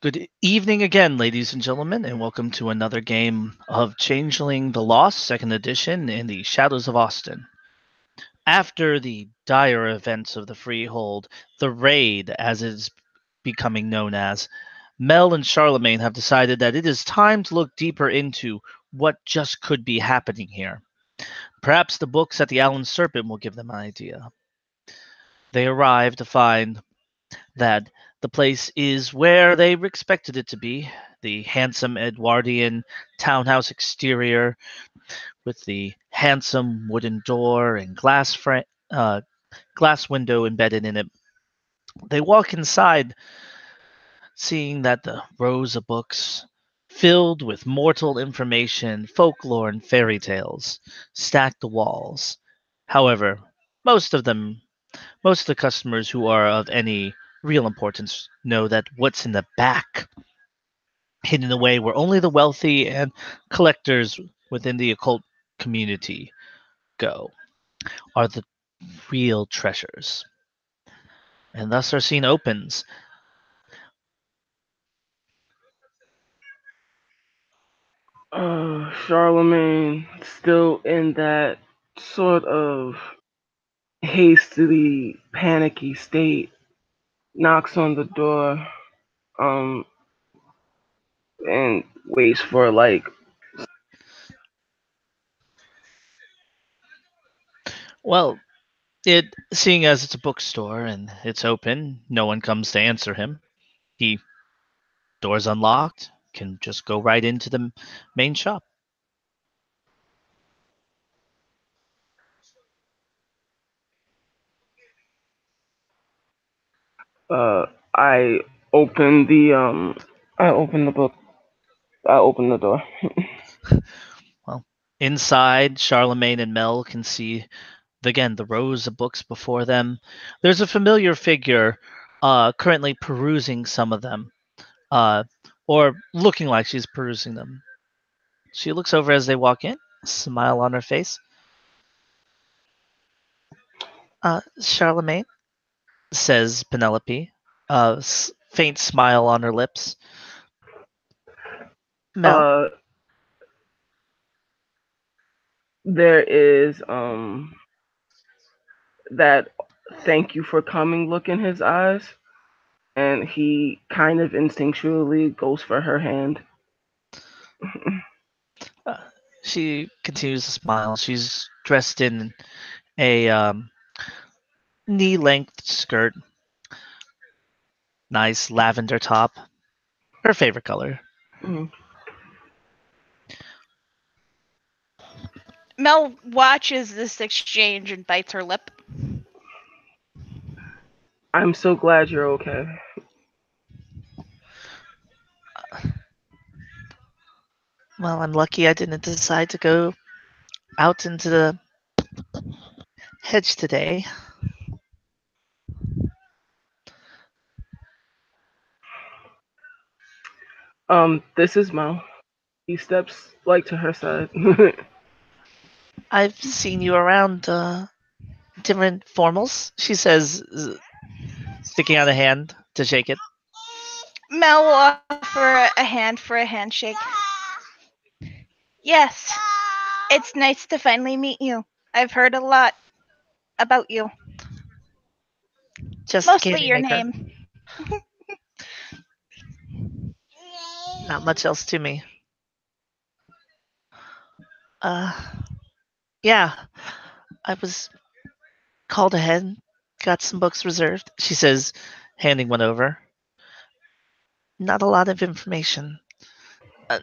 Good evening again, ladies and gentlemen, and welcome to another game of Changeling the Lost, second edition, in the Shadows of Austin. After the dire events of the Freehold, the Raid, as it is becoming known as, Mel and Charlemagne have decided that it is time to look deeper into what just could be happening here. Perhaps the books at the Allen Serpent will give them an idea. They arrive to find that the place is where they expected it to be, the handsome Edwardian townhouse exterior with the handsome wooden door and glass window embedded in it. They walk inside, seeing that the rows of books filled with mortal information, folklore, and fairy tales stack the walls. However, most of them most of the customers who are of any real importance know that what's in the back, hidden away where only the wealthy and collectors within the occult community go, are the real treasures. And thus our scene opens. Charlemagne, still in that sort of hastily panicky state, knocks on the door, um, and waits for Well, it seeing as it's a bookstore and it's open, no one comes to answer him. He door's unlocked, can just go right into the main shop. uh I open I open the book I open the door. Well, inside, Charlemagne and Mel can see again the rows of books before them. There's a familiar figure currently perusing some of them, uh, or looking like she's perusing them. She looks over as they walk in, a smile on her face. Charlemagne, says Penelope, faint smile on her lips. Mel, uh there is that thank you for coming look in his eyes, and he kind of instinctually goes for her hand. uh, she continues to smile. She's dressed in a knee-length skirt, nice lavender top, her favorite color. Mhm. Mel watches this exchange and bites her lip. I'm so glad you're okay. Well, I'm lucky I didn't decide to go out into the hedge today. This is Mo. He steps to her side. I've seen you around different formals, she says, sticking out a hand to shake it. Mel will offer a hand for a handshake. Yes, it's nice to finally meet you. I've heard a lot about you, Just a mostly candy your maker. name. Not much else to me. Uh, yeah, I was called ahead, got some books reserved, she says, handing one over. Not a lot of information.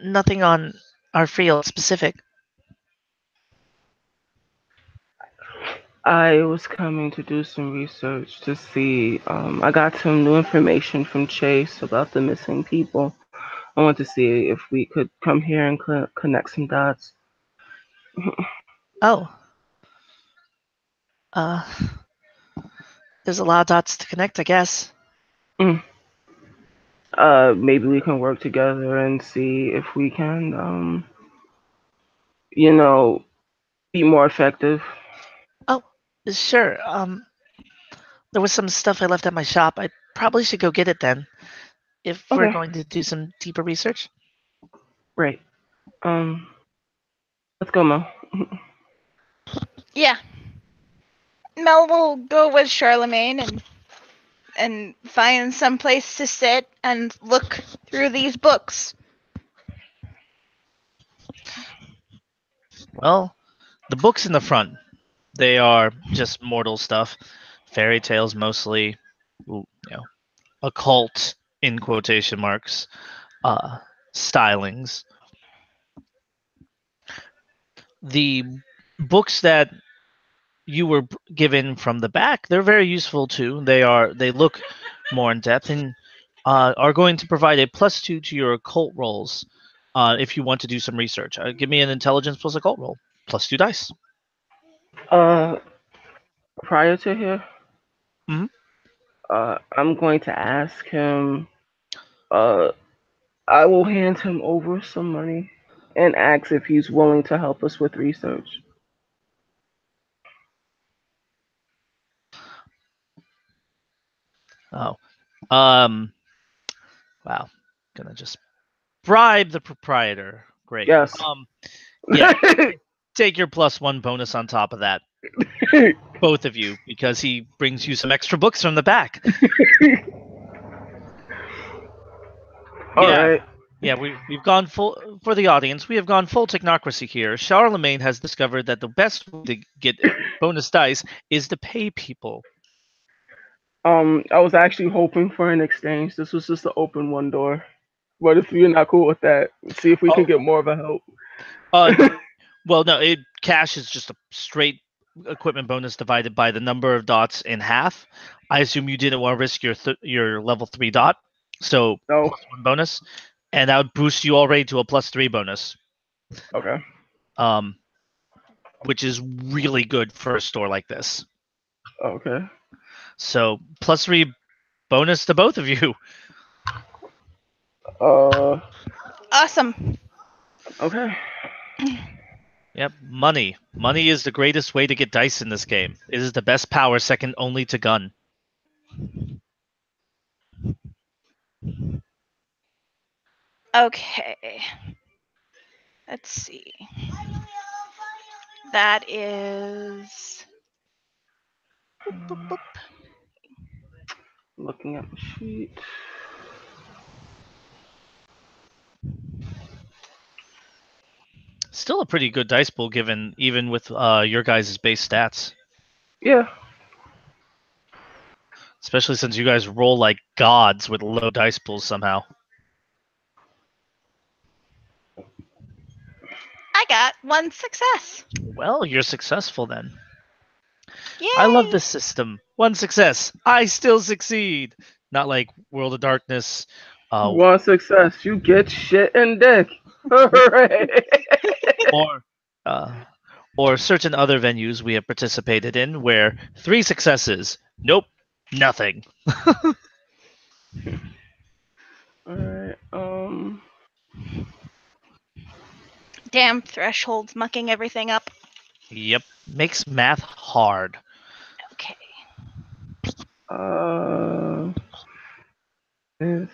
Nothing on our field specific. I was coming to do some research to see. I got some new information from Chase about the missing people. I want to see if we could come here and connect some dots. Oh, uh, there's a lot of dots to connect, I guess. Mm. Maybe we can work together and see if we can, you know, be more effective. Oh, sure. There was some stuff I left at my shop. I probably should go get it then. if we're Okay. going to do some deeper research. Great. Let's go, Mo. Yeah. Mel will go with Charlemagne and find some place to sit and look through these books. Well, the books in the front, they are just mortal stuff, fairy tales mostly, occult in quotation marks, stylings. The books that you were given from the back, they're very useful too. They look more in depth and are going to provide a +2 to your occult rolls if you want to do some research. Give me an intelligence plus occult roll, +2 dice. Prior to here, Mhm. I'm going to ask him. I will hand him over some money and ask if he's willing to help us with research. Oh, wow. Gonna just bribe the proprietor. Great. Yes. Yeah. Take your +1 bonus on top of that, both of you, because he brings you some extra books from the back. All right. Yeah, we've gone full for the audience. We have gone full technocracy here. Charlemagne has discovered that the best way to get bonus dice is to pay people. I was actually hoping for an exchange. This was just to open one door. But if you're not cool with that, see if we can get more of a help. Well, no, cash is just a straight equipment bonus divided by the number of dots in half. I assume you didn't want to risk your level 3 dot, so No. +1 bonus, and that would boost you already to a +3 bonus. Okay. Which is really good for a store like this. Okay. So +3 bonus to both of you. Awesome. Okay. Yep, money. Money is the greatest way to get dice in this game. It is the best power, second only to gun. Okay. Let's see. That is. Boop, boop, boop. Looking at the sheet. Still a pretty good dice pool given even with your guys' base stats. Yeah. Especially since you guys roll like gods with low dice pools somehow. I got 1 success. Well, you're successful then. Yay! I love this system. 1 success. I still succeed. Not like World of Darkness. 1 success. You get shit and dick. Hooray! or certain other venues we have participated in where 3 successes. Nope. Nothing. Alright, Damn thresholds mucking everything up. Yep. Makes math hard. Okay. It's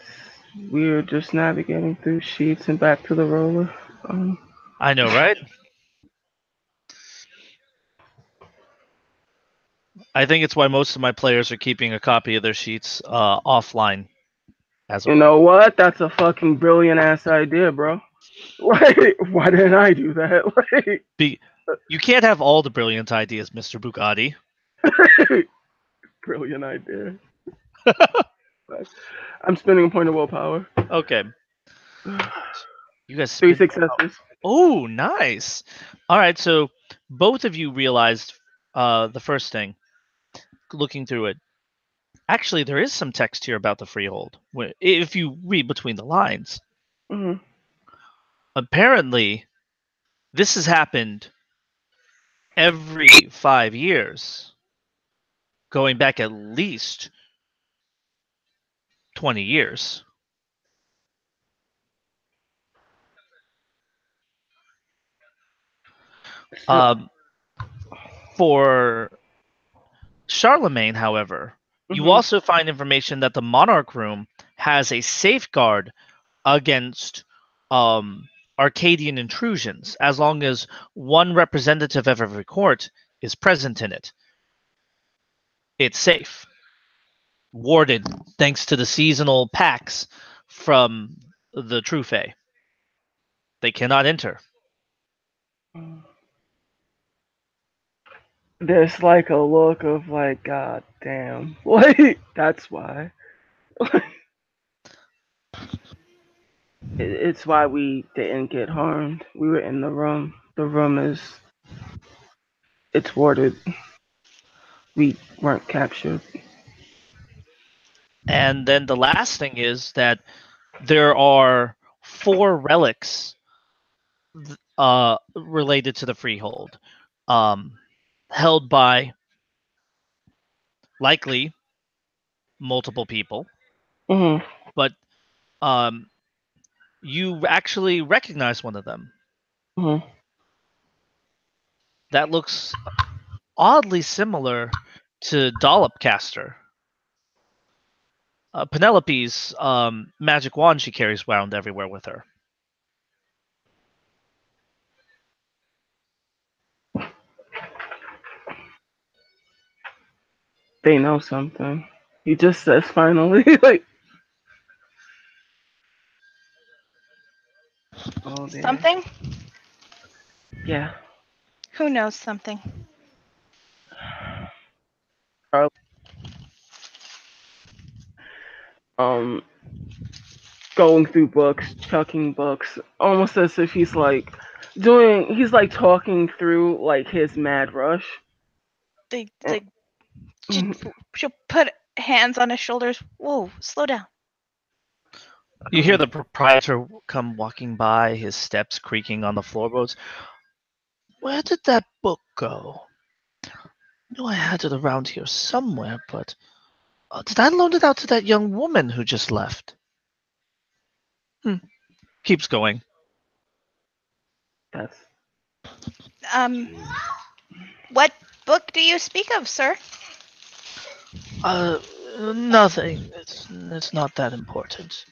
weird just navigating through sheets and back to the roller. I know, right? I think it's why most of my players are keeping a copy of their sheets offline. You know what? That's a fucking brilliant ass idea, bro. Like, why didn't I do that? Like, you can't have all the brilliant ideas, Mr. Bugatti. Brilliant idea. I'm spending a point of willpower. Okay. You guys 3 successes. Oh, nice. All right, so both of you realized the first thing, looking through it. Actually, there is some text here about the freehold. If you read between the lines. Mm-hmm. Apparently, this has happened every 5 years, going back at least 20 years. For Charlemagne, however, you also find information that the Monarch Room has a safeguard against Arcadian intrusions, as long as one representative of every court is present in it. It's safe. Warded thanks to the seasonal pacts from the True Fae. They cannot enter. There's like a look of like, God damn. Like, that's why. It's why we didn't get harmed. We were in the room. The room it's warded. We weren't captured. And then the last thing is that there are 4 relics related to the Freehold, held by likely multiple people, Mm-hmm. but you actually recognize one of them. Mm-hmm. That looks oddly similar to Dollopcaster. Penelope's magic wand she carries around everywhere with her. They know something. He just says finally, like, oh, dear. Something? Yeah. Who knows something? Going through books, chucking books, almost as if he's like talking through like his mad rush. She'll put hands on his shoulders. Whoa, slow down. You hear the proprietor come walking by, his steps creaking on the floorboards. Where did that book go? I knew I had it around here somewhere, but did I loan it out to that young woman who just left? Keeps going. That's What book do you speak of, sir? Nothing. It's not that important.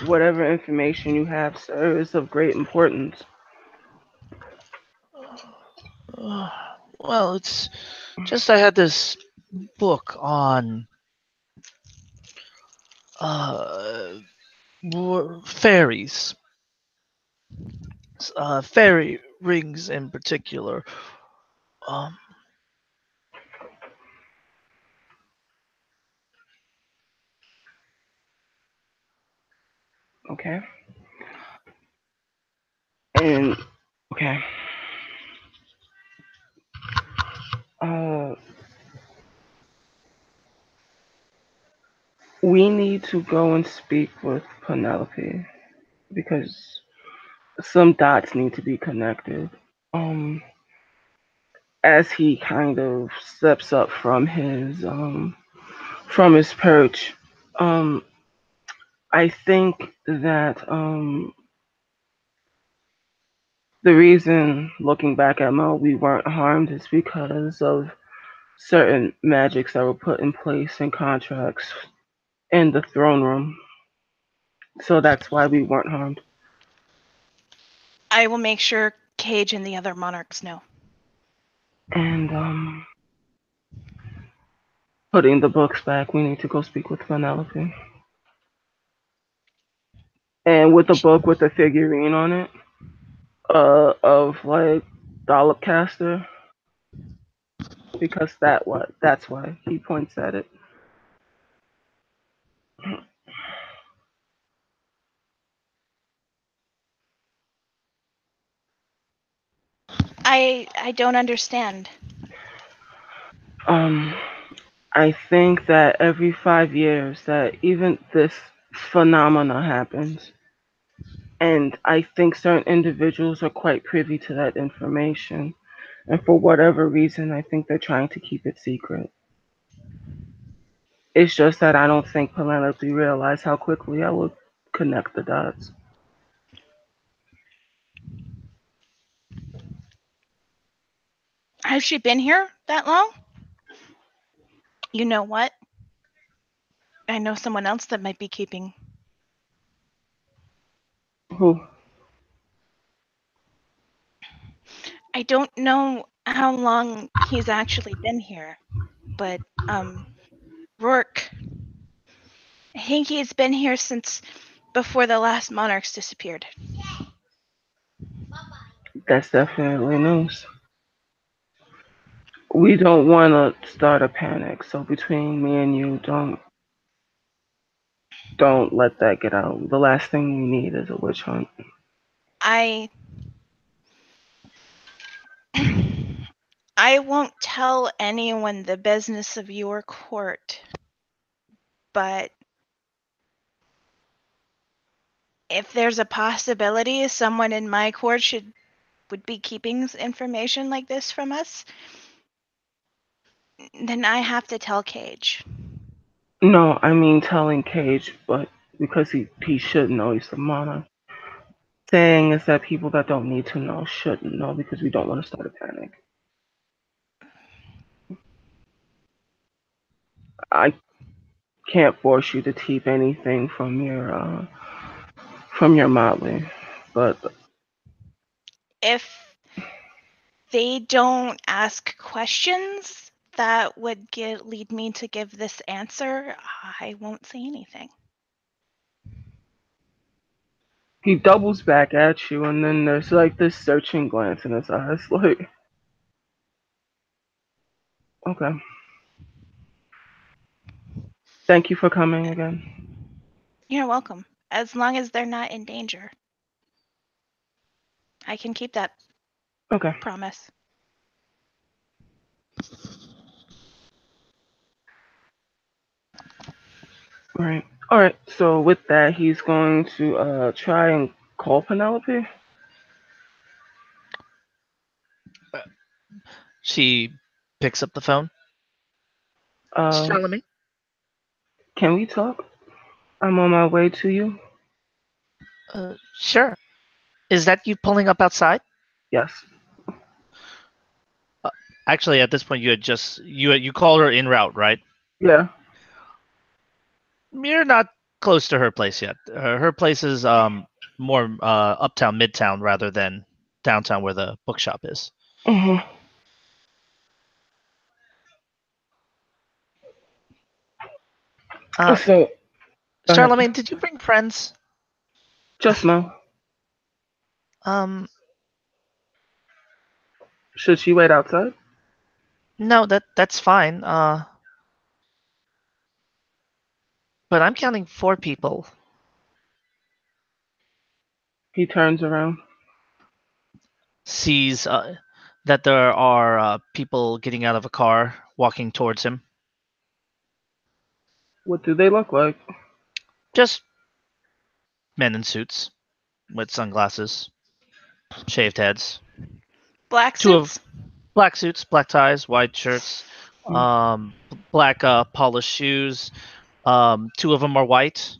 whatever information you have, sir, is of great importance. Well, it's just I had this book on fairies. Fairy rings in particular. Okay. And okay. We need to go and speak with Penelope because some dots need to be connected. As he kind of steps up from his perch, I think that the reason, looking back at Mo, we weren't harmed is because of certain magics that were put in place in contracts in the throne room. So that's why we weren't harmed. I will make sure Cage and the other monarchs know. And putting the books back, we need to go speak with Penelope. And with the book with the figurine on it, of like Dollopcaster, because that's why he points at it. I don't understand. I think that every 5 years that even this phenomena happens. And I think certain individuals are quite privy to that information. And for whatever reason, I think they're trying to keep it secret. It's just that I don't think Penelope realized how quickly I would connect the dots. Has she been here that long? You know what? I know someone else that might be keeping. Who? I don't know how long he's actually been here, but Rourke. I think he's been here since before the last monarchs disappeared. That's definitely news. We don't want to start a panic, so between me and you, don't let that get out. The last thing we need is a witch hunt. I won't tell anyone the business of your court, but if there's a possibility someone in my court would be keeping information like this from us, then I have to tell Cage. No, I mean telling Cage, but because he should know he's the monarch. Saying is that people that don't need to know shouldn't know because we don't want to start a panic. I can't force you to keep anything from your Motley, but If they don't ask questions that would lead me to give this answer, I won't say anything. he doubles back at you, and then there's like this searching glance in his eyes, like, okay. Thank you for coming again. You're welcome. As long as they're not in danger. I can keep that Okay. promise. Right. All right. So with that, he's going to try and call Penelope. She picks up the phone. Charlemagne? Can we talk? I'm on my way to you. Sure. Is that you pulling up outside? Yes. Actually, at this point, you had just you called her en route, right? Yeah. You're not close to her place yet. Her place is more uptown, midtown, rather than downtown where the bookshop is. Mm-hmm. So, Charlemagne, did you bring friends? Just Mo. Should she wait outside? No, that's fine. But I'm counting 4 people. He turns around. Sees that there are people getting out of a car, walking towards him. What do they look like? Just men in suits with sunglasses, shaved heads. Black suits? suits? Black suits, black ties, white shirts, black polished shoes. 2 of them are white.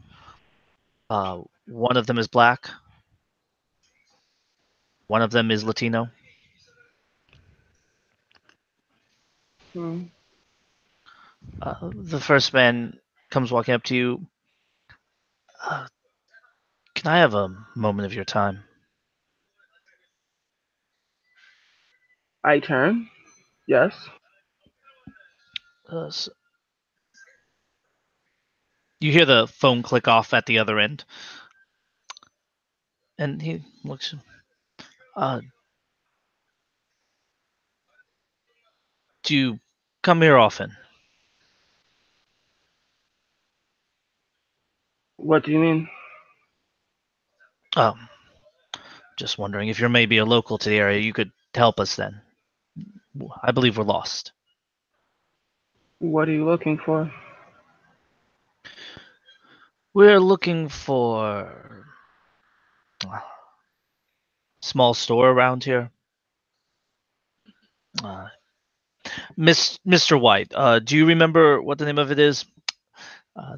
One of them is black. One of them is Latino. The first man comes walking up to you. Can I have a moment of your time? I turn. Yes. You hear the phone click off at the other end. And he looks. Do you come here often? What do you mean? Just wondering if you're maybe a local to the area. You could help us then. I believe we're lost. What are you looking for? We're looking for a small store around here. Mr. White, do you remember what the name of it is?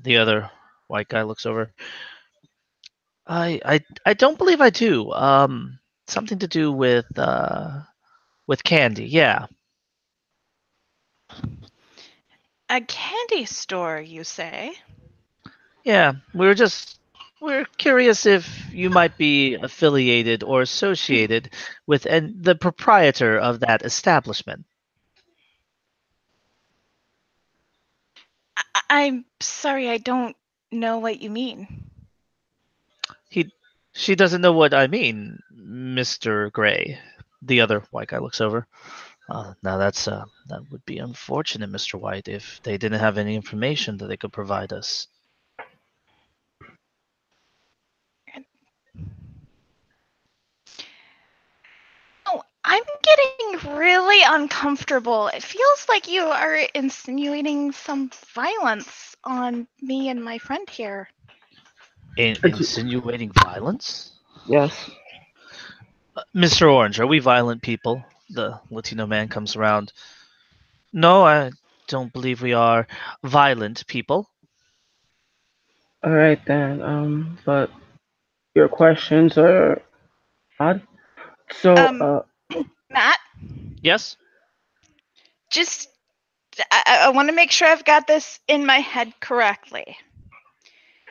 The other white guy looks over. I don't believe I do. Something to do with candy. Yeah. A candy store, you say? Yeah, we're curious if you might be affiliated or associated with the proprietor of that establishment. I'm sorry, I don't know what you mean. She doesn't know what I mean, Mr. Gray. The other white guy looks over. Now that would be unfortunate, Mr. White, if they didn't have any information that they could provide us. Oh, I'm getting really uncomfortable. It feels like you are insinuating some violence on me and my friend here. Insinuating violence? Yes. Mr. Orange, are we violent people? The Latino man comes around. No, I don't believe we are violent people. All right then. But your questions are odd. So, Um, Matt, Yes? just I want to make sure I've got this in my head correctly.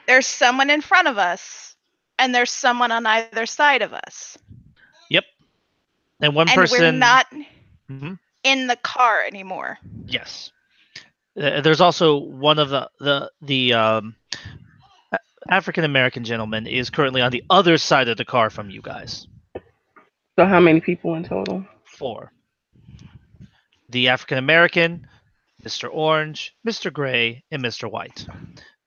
There's someone in front of us, and there's someone on either side of us. Yep. And one And person. we're not Mhm. in the car anymore. Yes. There's also one of the African American gentleman is currently on the other side of the car from you guys. so how many people in total? 4. The African American, Mr. Orange, Mr. Gray, and Mr. White.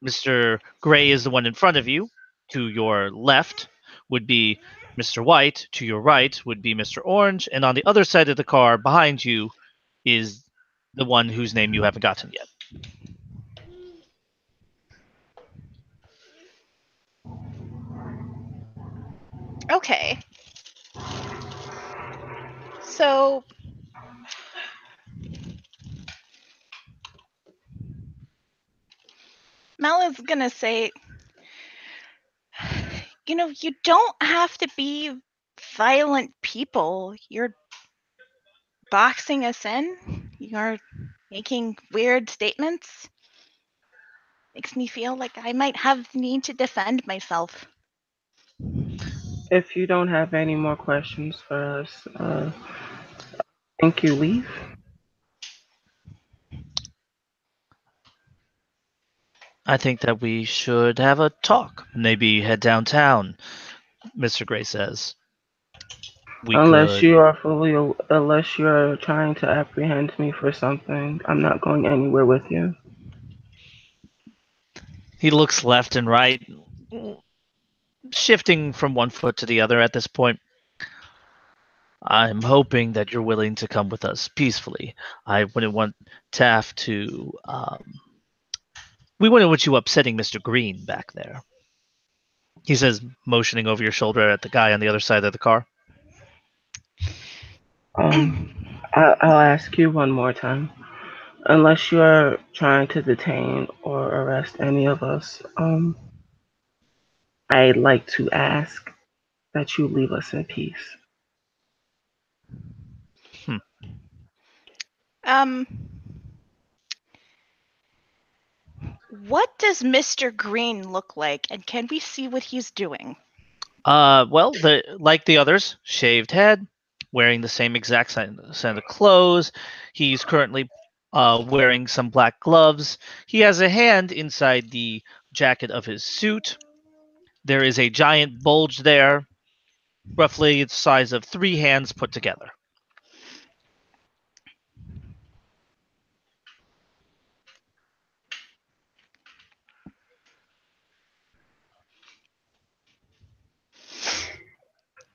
Mr. Gray is the one in front of you. To your left would be Mr. White. To your right would be Mr. Orange. And on the other side of the car behind you is the one whose name you haven't gotten yet. Okay. So Mel is gonna say, you don't have to be violent people. You're boxing us in. You're making weird statements. Makes me feel like I might have the need to defend myself. If you don't have any more questions for us, thank you. Leave. I think that we should have a talk. Maybe head downtown, Mr. Gray says. We Unless could. you are unless you're trying to apprehend me for something, I'm not going anywhere with you. He looks left and right, shifting from one foot to the other at this point. I'm hoping that you're willing to come with us peacefully. I wouldn't want Taft to. We wouldn't want you upsetting Mr. Green back there. He says, motioning over your shoulder at the guy on the other side of the car. I'll ask you one more time. Unless you are trying to detain or arrest any of us, I'd like to ask that you leave us in peace. What does Mr. Green look like, and can we see what he's doing? Well, like the others, shaved head, wearing the same exact set of clothes. He's currently wearing some black gloves. He has a hand inside the jacket of his suit. There is a giant bulge there, roughly the size of 3 hands put together.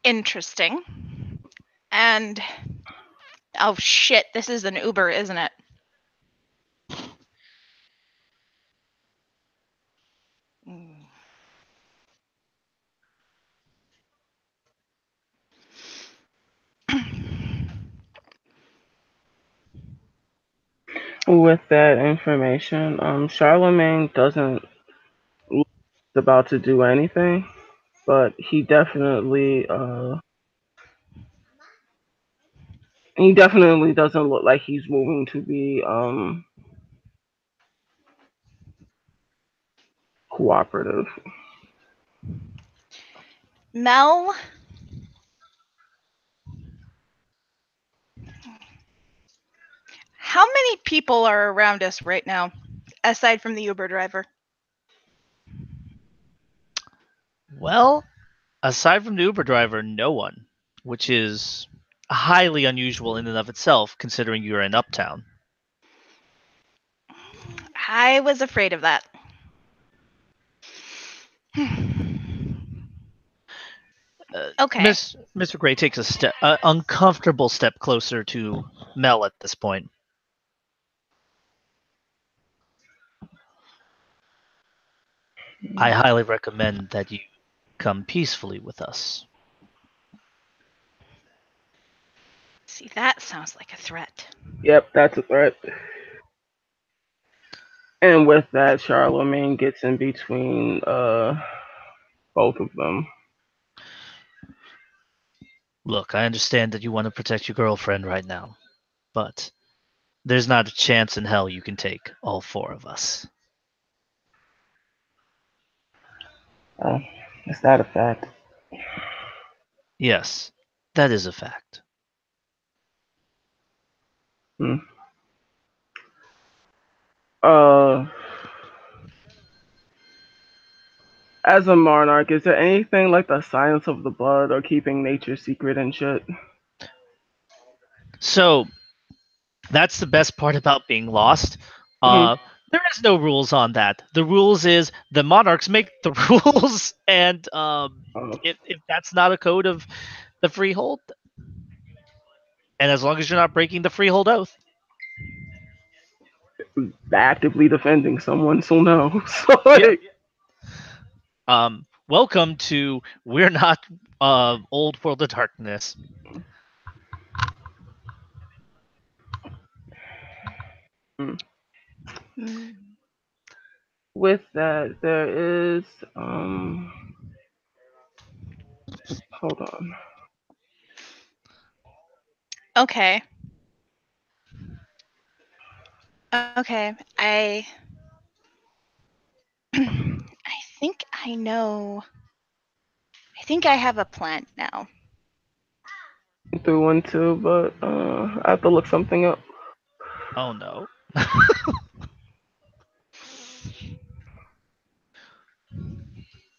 Interesting. And oh shit, this is an Uber, isn't it? With that information, Charlemagne doesn't look about to do anything, but he definitely doesn't look like he's moving to be cooperative. Mel, how many people are around us right now, aside from the Uber driver? Well, aside from the Uber driver, no one, which is highly unusual in and of itself, considering you're in Uptown. I was afraid of that. Okay. Mr. Gray takes a uncomfortable step closer to Mel at this point. I highly recommend that you come peacefully with us. See, that sounds like a threat. Yep, that's a threat. And with that, Charlemagne gets in between both of them. Look, I understand that you want to protect your girlfriend right now, but there's not a chance in hell you can take all four of us. Oh, is that a fact? Yes, that is a fact. As a monarch, is there anything like the science of the blood or keeping nature secret and shit? So, that's the best part about being lost. There is no rules on that. The rules is the monarchs make the rules, and if that's not a code of the freehold, and as long as you're not breaking the freehold oath. Actively defending someone, so no. So, like, welcome to We're Not Old World of Darkness. With that, there is hold on. Okay. Okay. I think I know. I think I have a plan now. Through one too, but I have to look something up. Oh no.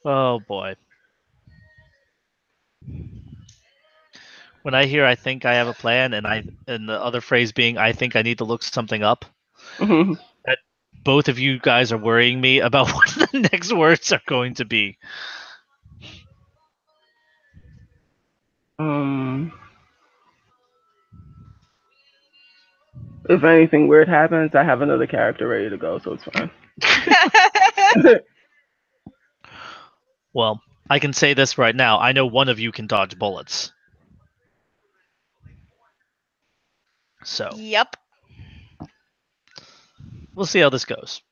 Oh boy. When I hear I think I have a plan and the other phrase being I think I need to look something up, that both of you guys are worrying me about what the next words are going to be. If anything weird happens, I have another character ready to go, so it's fine. Well, I can say this right now. I know one of you can dodge bullets. So. Yep. We'll see how this goes.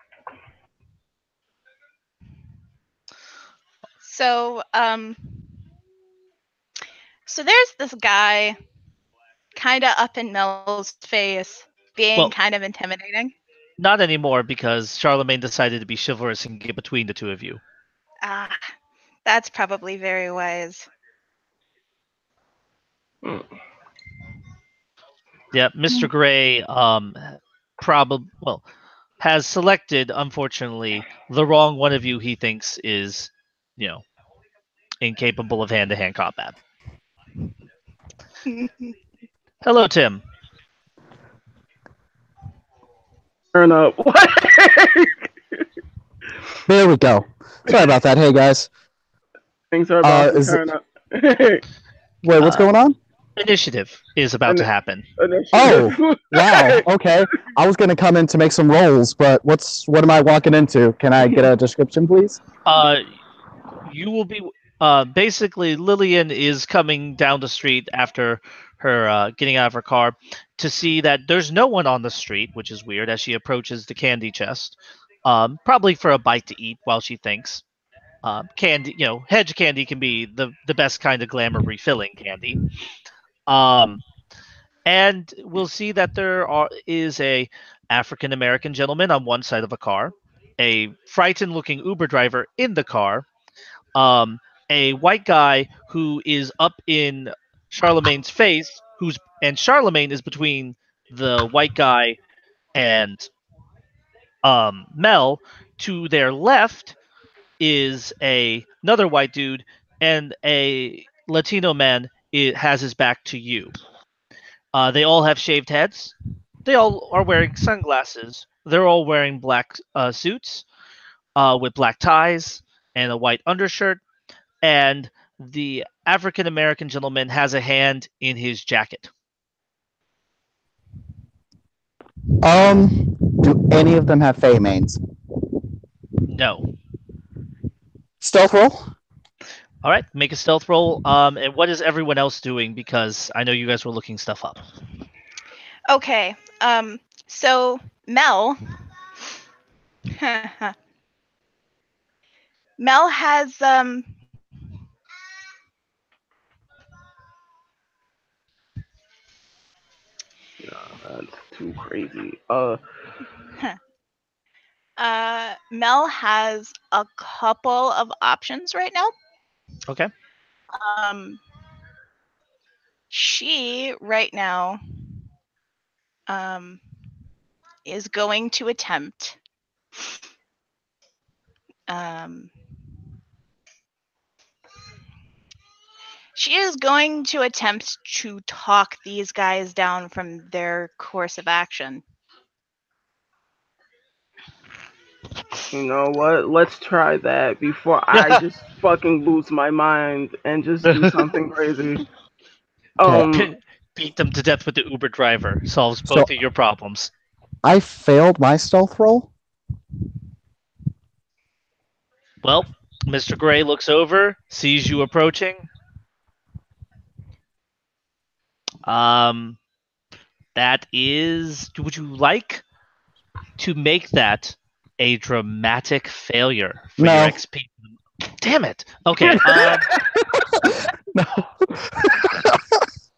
So, so there's this guy kind of up in Mel's face, being kind of intimidating. Not anymore, because Charlemagne decided to be chivalrous and get between the two of you. Ah, that's probably very wise. Yeah, Mr. Gray has selected, unfortunately, the wrong one of you he thinks is, incapable of hand-to-hand combat. Hello, Tim. Turn up. There we go. Sorry about that. Hey, guys. Things are about to turn up. Wait, what's going on? Initiative is about to happen. Oh, wow. Okay. I was going to come in to make some rolls, but what am I walking into? Can I get a description, please? You will be... basically, Lillian is coming down the street after her getting out of her car to see that there's no one on the street, which is weird, as she approaches the candy chest. Probably for a bite to eat while she thinks. Candy, hedge candy can be the best kind of glamour refilling candy. And we'll see that there is a African American gentleman on one side of a car, a frightened-looking Uber driver in the car, a white guy who is up in Charlemagne's face, and Charlemagne is between the white guy and Mel. To their left is another white dude, and a Latino man has his back to you. They all have shaved heads. They all are wearing sunglasses. They're all wearing black suits with black ties and a white undershirt. And the African American gentleman has a hand in his jacket. Do any of them have Fey mains? No. Stealth roll? All right, make a stealth roll. And what is everyone else doing? Because I know you guys were looking stuff up. Okay. So Mel. Mel has That's too crazy. Mel has a couple of options right now. Okay. She right now is going to attempt she is going to attempt to talk these guys down from their course of action. You know what? Let's try that before I just fucking lose my mind and just do something crazy. Beat them to death with the Uber driver. Solves both of your problems. I failed my stealth roll? Well, Mr. Gray looks over, sees you approaching. That is... Would you like to make that a dramatic failure for your XP? Damn it! Okay. No.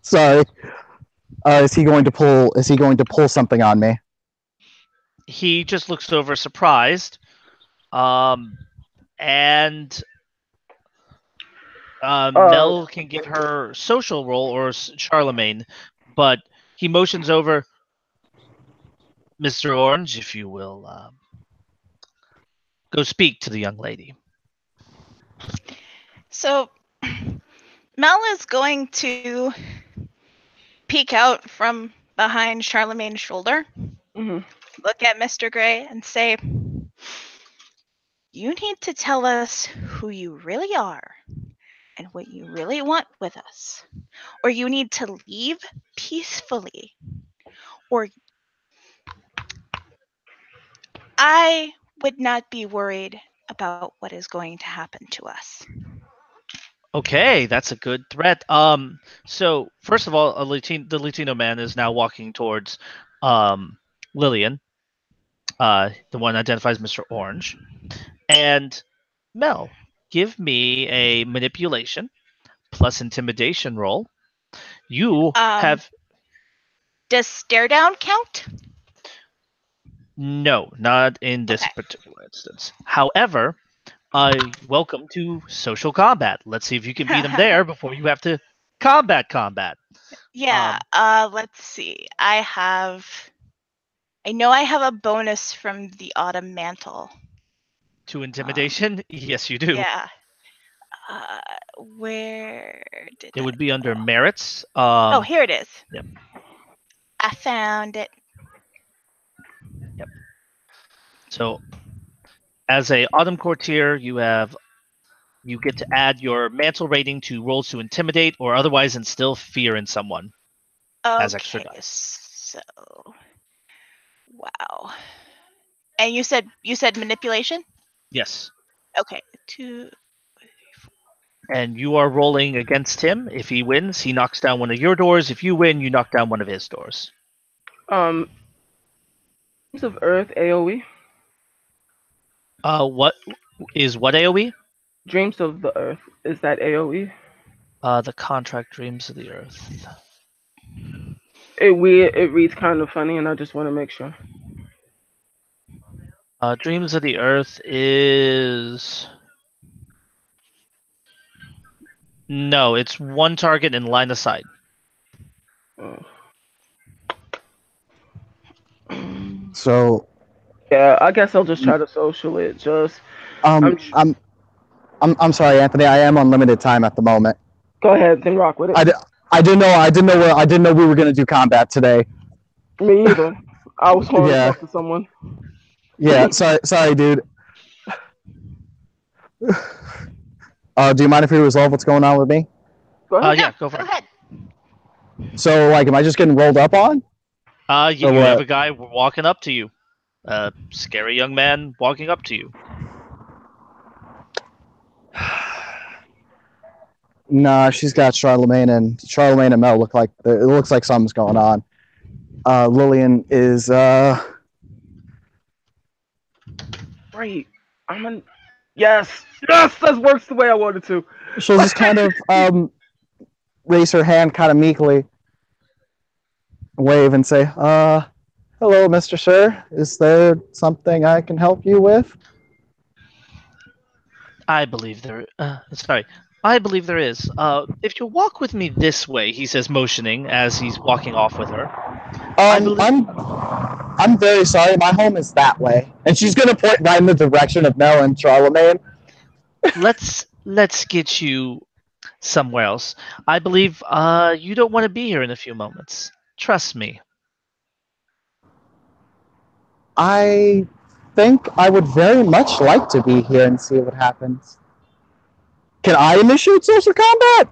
Sorry. Is he going to pull something on me? He just looks over surprised. And Mel can give her social roll, or Charlemagne, but he motions over. Mr. Orange, if you will go speak to the young lady. So Mel is going to peek out from behind Charlemagne's shoulder, look at Mr. Gray and say, "You need to tell us who you really are and what you really want with us, or you need to leave peacefully, or I would not be worried about what is going to happen to us." Okay, that's a good threat. So first of all, the Latino man is now walking towards Lillian, the one identifies Mr. Orange, and Mel, give me a manipulation plus intimidation roll. You have... Does stare down count? No, not in this particular instance. However, welcome to social combat. Let's see if you can beat them there before you have to combat. Yeah. Let's see. I know I have a bonus from the Autumn Mantle. To intimidation? Yes, you do. Yeah. Where did it would be under merits? Oh, here it is. Yep. I found it. Yep. So, as a Autumn Courtier, you get to add your mantle rating to rolls to intimidate or otherwise instill fear in someone as extra dice. So, wow. And you said manipulation? Yes. Okay. 2, 3, 4. And you are rolling against him. If he wins, he knocks down one of your doors. If you win, you knock down one of his doors. Dreams of Earth AoE. What AoE? Dreams of the Earth. Is that AoE? The contract Dreams of the Earth. It reads kind of funny, and I just want to make sure. Dreams of the Earth is... No, it's one target in line of sight. So, Yeah, I guess I'll just try to social it. Just I'm sorry, Anthony. I am on limited time at the moment. go ahead and rock with it. I didn't know we were gonna do combat today. Me either. I was going to talk to someone. Yeah, sorry, dude. Do you mind if we resolve what's going on with me? Go ahead. Yeah, go for Go it. ahead. So, like, am I just getting rolled up on? You Or have what? a guy walking up to you. A scary young man walking up to you. Nah, she's got Charlemagne and Mel look like it looks like something's going on. Lillian is Great. Yes, that works the way I wanted to. she'll just kind of raise her hand kind of meekly, wave and say, hello, Mr. Sir. Is there something I can help you with? I believe there is. If you walk with me this way, he says, motioning as he's walking off with her. I'm very sorry. My home is that way, and she's gonna point right in the direction of Mel and Charlemagne. Let's get you somewhere else. I believe you don't want to be here in a few moments. Trust me. I think I would very much like to be here and see what happens. Can I initiate social combat?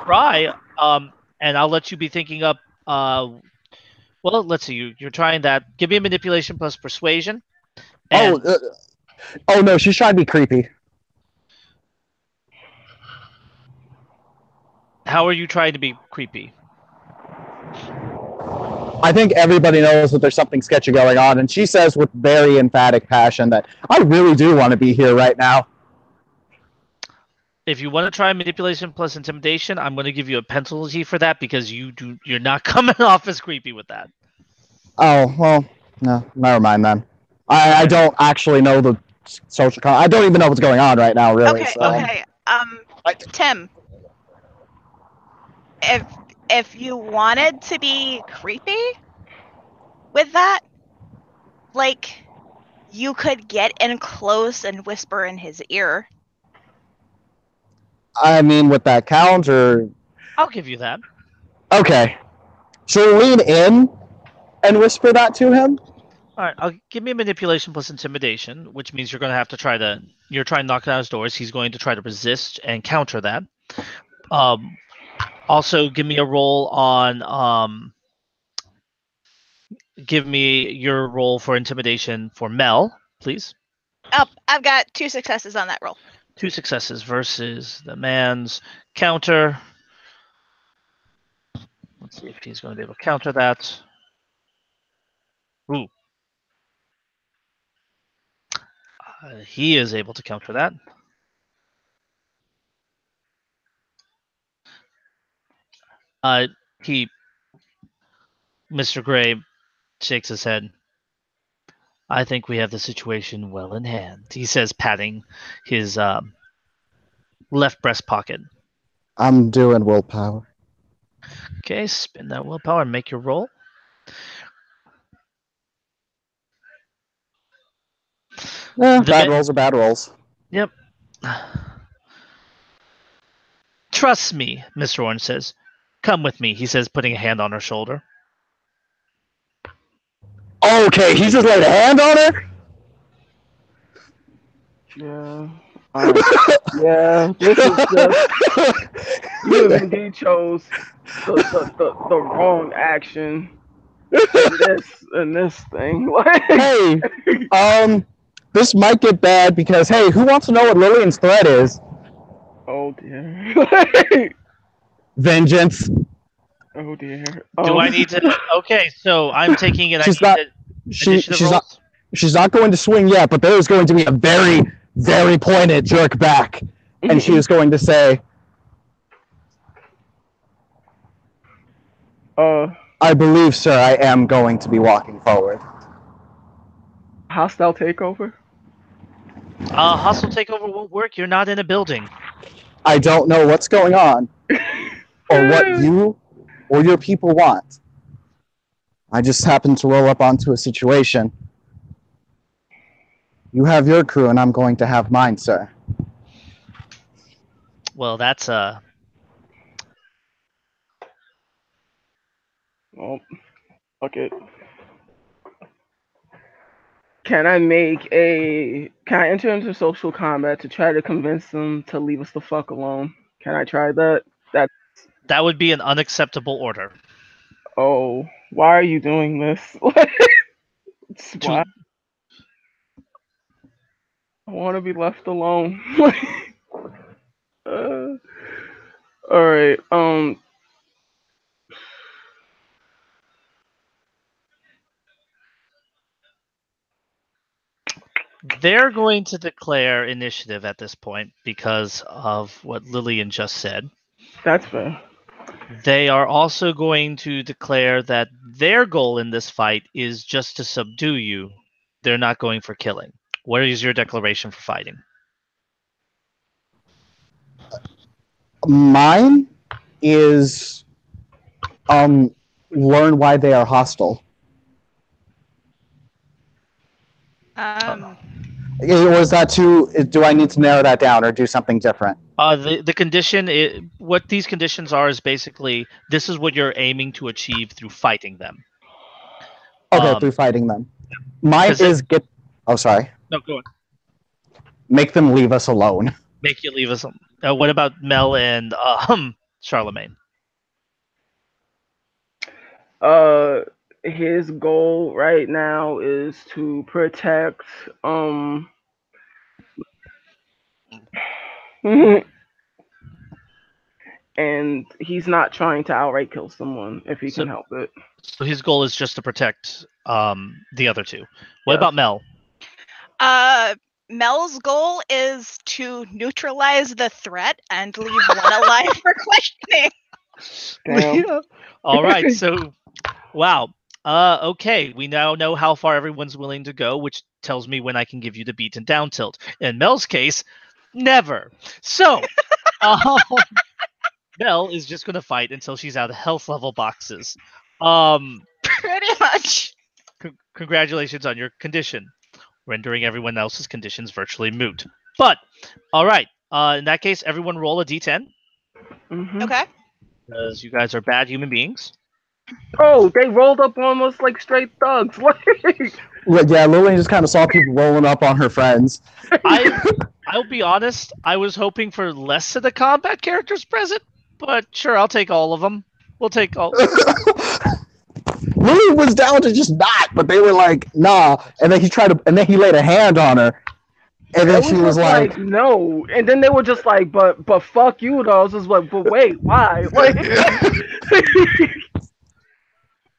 Try. And I'll let you be thinking up. Well, let's see. You're trying that. Give me a manipulation plus persuasion. And Oh no, she's trying to be creepy. how are you trying to be creepy? I think everybody knows that there's something sketchy going on, and she says with very emphatic passion that I really do want to be here right now. If you want to try manipulation plus intimidation, I'm going to give you a penalty for that because you're not coming off as creepy with that. Oh well, no, never mind then. I don't actually know the social I don't even know what's going on right now, really. Okay, so. okay. Tim, if you wanted to be creepy with that, like, you could get in close and whisper in his ear. I mean, with that count, or... I'll give you that. Okay. She'll lean in and whisper that to him? All right, I'll give me a manipulation plus intimidation, which means you're going to have to try to... You're trying to knock down his doors. He's going to try to resist and counter that. Also, give me a roll on... give me your roll for intimidation for Mel, please. Oh, I've got 2 successes on that roll. 2 successes versus the man's counter. Let's see if he's going to be able to counter that. Ooh. He is able to counter that. Mr. Gray shakes his head. I think we have the situation well in hand, he says, patting his left breast pocket. I'm doing willpower. Okay, spin that willpower and make your roll. Bad rolls are bad rolls. Yep. Trust me, Mr. Orange says. Come with me, he says, putting a hand on her shoulder. Okay, he just laid a hand on her? Yeah. Yeah, this is just... You indeed chose the wrong action in this thing. Hey, this might get bad because, hey, who wants to know what Lillian's threat is? Oh, dear. Vengeance. Oh, dear. Do I need to... Okay, so I'm taking it. She's not going to swing yet, but there is going to be a very, very pointed jerk back. And she is going to say, I believe, sir, I am going to be walking forward. Hostile takeover? Hostile takeover won't work. You're not in a building. I don't know what's going on, or what you or your people want. I just happened to roll up onto a situation. You have your crew, and I'm going to have mine, sir. Well, that's Well, fuck it. Can I enter into social combat to try to convince them to leave us the fuck alone? Can I try that? That would be an unacceptable order. Oh, why are you doing this? Why? I want to be left alone. Alright, They're going to declare initiative at this point because of what Lillian just said. That's fair. They are also going to declare that their goal in this fight is just to subdue you. They're not going for killing. What is your declaration for fighting? Mine is learn why they are hostile. Or is that too? Do I need to narrow that down or do something different? The condition, what these conditions are, is basically this is what you're aiming to achieve through fighting them. Okay, through fighting them. Mine is get. Oh, sorry. No, go on. Make them leave us alone. Make you leave us. What about Mel and Charlemagne? His goal right now is to protect and he's not trying to outright kill someone if he can help it. So his goal is just to protect the other two. What about Mel? Mel's goal is to neutralize the threat and leave one alive for questioning. Damn. All right, so wow. Okay, we now know how far everyone's willing to go, which tells me when I can give you the beaten down tilt. In Mel's case, never. So, Mel is just going to fight until she's out of health level boxes. Pretty much. Congratulations on your condition, rendering everyone else's conditions virtually moot. But, all right, in that case, everyone roll a d10. Mm-hmm. Okay. Because you guys are bad human beings. Oh, they rolled up almost like straight thugs. Yeah, Lillian just kind of saw people rolling up on her friends. I'll be honest, I was hoping for less of the combat characters present, but sure, I'll take all of them. We'll take all. Lillian was down to just not, but they were like, nah. And then he laid a hand on her. And then she was like, no. And then they were just like, but fuck you, though. I was just like, but wait, why? Like,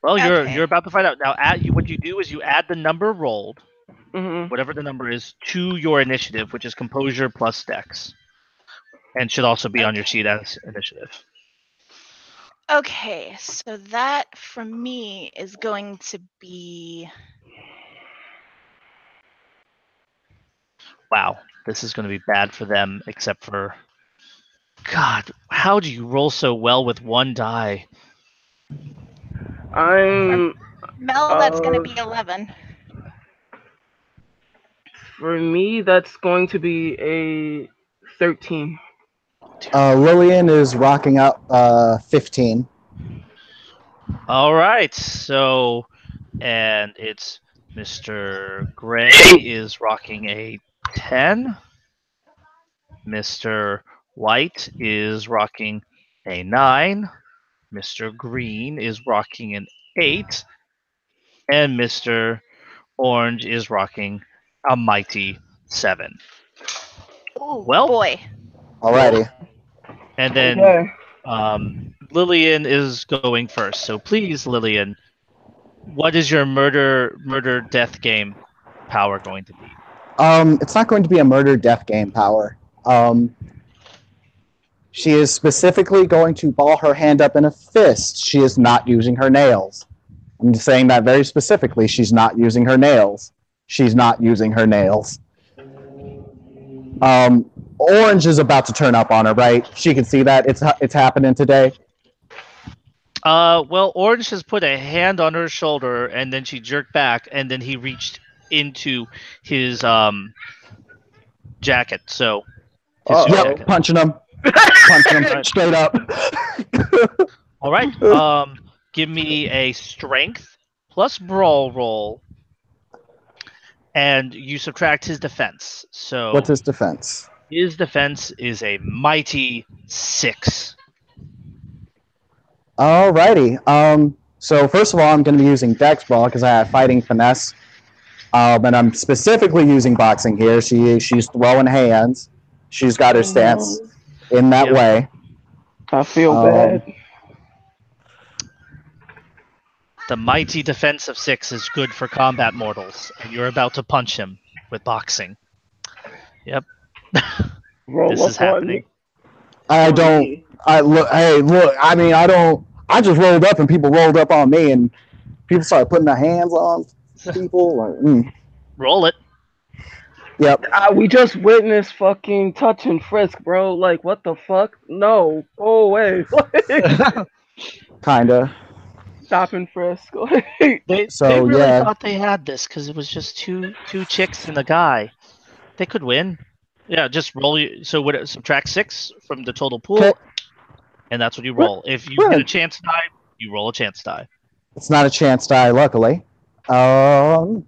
well, you're about to find out now. What you do is you add the number rolled, whatever the number is, to your initiative, which is composure plus dex, and should also be on your sheet as initiative. Okay, so that for me is going to be. Wow, this is going to be bad for them, except for. God, how do you roll so well with one die? Mel, that's going to be 11. For me, that's going to be a 13. Lillian is rocking out 15. All right, so, and it's Mr. Gray is rocking a 10. Mr. White is rocking a 9. Mr. Green is rocking an 8. And Mr. Orange is rocking a mighty 7. Oh, well, boy. Alrighty. And then Lillian is going first. So please, Lillian, what is your murder death game power going to be? It's not going to be a murder death game power. She is specifically going to ball her hand up in a fist. She is not using her nails. I'm saying that very specifically. She's not using her nails. she's not using her nails. Orange is about to turn up on her, right? She can see that it's happening today. Well, Orange has put a hand on her shoulder, and then she jerked back, and then he reached into his jacket. So, his suit Yep, jacket. punching him straight up. All right. Give me a strength plus brawl roll, and you subtract his defense. So, What's his defense? His defense is a mighty 6. Alrighty. So first of all, I'm going to be using Dex Brawl because I have Fighting Finesse. And I'm specifically using boxing here. She's throwing hands. She's got her stance in that way. I feel bad. The mighty defense of 6 is good for combat mortals, and you're about to punch him with boxing. Yep. This is happening. I don't. Look. I mean, I don't. I just rolled up, and people rolled up on me, and people started putting their hands on people. Like, Roll it. Yep. We just witnessed fucking touch and frisk, bro. Like, what the fuck? No, go away. Kinda. Stop and frisk. They really yeah. thought they had this because it was just two chicks and a guy. They could win. Yeah, just roll. So would it subtract 6 from the total pool, Okay. and that's what you roll. If you get a chance die, you roll a chance die. It's not a chance die, luckily. No.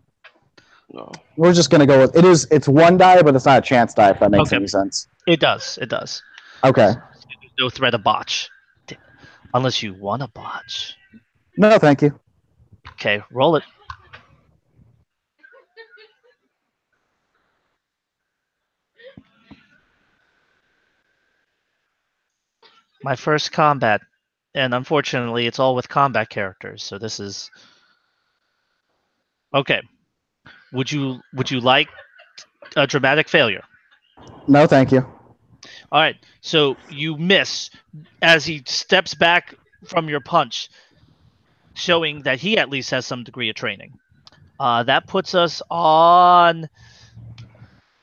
We're just gonna go with it. It's one die, but it's not a chance die. If that makes Okay. any sense. It does. It does. Okay. There's no threat of botch, unless you want a botch. No, thank you. Okay, roll it. My first combat, and unfortunately, it's all with combat characters. So this is okay. Would you like a dramatic failure? No, thank you. All right. So you miss as he steps back from your punch, showing that he at least has some degree of training. That puts us on.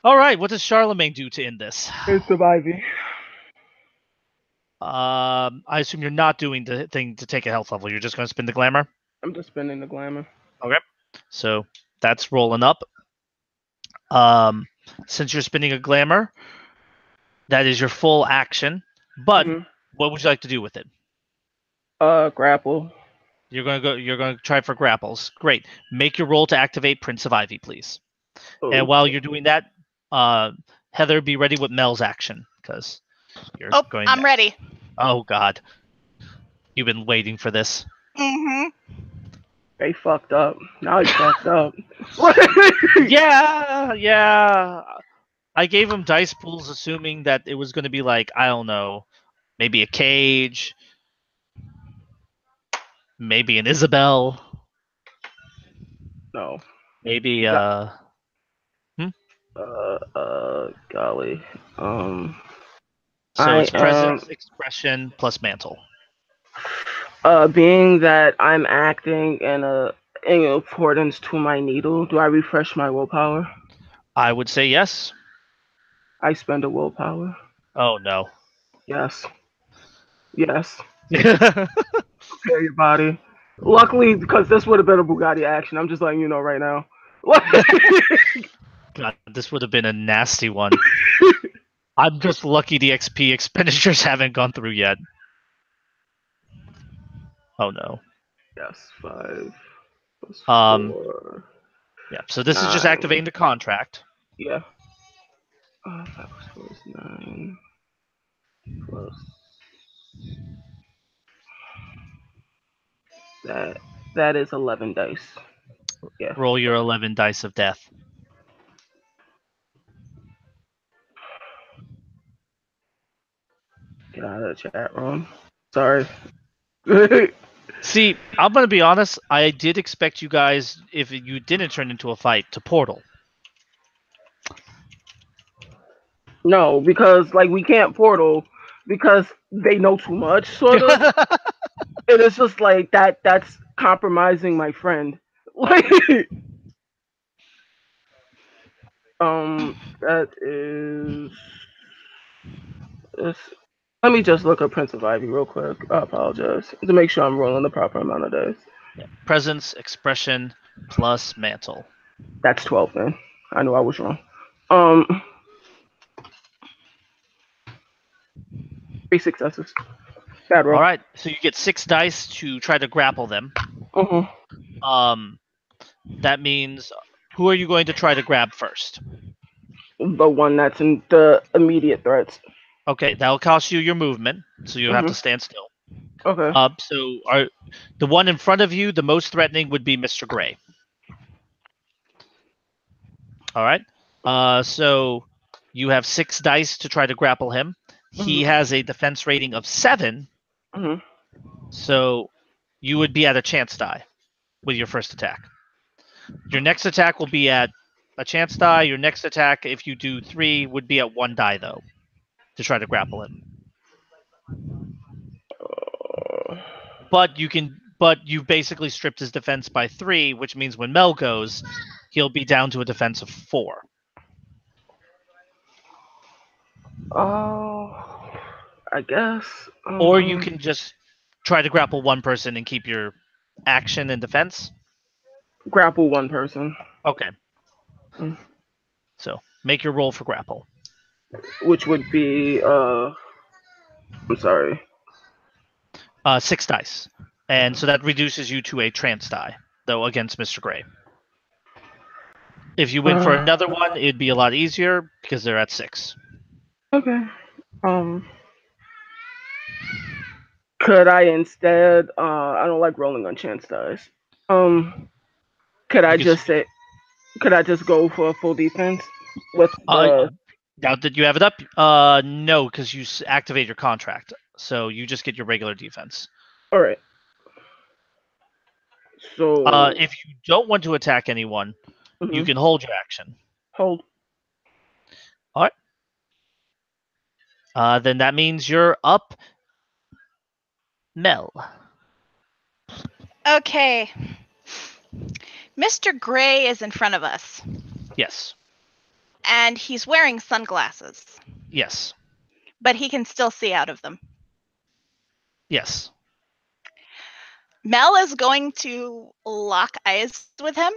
All right. What does Charlemagne do to end this? It's surviving. I assume you're not doing the thing to take a health level. You're just going to spin the glamour. I'm just spinning the glamour. Okay. So that's rolling up. Since you're spinning a glamour, that is your full action. But what would you like to do with it? Grapple. You're going to try for grapples. Great. Make your roll to activate Prince of Ivy, please. Oh. And while you're doing that, Heather, be ready with Mel's action because you're going. I'm ready. Oh God, you've been waiting for this. They fucked up. Now he fucked up. Yeah. I gave him dice pools, assuming that it was going to be like, I don't know, maybe a cage, maybe an Isabel, No. maybe Golly. So it's presence, expression plus mantle. Being that I'm acting in accordance to my needle, do I refresh my willpower? I would say yes. I spend a willpower. Oh no. Yes. Prepare your body. Luckily, because this would have been a Bugatti action, I'm just letting you know right now. God, this would have been a nasty one. I'm just lucky the XP expenditures haven't gone through yet. Oh no. Yes, 5 plus 4. Yeah, so this is just activating the contract. Yeah. 5 plus 4 is 9. Plus that is 11 dice. Yeah. Roll your 11 dice of death. Get out of the chat room. Sorry. See, I'm gonna be honest. I did expect you guys, if you didn't turn into a fight, to portal. No, because like we can't portal because they know too much, sort of. And it's just like that's compromising my friend. That is. Let me just look up Prince of Ivy real quick. I apologize to make sure I'm rolling the proper amount of dice. Yeah. Presence, expression, plus mantle. That's 12, man. I knew I was wrong. 3 successes. Bad roll. All right, so you get 6 dice to try to grapple them. That means, who are you going to try to grab first? The one that's in the immediate threats. Okay, that'll cost you your movement, so you have to stand still. Okay. So the one in front of you, the most threatening would be Mr. Gray. All right. So you have 6 dice to try to grapple him. He has a defense rating of 7. So you would be at a chance die with your first attack. Your next attack will be at a chance die. Your next attack, if you do 3, would be at 1 die, though, to try to grapple him. But you basically stripped his defense by 3, which means when Mel goes, he'll be down to a defense of 4. Oh, I guess. Or you can just try to grapple one person and keep your action and defense. Grapple one person. Okay. So make your roll for grapple. Which would be I'm sorry. 6 dice. And so that reduces you to a trance die, though, against Mr. Gray. If you went for another one, it'd be a lot easier because they're at 6. Okay. Could I instead I don't like rolling on chance dice. Could I just go for a full defense with now that you have it up? No, because you activate your contract. So you just get your regular defense. All right. So if you don't want to attack anyone, you can hold your action. Hold. All right. Then that means you're up, Mel. Okay. Mr. Gray is in front of us. Yes. And he's wearing sunglasses. Yes. But he can still see out of them. Yes. Mel is going to lock eyes with him.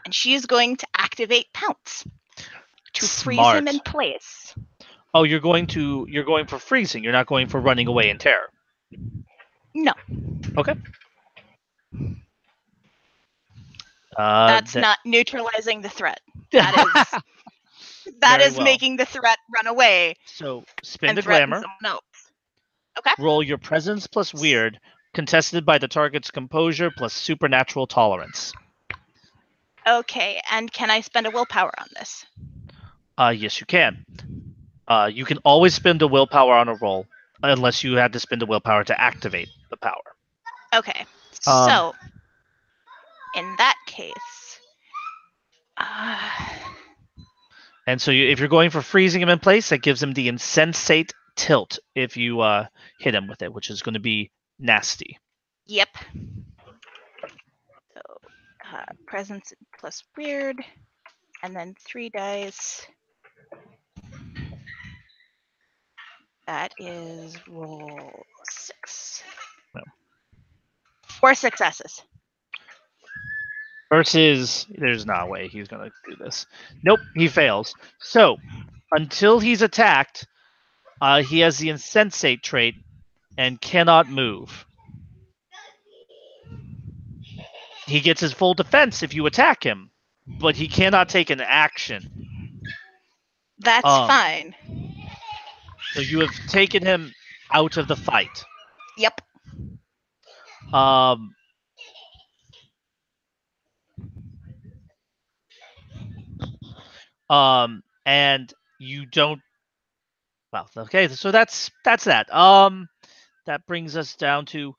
And she's going to activate Pounce to freeze him in place. Oh, you're going for freezing. You're not going for running away in terror. No. Okay. That's not neutralizing the threat. That is making the threat run away. So spin the glamour. Okay. Roll your presence plus weird, contested by the target's composure plus supernatural tolerance. Okay, and can I spend a willpower on this? Yes, you can. You can always spend a willpower on a roll, unless you had to spend a willpower to activate the power. Okay, so in that case, and so if you're going for freezing him in place, that gives him the insensate tilt if you hit him with it, which is going to be nasty. Yep. So presence plus weird, and then 3 dice. That is roll 6. No. 4 successes. Versus, there's no way he's going to do this. Nope, he fails. So, until he's attacked, he has the insensate trait and cannot move. He gets his full defense if you attack him, but he cannot take an action. That's fine. So you have taken him out of the fight. Yep. And you don't. Well, okay. So that's that. That brings us down to.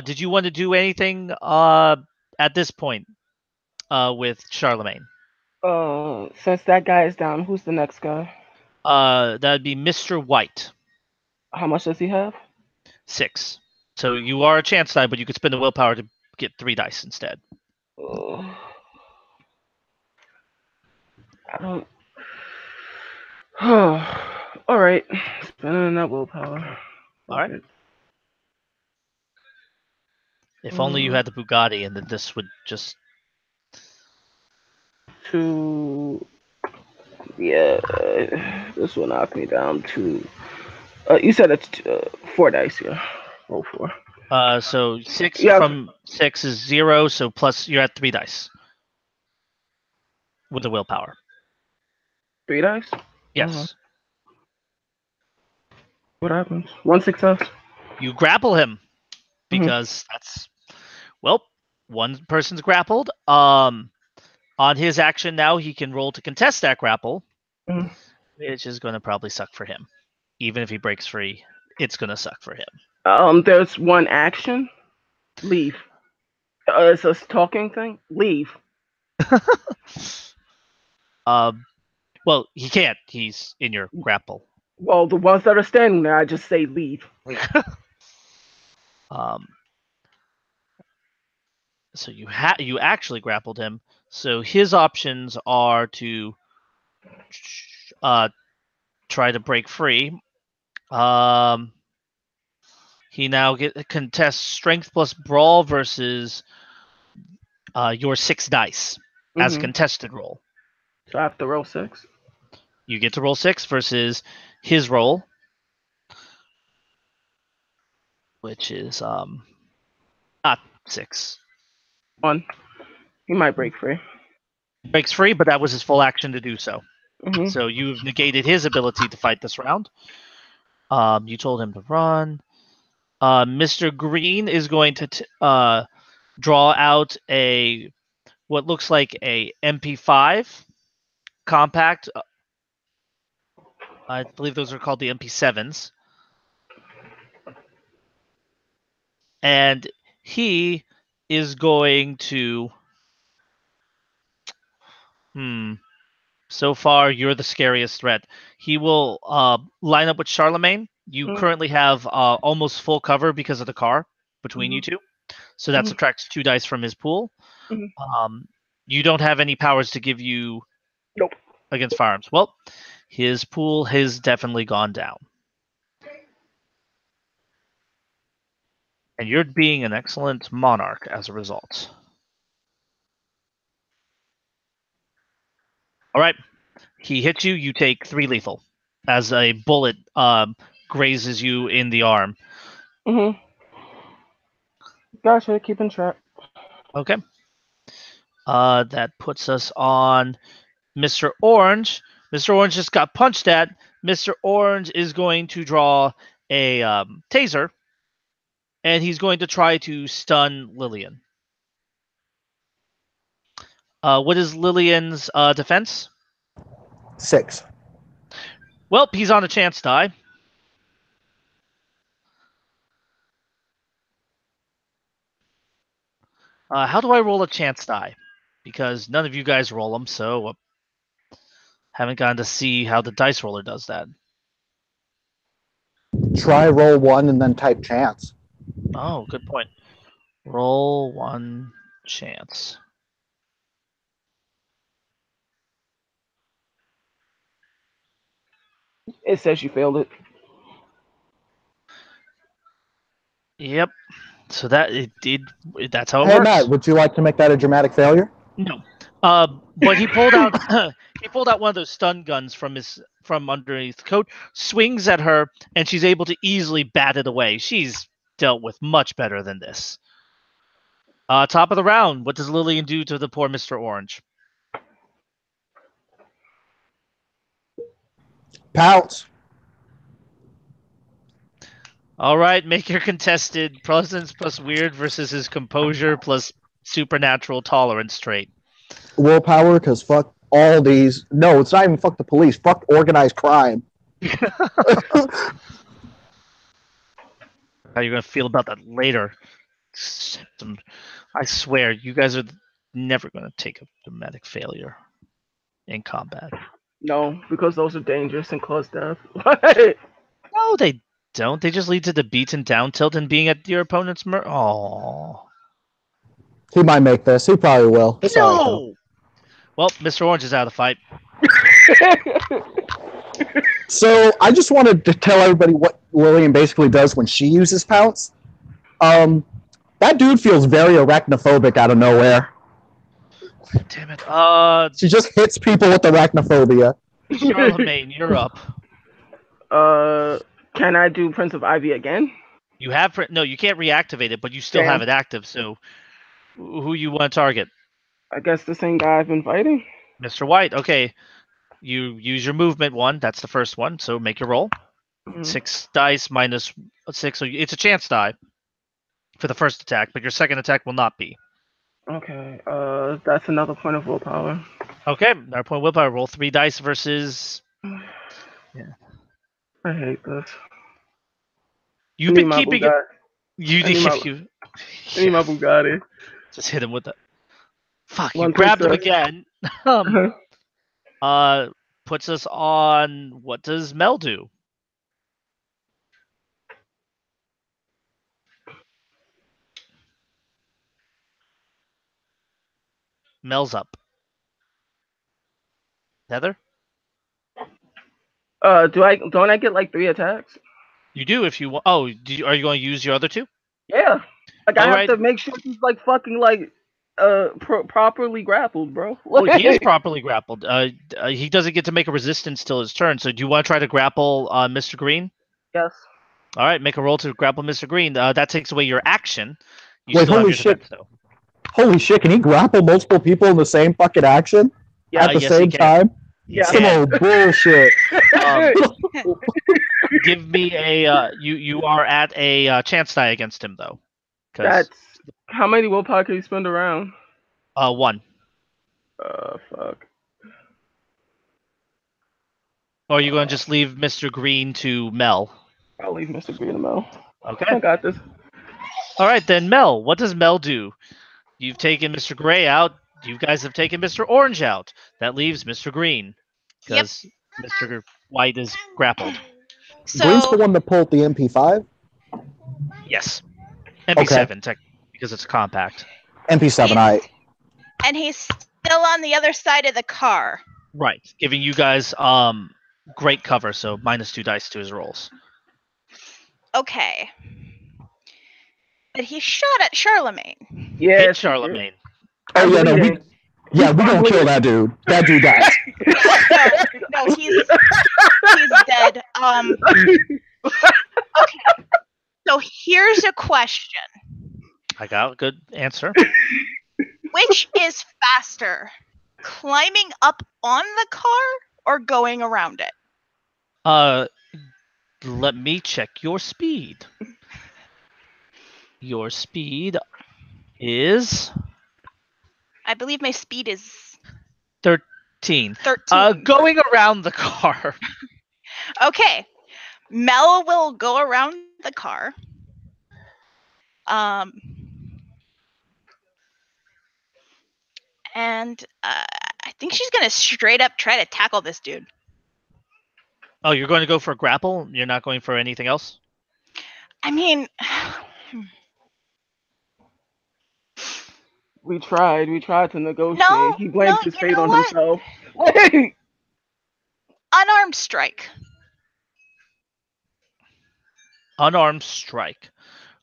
Did you want to do anything at this point with Charlemagne? Since that guy is down, who's the next guy? That'd be Mr. White. How much does he have? 6. So you are a chance die, but you could spend the willpower to get 3 dice instead. I don't. All right. Spending that willpower. All right. Okay. If only you had the Bugatti, and then this would just. Yeah, this will knock me down to. You said it's 4 dice, yeah. Roll 4. So 6 Yeah. from 6 is 0, so plus you're at 3 dice with the willpower. 3 dice? Yes. What happens? 1 success. You grapple him because that's one person's grappled. On his action now, he can roll to contest that grapple, which is going to probably suck for him. Even if he breaks free, it's going to suck for him. There's one action. Leave. It's a talking thing. Leave. Well, he can't. He's in your grapple. Well, the ones that are standing there, I just say leave. So you actually grappled him. So his options are to try to break free. He now contests strength plus brawl versus your 6 dice as a contested roll. So I have to roll 6. You get to roll 6 versus his roll, which is not 6. 1. He might break free. He breaks free, but that was his full action to do so. So you've negated his ability to fight this round. You told him to run. Mr. Green is going to draw out what looks like a MP5 compact. I believe those are called the MP7s. And he is going to... So far, you're the scariest threat. He will line up with Charlemagne. You currently have almost full cover because of the car between you two. So that subtracts 2 dice from his pool. You don't have any powers to give you against firearms. Well, his pool has definitely gone down. And you're being an excellent monarch as a result. All right. He hits you. You take 3 lethal as a bullet grazes you in the arm. Gotcha. Keeping track. Okay. That puts us on Mr. Orange. Mr. Orange just got punched at. Mr. Orange is going to draw a taser, and he's going to try to stun Lillian. What is Lillian's defense? 6. Well, he's on a chance die. How do I roll a chance die? Because none of you guys roll them, so haven't gotten to see how the dice roller does that. Try roll 1 and then type chance. Oh, good point. Roll 1 chance. It says you failed it. Yep. So that's how it Hey works. Matt, would you like to make that a dramatic failure? No. But he pulled out one of those stun guns from underneath the coat, swings at her, and she's able to easily bat it away. She's dealt with much better than this. Top of the round, what does Lillian do to the poor Mr. Orange? Pounce. All right, make your contested presence plus weird versus his composure plus supernatural tolerance trait. Willpower, because fuck all these. No, it's not even fuck the police. Fuck organized crime. How you're going to feel about that later. I swear, you guys are never going to take a dramatic failure in combat. No, because those are dangerous and cause death. No, they don't. They just lead to the beaten down tilt and being at your opponent's mercy. Oh. He might make this. He probably will. It's all right, No! Well, Mr. Orange is out of the fight. So I just wanted to tell everybody what Lillian basically does when she uses pounce. That dude feels very arachnophobic out of nowhere. Damn it. She just hits people with arachnophobia. Charlemagne, you're up. Can I do Prince of Ivy again? You have no, you can't reactivate it, but you still Damn. have it active. So, who you want to target? I guess the same guy I've been fighting. Mr. White. Okay, you use your movement one. That's the first one. So make your roll. Mhm. 6 dice minus 6. So it's a chance die for the first attack, but your second attack will not be. Okay. That's another point of willpower. Okay, another point of willpower. Roll 3 dice versus. I hate this. You've I need been my keeping it. Bugatti. You I need my- you. I need my Bugatti. Just hit him with the. Fuck! You One grabbed him princess. again. Uh-huh. Puts us on. What does Mel do? Mel's up. Heather? Don't I get like 3 attacks? You do if you want. Oh, are you going to use your other 2? Yeah. Like I have Alright. to make sure he's like fucking like properly grappled, bro. Oh, he is properly grappled. He doesn't get to make a resistance till his turn. So do you want to try to grapple Mr. Green? Yes. All right, make a roll to grapple Mr. Green. That takes away your action. You Wait, still have holy your shit. defense, though. Holy shit, can he grapple multiple people in the same fucking action? Yeah, At the yes, he same can. time? Yeah. Some old bullshit. Give me a. You are at a chance die against him though. 'Cause, That's how many willpower can you spend around? 1. Fuck. Or are you going to just leave Mr. Green to Mel? I'll leave Mr. Green alone. Okay. I got this. All right then, Mel. What does Mel do? You've taken Mr. Gray out. You guys have taken Mr. Orange out. That leaves Mr. Green. Because Mr. White is grappled. Green's the So one that pulled the MP5? Yes. MP7, because it's compact. MP7, I. and he's still on the other side of the car. Right. Giving you guys great cover, so -2 dice to his rolls. Okay. But he shot at Charlemagne. Yeah, Hit Charlemagne. Oh, yeah, no, we bleeding. don't kill that dude. That dude dies. No, he's dead. Okay. So here's a question. I got a good answer. Which is faster? Climbing up on the car or going around it? Let me check your speed. Your speed is I believe my speed is 13. 13. Going around the car. Okay. Mel will go around the car. And I think she's gonna straight up try to tackle this dude. Oh, you're going to go for a grapple? You're not going for anything else? I mean, We tried to negotiate. No, he blamed no, his you fate know on what? himself. Wait. unarmed strike. Unarmed strike.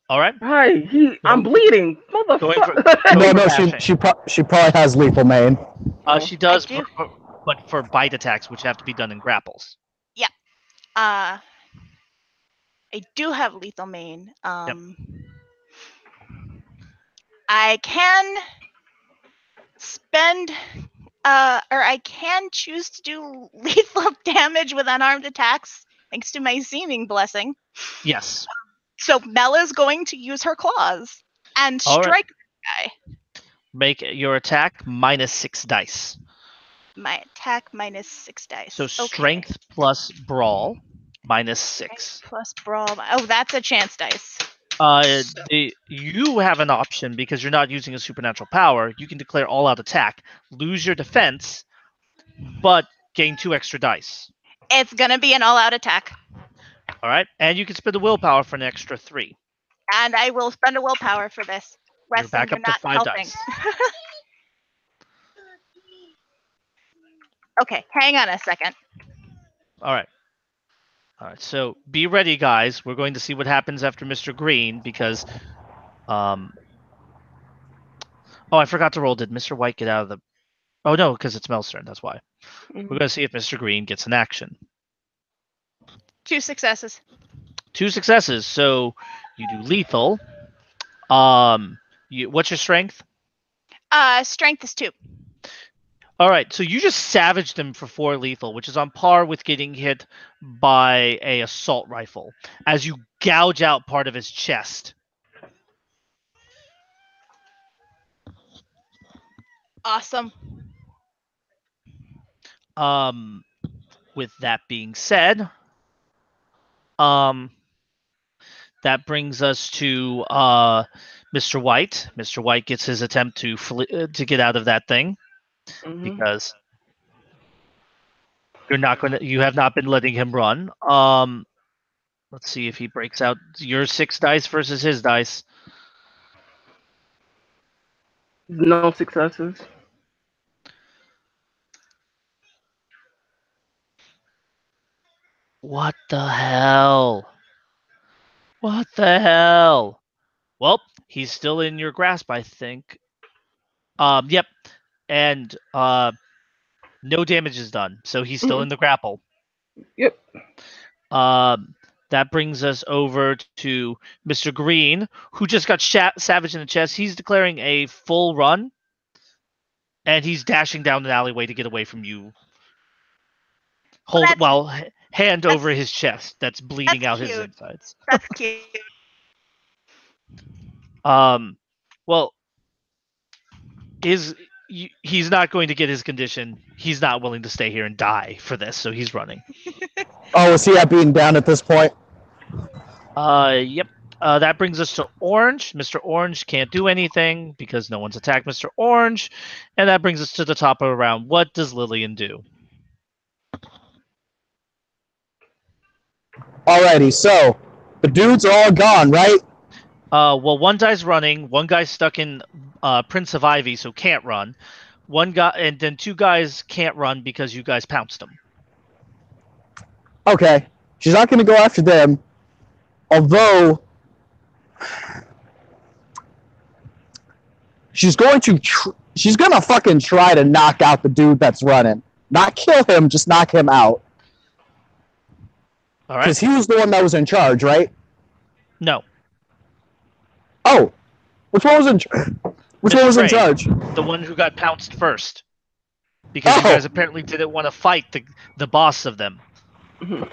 All right. Hi, I'm bleeding, motherfucker. No, Bashing. she probably has lethal main. She does, I do. but for bite attacks, which have to be done in grapples. I do have lethal main. I can spend, or I can choose to do lethal damage with unarmed attacks, thanks to my seeming blessing. Yes. So Mel is going to use her claws and All right. strike the guy. Make your attack -6 dice. My attack -6 dice. So Okay. strength plus brawl -6. Plus brawl. Oh, that's a chance dice. You have an option because you're not using a supernatural power. You can declare all-out attack, lose your defense, but gain 2 extra dice. It's gonna be an all-out attack, All right, and you can spend the willpower for an extra 3. and I will spend a willpower for this. You're back Resting up to not 5 helping. dice. Okay, hang on a second. All right. So be ready, guys. We're going to see what happens after Mr. Green because, oh, I forgot to roll. Did Mr. White get out of the? Oh no, because it's Mel's turn. That's why. We're going to see if Mr. Green gets an action. 2 successes. 2 successes. So you do lethal. What's your strength? Strength is 2. All right, so you just savaged him for 4 lethal, which is on par with getting hit by a assault rifle, as you gouge out part of his chest. Awesome. With that being said, that brings us to Mr. White. Mr. White gets his attempt to get out of that thing because you have not been letting him run. Let's see if he breaks out your 6 dice versus his dice. No successes. What the hell? What the hell? Well, he's still in your grasp, I think. Yep. And no damage is done, so he's still in the grapple. Yep. That brings us over to Mr. Green, who just got savaged in the chest. He's declaring a full run, and he's dashing down an alleyway to get away from you. Hand over his chest that's bleeding out his insides. That's cute. Well, he's not going to get his condition. He's not willing to stay here and die for this, so he's running. Oh, is he being down at this point? Yep. That brings us to Orange. Mr. Orange can't do anything because no one's attacked Mr. Orange. And that brings us to the top of the round. What does Lillian do? Alrighty, so the dudes are all gone, right? Well, one guy's running. One guy's stuck in Prince of Ivy, so can't run. One guy, and then 2 guys can't run because you guys pounced them. Okay, she's not going to go after them, although she's going to fucking try to knock out the dude that's running. Not kill him, just knock him out. All right. Because he was the one that was in charge, right? No. Oh, which one was in charge? The one who got pounced first. Because you guys apparently didn't want to fight the boss of them. You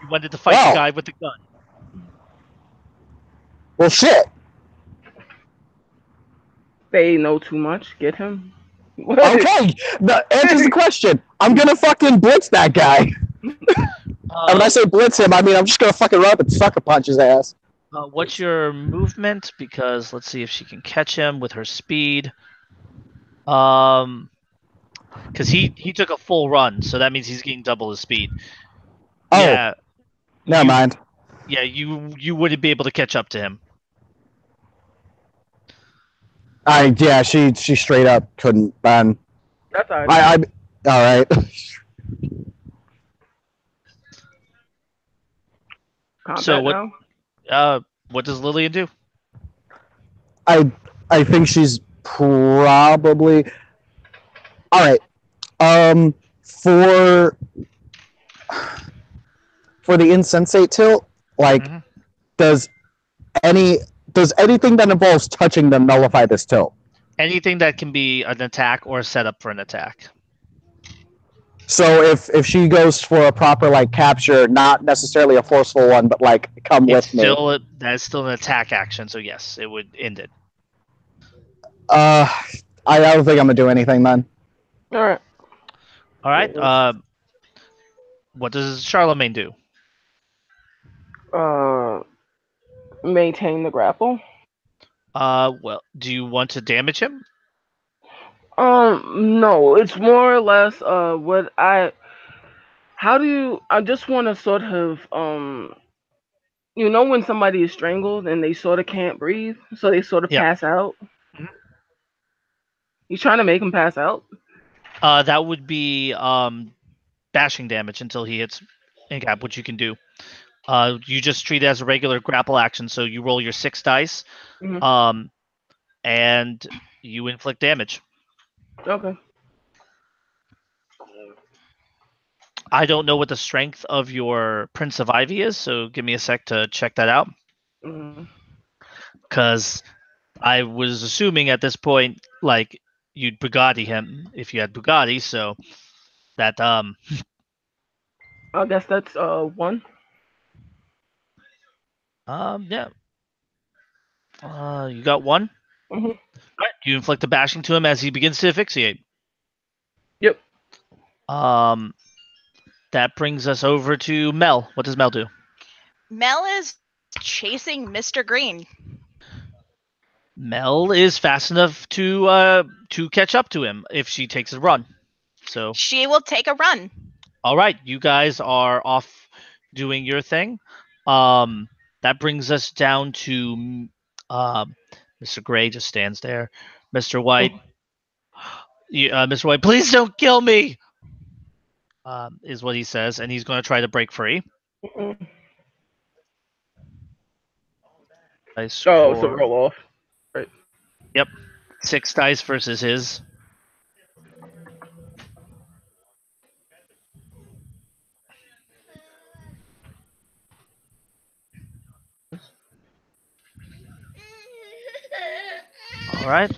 wanted to fight the guy with the gun. Well, shit. They know too much. Get him. Okay, that answers the question. I'm gonna fucking blitz that guy. When I say blitz him, I mean I'm just gonna fucking run up and sucker punch his ass. What's your movement? Because let's see if she can catch him with her speed. Because he took a full run, so that means he's getting double his speed. Oh, yeah. Never mind. Yeah, you wouldn't be able to catch up to him. She straight up couldn't. Man. That's all right. All right. So what does Lillian do? I think she's probably all right. For the insensate tilt, like, does anything that involves touching them nullify this tilt? Anything that can be an attack or a setup for an attack. So if she goes for a proper like capture, not necessarily a forceful one, but like come with me. That's still an attack action, so yes, it would end it. I don't think I'm gonna do anything then. All right. What does Charlemagne do? Maintain the grapple. Well, do you want to damage him? No, it's more or less I just want to sort of when somebody is strangled and they sort of can't breathe, so they sort of pass out. He's trying to make him pass out. That would be bashing damage until he hits Incap, which you can do. You just treat it as a regular grapple action, so you roll your 6 dice, Mhm. and you inflict damage. Okay. I don't know what the strength of your Prince of Ivy is, so give me a sec to check that out. Mhm. Because I was assuming at this point, like, you'd Bugatti him if you had Bugatti, so that I guess that's 1. yeah. You got 1. Mhm. Right. You inflict a bashing to him as he begins to asphyxiate. Yep. That brings us over to Mel. What does Mel do? Mel is chasing Mr. Green. Mel is fast enough to catch up to him if she takes a run. So She will take a run. all right, you guys are off doing your thing. That brings us down to Mr. Gray just stands there. Mr. White, Mr. White, please don't kill me. Is what he says, and he's going to try to break free. Mhm. Dice Oh, so for roll off. Right. yep, 6 dice versus his. All right.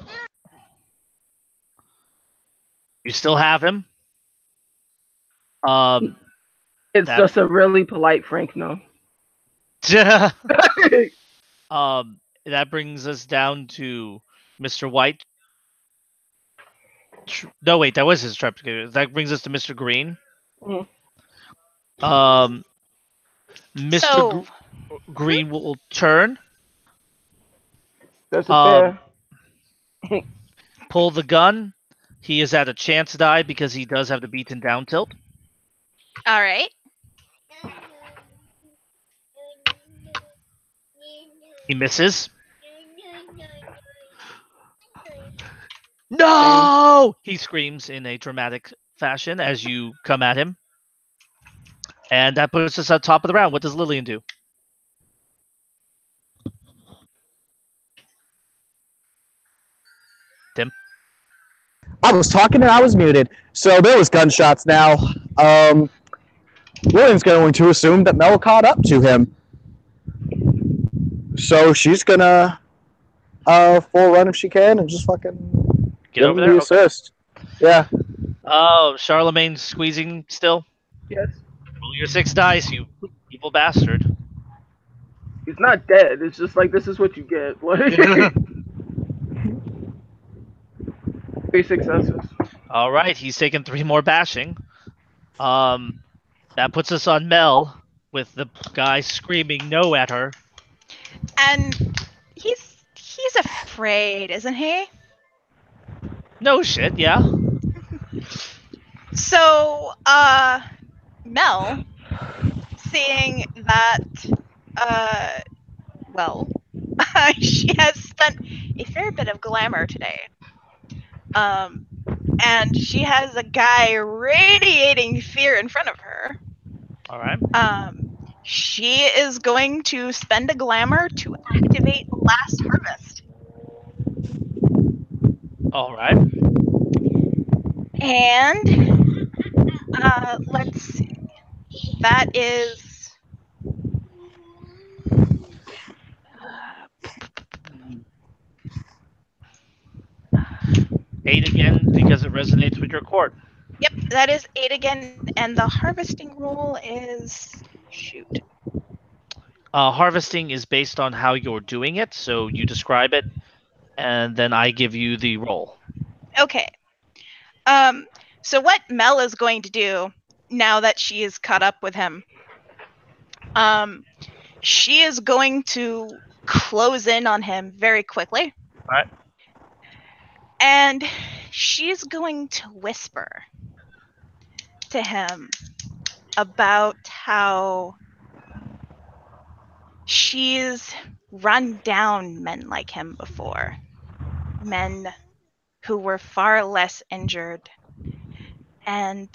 You still have him. It's That- just a really polite Frank no. that brings us down to Mr. White. No, wait, that was his trap. That brings us to Mr. Green. Mhm. Mr. So, Green will turn, That's a fair. pull the gun. He is at a chance die because he does have the beaten down tilt. all right. He misses. No! He screams in a dramatic fashion as you come at him. And that puts us at top of the round. What does Lillian do? Tim? I was talking and I was muted. So there was gunshots now. Lillian's going to assume that Mel caught up to him. So she's gonna full run if she can and just fucking Get give over him there? the assist. Yeah. Oh, Charlemagne's squeezing still. Yes. Roll your 6 dice, you evil bastard. He's not dead. It's just like this is what you get. Like 3 successes. All right, he's taken 3 more bashing. That puts us on Mel with the guy screaming no at her. And he's afraid, isn't he? No shit, yeah. So, Mel, seeing that, well, she has spent a fair bit of glamour today. And she has a guy radiating fear in front of her. All right. She is going to spend a glamour to activate Last Harvest. All right. And let's see. That is 8 again because it resonates with your court. yep, that is 8 again, and the harvesting rule is shoot. Harvesting is based on how you're doing it, so you describe it, and then I give you the roll. Okay. So what Mel is going to do now that she is caught up with him, she is going to close in on him very quickly. All right. And she's going to whisper to him about how she's run down men like him before. Men who were far less injured And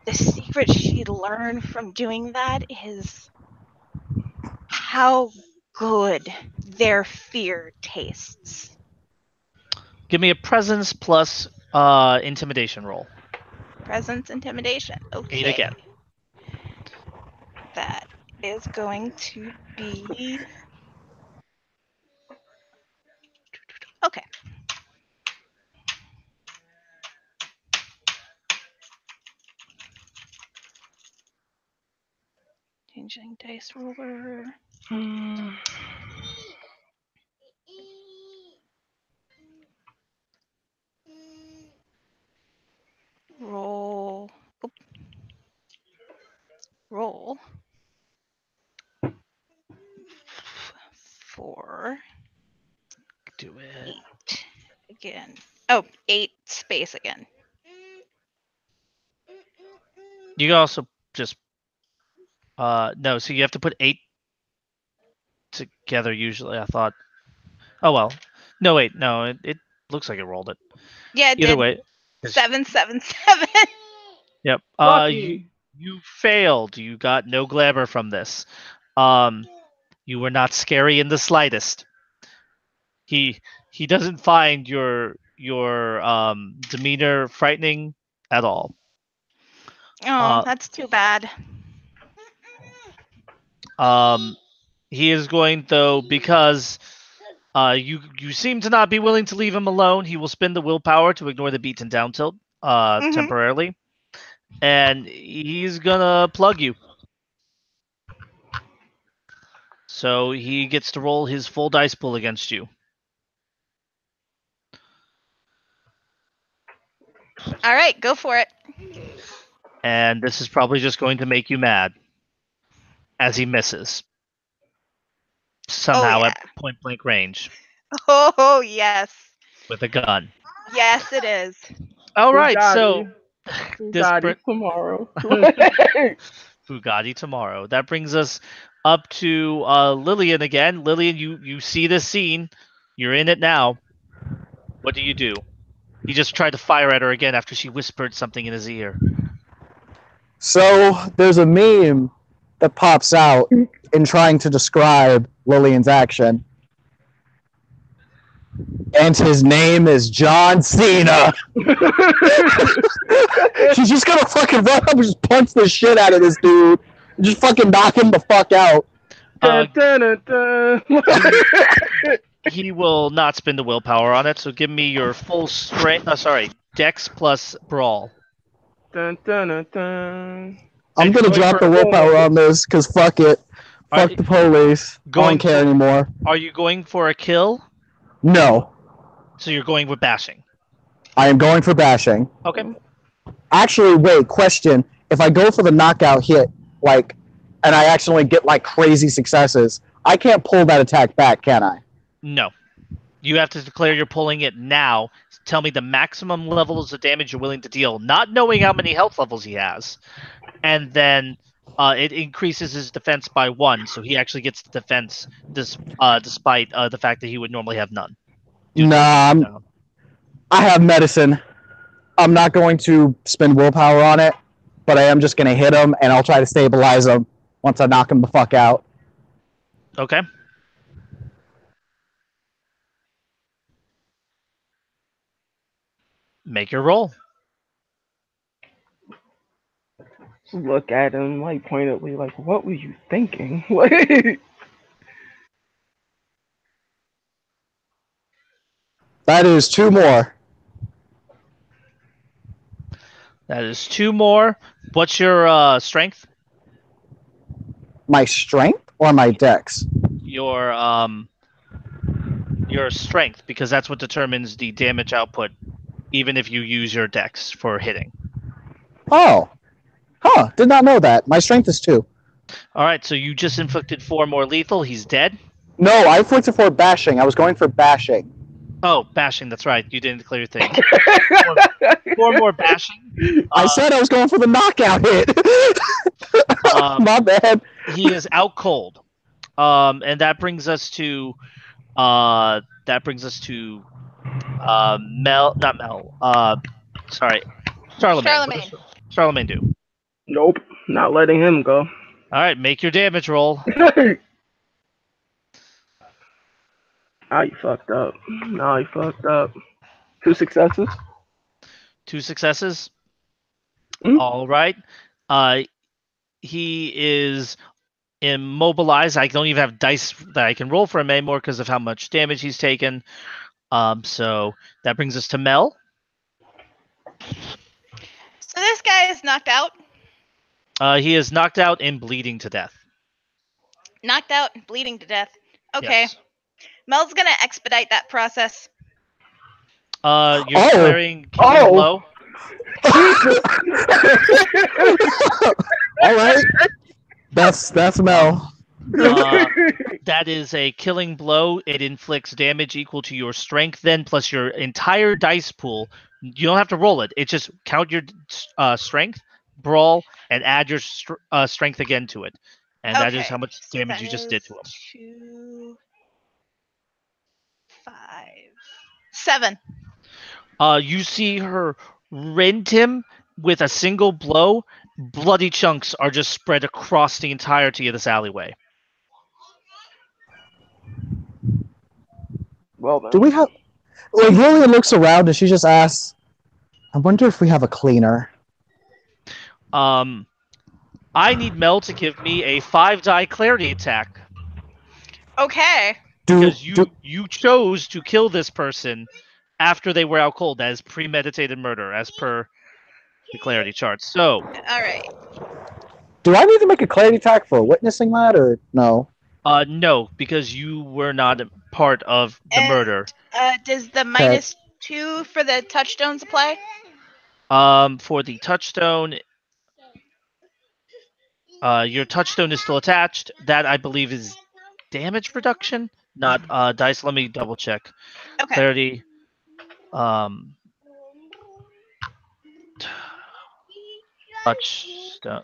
the secret she learned from doing that is how good their fear tastes. Give me a presence plus intimidation roll. Presence, intimidation. Okay. 8 again. That is going to be... Okay. Changing dice roller. Roll. Oop. Roll. 4. Do it. 8 again. Oh, 8 space again. You can also just no, so you have to put 8 together usually, I thought. Oh well. No, wait, no, it looks like it rolled it. Yeah, it Either did. way. 7, 7, 7. Yep. Lucky. You failed. You got no glamour from this. You were not scary in the slightest. He doesn't find your demeanor frightening at all. Oh, that's too bad. He is going though, because you seem to not be willing to leave him alone. He will spend the willpower to ignore the beaten down tilt temporarily, and he's gonna plug you. So he gets to roll his full dice pool against you. All right, go for it. And this is probably just going to make you mad, as he misses. Somehow at point blank range. Oh, yes. With a gun. Yes, it is. All right, so Bugatti tomorrow. Bugatti tomorrow. That brings us up to Lillian again. Lillian, you see this scene. You're in it now. What do? He just tried to fire at her again after she whispered something in his ear. So there's a meme that pops out in trying to describe Lillian's action. And his name is John Cena. She's just gonna fucking run up and just punch the shit out of this dude. And just fucking knock him the fuck out. He will not spend the willpower on it, so give me your full strength. Dex plus brawl. Dun, dun, dun, dun. I'm gonna drop the willpower on this, because fuck it. Fuck the police. I don't care anymore. Are you going for a kill? No. So you're going with bashing? I am going for bashing. Okay. Actually, wait, question. If I go for the knockout hit, and I actually get, crazy successes, I can't pull that attack back, can I? No. You have to declare you're pulling it now. Tell me the maximum levels of damage you're willing to deal, not knowing how many health levels he has. And then it increases his defense by 1, so he actually gets the defense despite the fact that he would normally have none. Nah, I have medicine. I'm not going to spend willpower on it, but I am just going to hit him, and I'll try to stabilize him once I knock him the fuck out. Okay. Make your roll. Look at him, pointedly, what were you thinking? That is 2 more. That is 2 more. What's your strength? My strength or my dex? Your strength, because that's what determines the damage output, even if you use your dex for hitting. Oh. Huh, did not know that. My strength is 2. Alright, so you just inflicted 4 more lethal. He's dead? No, I inflicted 4 bashing. I was going for bashing. Oh, bashing, that's right. You didn't declare your thing. 4 more bashing. I said I was going for the knockout hit. My bad. He is out cold. And that brings us to Charlemagne. Charlemagne do. Nope, not letting him go. All right, make your damage roll. You fucked up. Now you fucked up. 2 successes. 2 successes. Mm. All right. He is immobilized. I don't even have dice that I can roll for him anymore because of how much damage he's taken. So that brings us to Mel. So this guy is knocked out. He is knocked out and bleeding to death. Knocked out and bleeding to death. Okay. Yes. Mel's gonna expedite that process. You're declaring killing blow. All right. That's Mel. That is a killing blow. It inflicts damage equal to your strength then, plus your entire dice pool. You don't have to roll it. It just count your strength, brawl, and add your strength again to it. And that is how much damage you just did to him. 2, 5, 7. You see her rend him with a single blow. Bloody chunks are just spread across the entirety of this alleyway. Well then. Do we have? Like Lillian looks around and she just asks, "I wonder if we have a cleaner." I need Mel to give me a 5-die clarity attack. Okay. Because you chose to kill this person after they were out cold. That is premeditated murder, as per the clarity chart. So, all right. Do I need to make a clarity attack for witnessing that, or no? No, because you were not a part of the murder. Does the -2 for the touchstones apply? For the touchstone, your touchstone is still attached. That I believe is damage reduction, not dice. Let me double check. Okay. Clarity. Touchstone.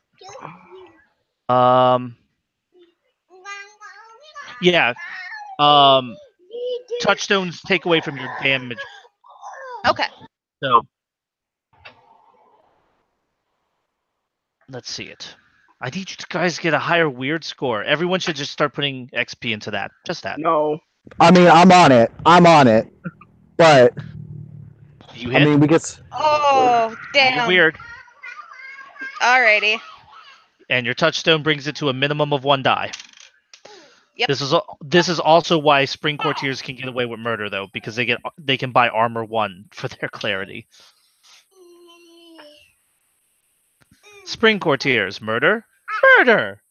Yeah. Touchstones take away from your damage. Okay. So let's see it. I need you guys to get a higher weird score. Everyone should just start putting XP into that. Just that. No. I mean, I'm on it. But You hit. I mean, we get. Oh, damn. Weird. Alrighty. And your touchstone brings it to a minimum of 1 die. Yep. This is also why Spring Courtiers can get away with murder, though, because they can buy armor 1 for their clarity. Spring Courtiers, murder. Murder.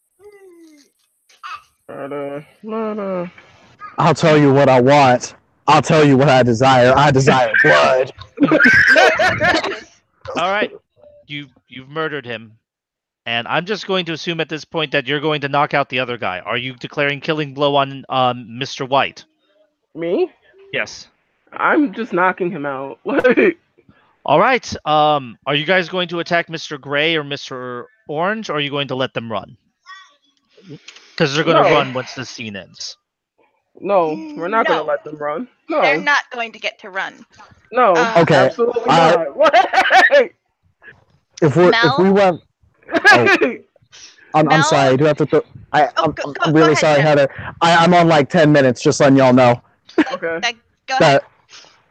I'll tell you what I want. I'll tell you what I desire. I desire blood. All right, you've murdered him, and I'm just going to assume at this point that you're going to knock out the other guy. Are you declaring killing blow on Mr. White? Me? Yes. I'm just knocking him out. All right. Are you guys going to attack Mr. Gray or Mr. Orange, or are you going to let them run? Because they're going to run once the scene ends. No, we're not going to let them run. No. They're not going to get to run. No. Okay. Absolutely not. Wait. If we went, I'm sorry. I do have to. I'm really sorry, Heather. I'm on like 10 minutes. Just letting y'all know. Okay. Go ahead.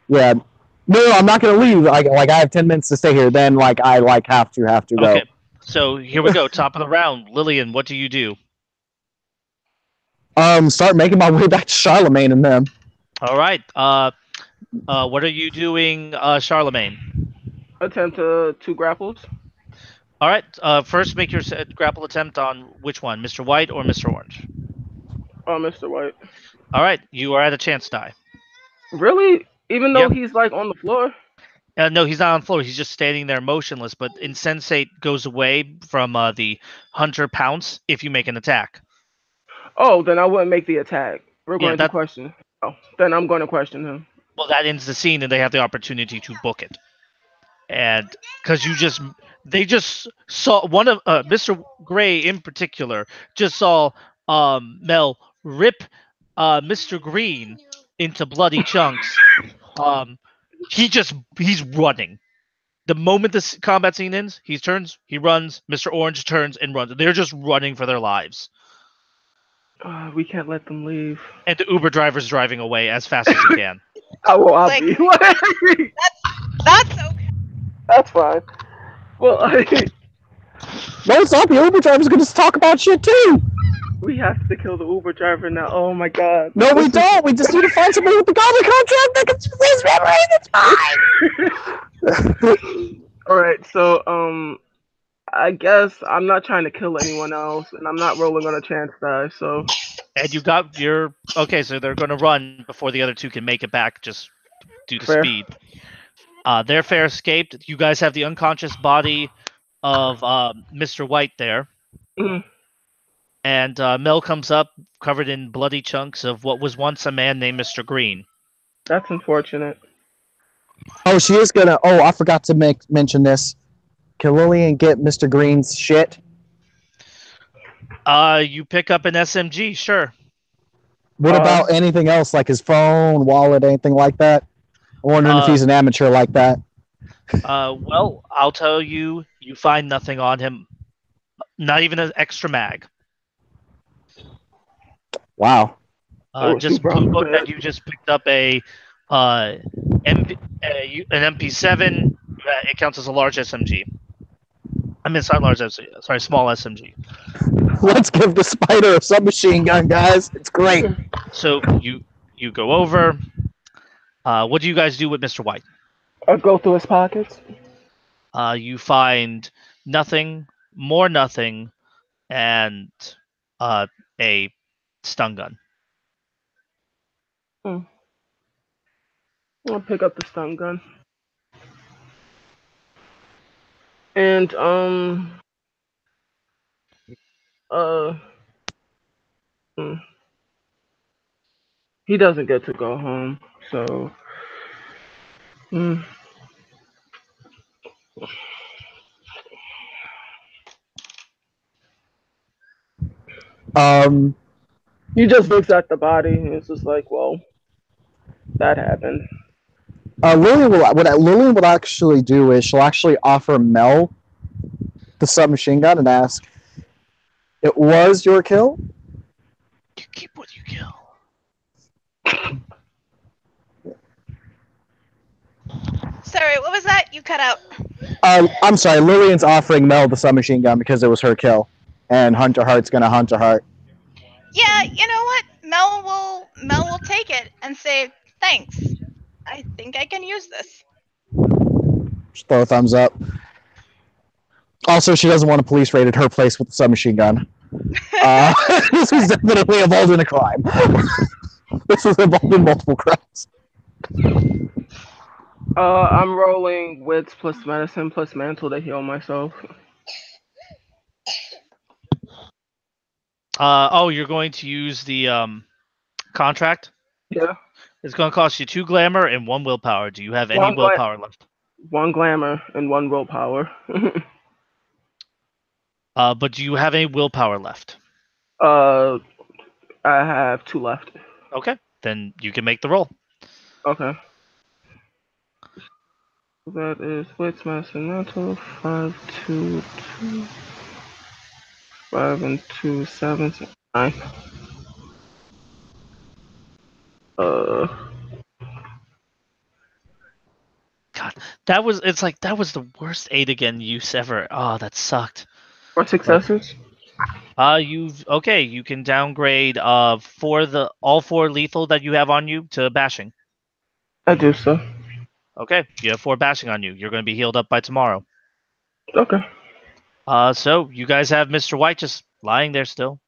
Yeah. No, I'm not gonna leave. Like I have 10 minutes to stay here. Then I have to go. Okay. So here we go. Top of the round, Lillian. What do you do? Start making my way back to Charlemagne and them. All right. What are you doing, Charlemagne? Attempt 2 grapples. All right. First, make your grapple attempt on which one, Mr. White or Mr. Orange? Mr. White. All right. You are at a chance die. Really? Even though he's like on the floor? No, he's not on the floor. He's just standing there motionless. But Insensate goes away from the hunter pounce if you make an attack. Oh, then I wouldn't make the attack. We're going to question. Oh, then I'm going to question him. Well, that ends the scene, and they have the opportunity to book it. And because they just saw one of Mr. Gray in particular just saw Mel rip Mr. Green into bloody chunks. He's running. the moment this combat scene ends, he turns, he runs. Mr. Orange turns and runs. They're just running for their lives. We can't let them leave. And the Uber driver's driving away as fast as he can. I'll Like- be. That's okay. That's fine. Well, No, it's not. The Uber driver's going to talk about shit too. we have to kill the Uber driver now. Oh my god. No, we don't. We just need to find somebody with the goblin contract that can please memory. That's fine. Alright, so, I guess I'm not trying to kill anyone else, and I'm not rolling on a chance die, so. And you got your... Okay, so they're going to run before the other two can make it back, just due to Fair. speed. Their fare escaped. You guys have the unconscious body of Mr. White there. Mhm. And Mel comes up, covered in bloody chunks of what was once a man named Mr. Green. That's unfortunate. Oh, she is gonna. Oh, I forgot to mention this. Can Lillian get Mr. Green's shit? You pick up an SMG, sure. What about anything else, like his phone, wallet, anything like that? I'm wondering if he's an amateur like that. Well, I'll tell you, you find nothing on him. Not even an extra mag. Wow. Just super Blue Book unfair. that you just picked up an MP7. It counts as a large SMG. I mean, it's not large SMG. Sorry, small SMG. Let's give the spider a submachine gun, guys. It's great. So you go over. What do you guys do with Mr. White? I'll go through his pockets. You find nothing, more nothing, and a stun gun. I'll pick up the stun gun. And, he doesn't get to go home, so, he just looks at the body and it's just like, well, that happened. Lillian would actually do is she'll actually offer Mel the submachine gun and ask, "It was your kill?" You keep what you kill. Sorry, what was that? You cut out. I'm sorry. Lillian's offering Mel the submachine gun because it was her kill, and Hunter Hart's gonna Hunter Hart. Yeah, you know what? Mel will take it and say thanks. I think I can use this. Just throw a thumbs up. Also, she doesn't want a police raid at her place with the submachine gun. This was definitely involved in a crime. This was involved in multiple crimes. I'm rolling wits plus medicine plus mantle to heal myself. You're going to use the contract? Yeah. It's going to cost you 2 glamour and 1 willpower. Do you have any willpower left? 1 glamour and 1 willpower. But do you have any willpower left? I have 2 left. Okay, then you can make the roll. Okay. That is wits, medicine, mantle, 5, 2, 2, 5, and 2, 7, 9. God, that was the worst 8 again use ever. Oh, that sucked. 4 successes. You can downgrade all 4 lethal that you have on you to bashing. I do so. Okay, you have 4 bashing on you. You're going to be healed up by tomorrow. Okay. So you guys have Mr. White just lying there still.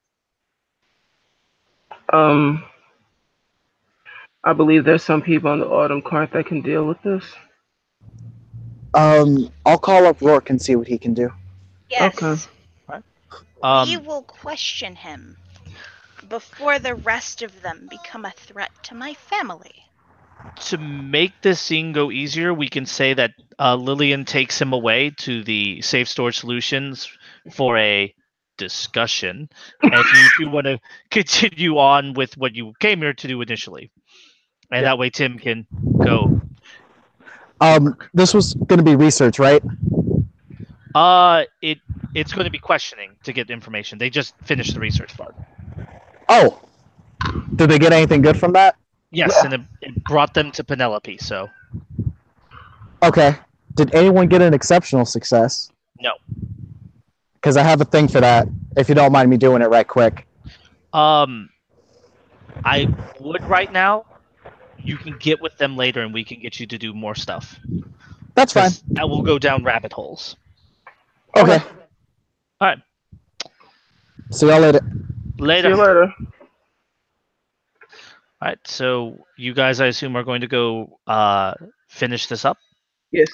I believe there's some people on the autumn cart that can deal with this. I'll call up Rourke and see what he can do. Yes. Okay. We will question him before the rest of them become a threat to my family. To make this scene go easier, we can say that Lillian takes him away to the Safe Storage Solutions for a discussion. And if you do want to continue on with what you came here to do initially. And that way Tim can go. This was going to be research, right? It's going to be questioning to get information. They just finished the research part. Oh, did they get anything good from that? Yes, Yeah. and it brought them to Penelope. So Okay. Did anyone get an exceptional success? no. Because I have a thing for that. If you don't mind me doing it right quick. I would right now. You can get with them later, and we can get you to do more stuff. That's fine. That will go down rabbit holes. Okay. All right. See y'all later. Later. See you later. All right. So you guys, I assume, are going to go finish this up. Yes.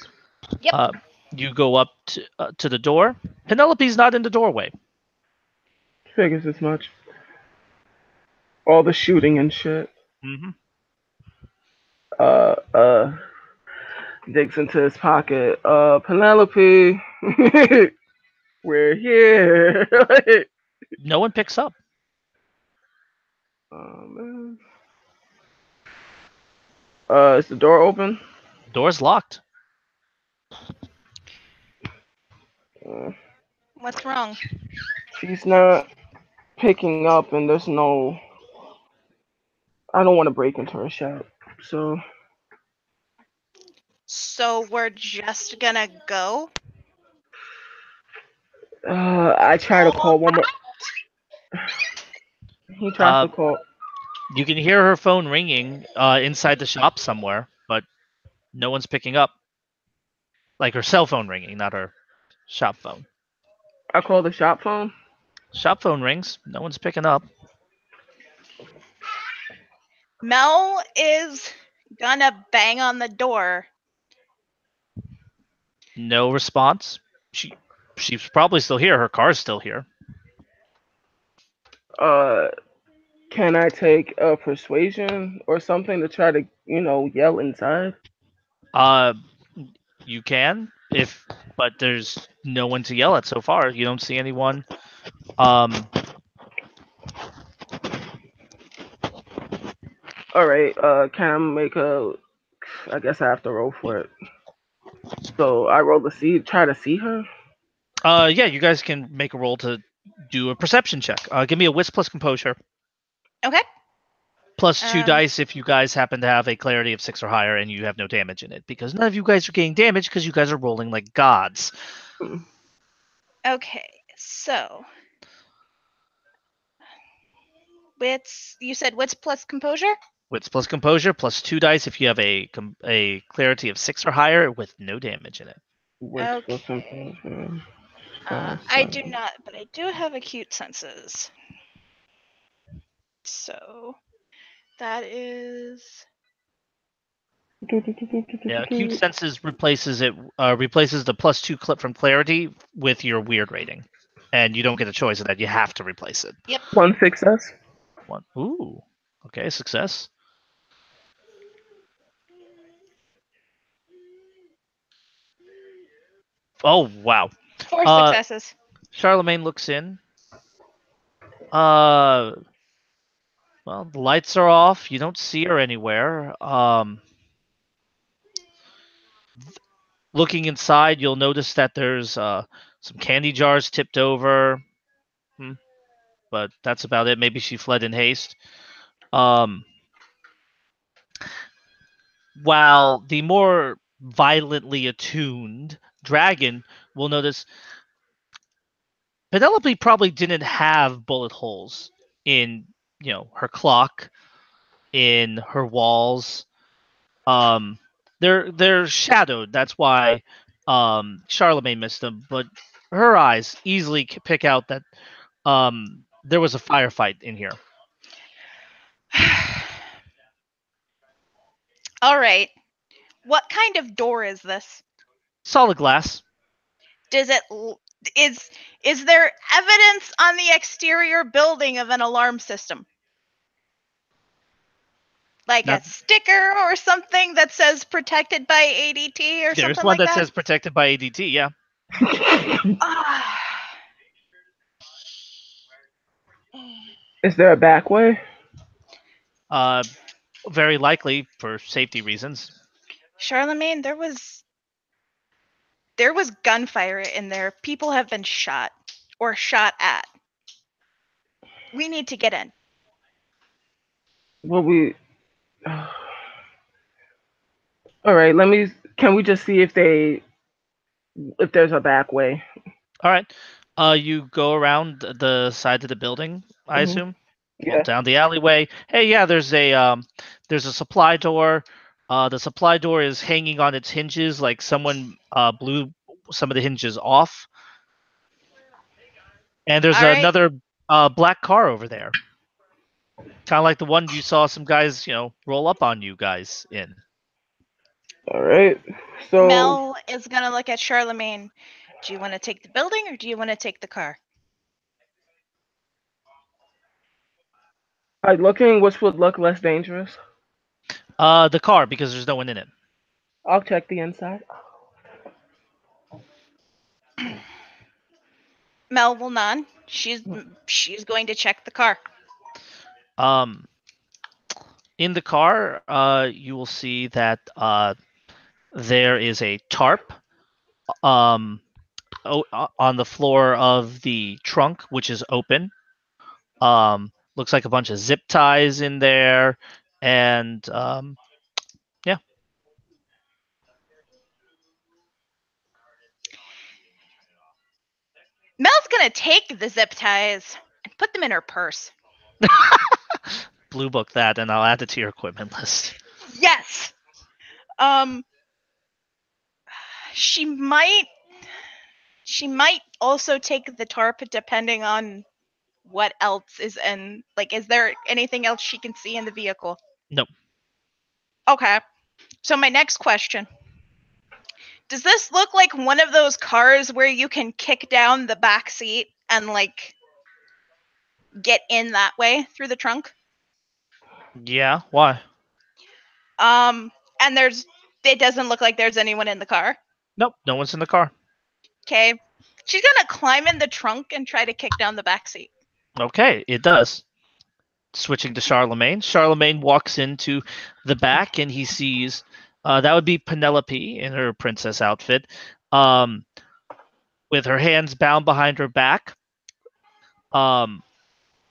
Yep. You go up to the door. Penelope's not in the doorway. Figures as much. All the shooting and shit. Mm-hmm. Digs into his pocket. Penelope, we're here. No one picks up. Oh man. Is the door open? Door's locked. What's wrong? She's not picking up, and there's no. I don't want to break into her shop, so. So we're just gonna go? I try to call one more. He tries to call. You can hear her phone ringing inside the shop somewhere, but no one's picking up. Like her cell phone ringing, not her shop phone. I call the shop phone. Shop phone rings. No one's picking up. Mel is gonna bang on the door. No response. She's probably still here. Her car's still here. Can I take a persuasion or something to try to, yell inside? You can but there's no one to yell at so far. You don't see anyone. All right. Can I make a? I guess I have to roll for it. So I roll to see, try to see her. Yeah, you guys can make a roll to do a perception check. Give me a wits plus composure. Okay. Plus 2 dice if you guys happen to have a clarity of 6 or higher and you have no damage in it, because none of you guys are getting damage because you guys are rolling like gods. Okay, so wits. You said wits plus composure. Wits plus composure plus 2 dice if you have a clarity of 6 or higher with no damage in it. Okay. I do not, but I do have acute senses. So that is. Yeah, acute senses replaces the plus 2 clip from clarity with your weird rating, and you don't get a choice of that. You have to replace it. Yep. 1 success. 1. Ooh. Okay, success. Oh wow. 4 successes. Charlemagne looks in. Well, the lights are off. You don't see her anywhere. Looking inside, you'll notice that there's some candy jars tipped over. But that's about it. Maybe she fled in haste. While the more violently attuned dragon will notice Penelope probably didn't have bullet holes in, her clock, in her walls. They're shadowed. That's why Charlemagne missed them. But her eyes easily pick out that there was a firefight in here. All right. What kind of door is this? Solid glass. Is there evidence on the exterior building of an alarm system? Like a sticker or something that says protected by ADT or something like that? There's one that says protected by ADT, yeah. Is there a back way? Very likely for safety reasons. Charlemagne, there was gunfire in there. People have been shot or shot at. We need to get in. Well, all right. Can we just see if there's a back way? All right. You go around the side of the building, I Mhm. assume. Well, Yeah. down the alleyway. Hey, yeah, there's a supply door. The supply door is hanging on its hinges, like someone blew some of the hinges off. And there's All right. another black car over there, kind of like the one you saw some guys, roll up on you guys in. All right. So Mel is gonna look at Charlemagne. Do you want to take the building or do you want to take the car? looking, which would look less dangerous. The car, because there's no one in it. I'll check the inside. Mel will nod. She's going to check the car. In the car, you will see that there is a tarp on the floor of the trunk, which is open. Looks like a bunch of zip ties in there, and yeah. Mel's gonna take the zip ties and put them in her purse. Blue book that, and I'll add it to your equipment list. Yes. She might also take the tarp depending on what else is in. Like, is there anything else she can see in the vehicle? Nope. Okay. So my next question. Does this look like one of those cars where you can kick down the back seat and like get in that way through the trunk? Yeah, why? And it doesn't look like there's anyone in the car. Nope, no one's in the car. Okay. She's gonna climb in the trunk and try to kick down the back seat. Okay, it does. Switching to Charlemagne. Charlemagne walks into the back and he sees that would be Penelope in her princess outfit, with her hands bound behind her back, on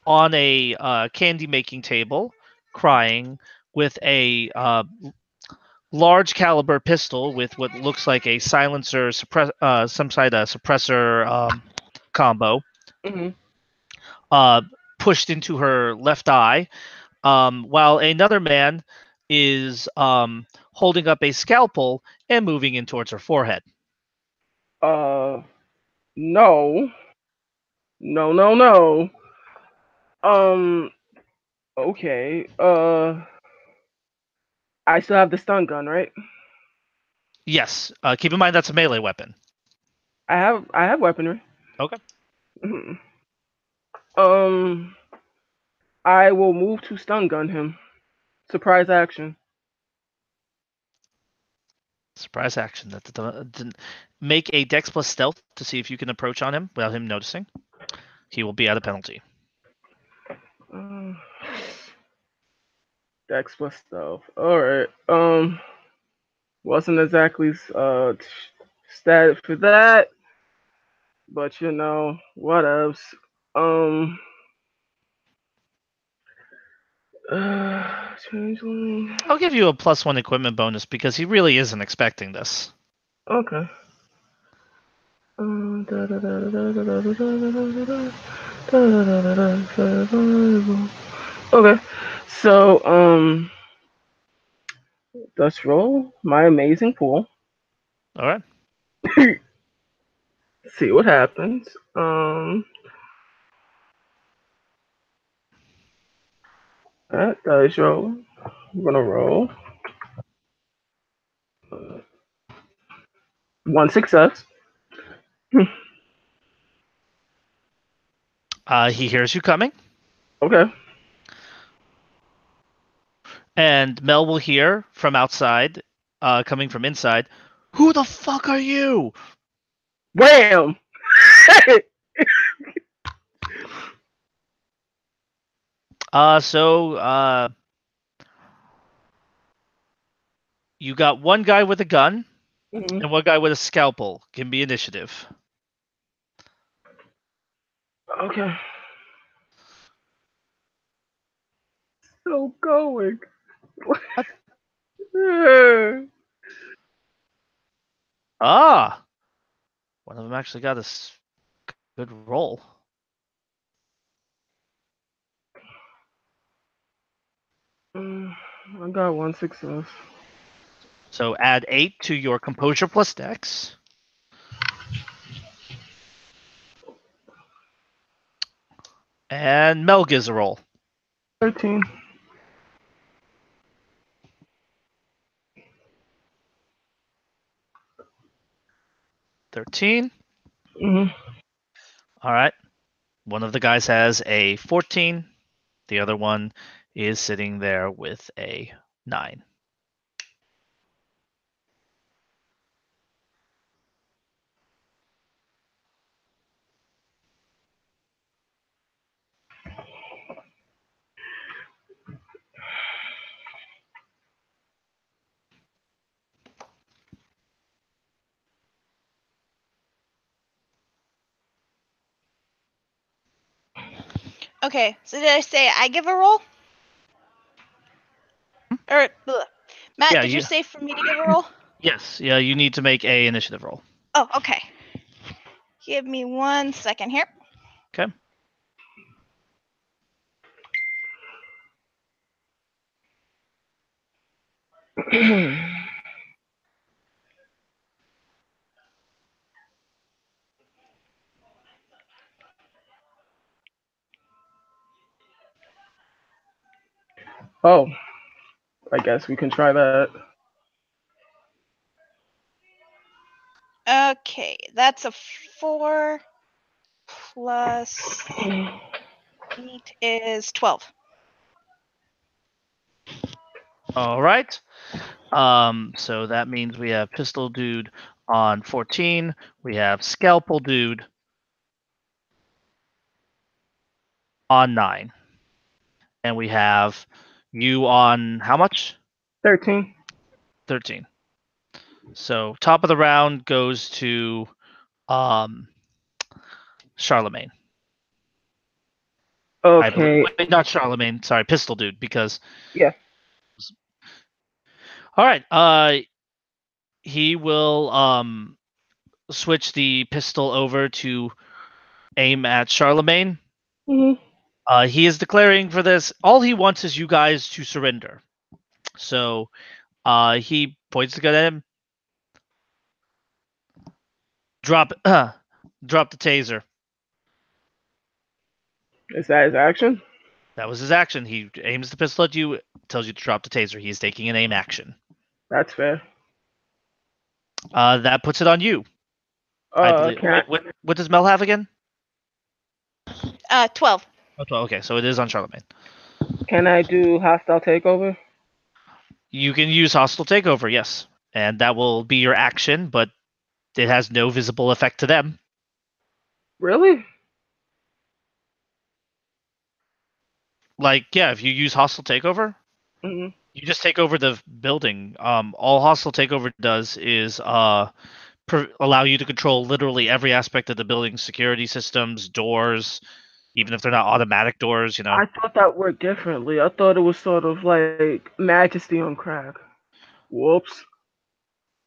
a candy making table, crying, with a large caliber pistol with what looks like a silencer, some side of suppressor combo, pushed into her left eye, while another man is holding up a scalpel and moving in towards her forehead. No. No. Okay. I still have the stun gun, right? Yes. Keep in mind that's a melee weapon. I have weaponry. Okay. I will move to stun gun him. Surprise action. Surprise action. That make a Dex plus Stealth to see if you can approach on him without him noticing. He will be at a penalty. Dex plus Stealth. All right. Wasn't exactly stat for that, but what else? Changeling. I'll give you a +1 equipment bonus because he really isn't expecting this. Okay. Okay. So, let's roll my amazing pool. All right. See what happens. Alright, dice roll. I'm gonna roll. 1 success. He hears you coming. Okay. And Mel will hear from outside, coming from inside, "Who the fuck are you?" Wham! You got one guy with a gun Mhm. and one guy with a scalpel. Give me initiative. Okay. Still going. Ah, one of them actually got a good roll. I got 1 success. So add 8 to your composure plus dex. And Mel gives a roll. 13. 13. Mhm. All right. One of the guys has a 14. The other one is sitting there with a 9. Okay, so did I say I give a roll? Or Matt, Yeah, did you you- say for me to give a roll? Yes. Yeah, you need to make a initiative roll. Oh, okay. Give me 1 second here. Okay. Oh, I guess we can try that. Okay, that's a 4 plus 8 is 12. All right. So that means we have Pistol Dude on 14. We have Scalpel Dude on 9. And we have you on how much? 13. 13. So top of the round goes to Charlemagne. Okay. Wait, not Charlemagne. Sorry, Pistol Dude. Because Yeah. all right. He will switch the pistol over to aim at Charlemagne. Mhm. He is declaring for this. All he wants is you guys to surrender. So he points the gun at him. Drop the taser. Is that his action? That was his action. He aims the pistol at you, tells you to drop the taser. He is taking an aim action. That's fair. That puts it on you. I believe. What does Mel have again? 12. Oh, 12. Okay, so it is on Charlemagne. Can I do hostile takeover? You can use hostile takeover, yes, and that will be your action, but it has no visible effect to them. Really? Like, yeah, if you use hostile takeover, Mhm. you just take over the building. All hostile takeover does is allow you to control literally every aspect of the building's security systems, doors, even if they're not automatic doors. I thought that worked differently. I thought it was sort of like Majesty on crack. Whoops.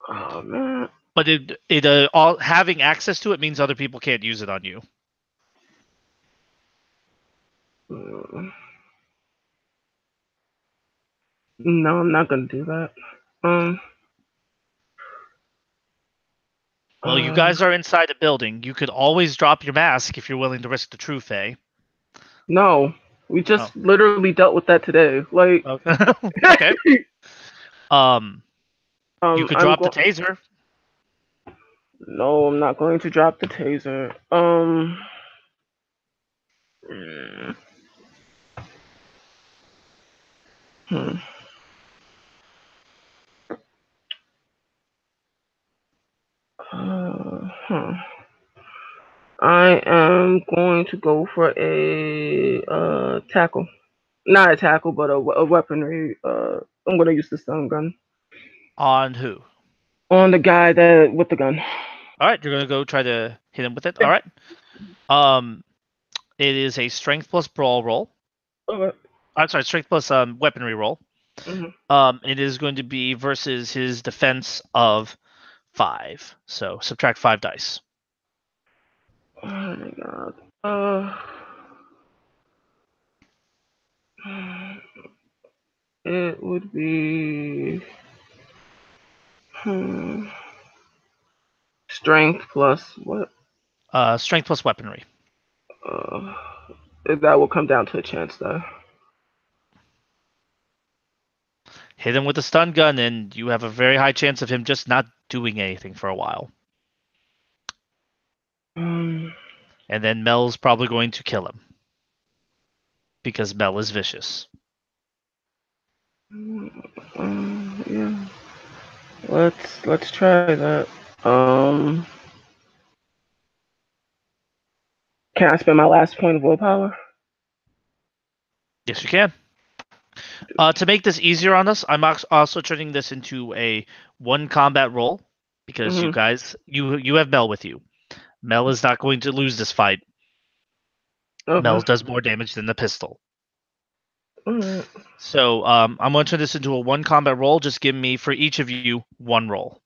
Oh man. But having access to it means other people can't use it on you. No, I'm not gonna do that. Well, you guys are inside a building. You could always drop your mask if you're willing to risk the true Fae. No, we just literally dealt with that today. Like, okay. You could drop the taser. No, I'm not going to drop the taser. I am going to go for a tackle. Not a tackle, but a weaponry. I'm going to use the stun gun. On who? On the guy that with the gun. All right, you're gonna go try to hit him with it. Yeah. All right. It is a strength plus brawl roll. Okay. I'm sorry, strength plus weaponry roll. Mhm. It is going to be versus his defense of 5. So subtract 5 dice. Oh my god. It would be strength plus what? Strength plus weaponry. That will come down to a chance though. Hit him with a stun gun, and you have a very high chance of him just not doing anything for a while. And then Mel's probably going to kill him. Because Mel is vicious. Yeah. Let's try that. Can I spend my last point of willpower? Yes, you can. To make this easier on us, I'm also turning this into a 1 combat roll because you guys, you have Mel with you. Mel is not going to lose this fight. Okay. Mel does more damage than the pistol. Alright. So I'm going to turn this into a 1 combat roll. Just give me, for each of you, 1 roll.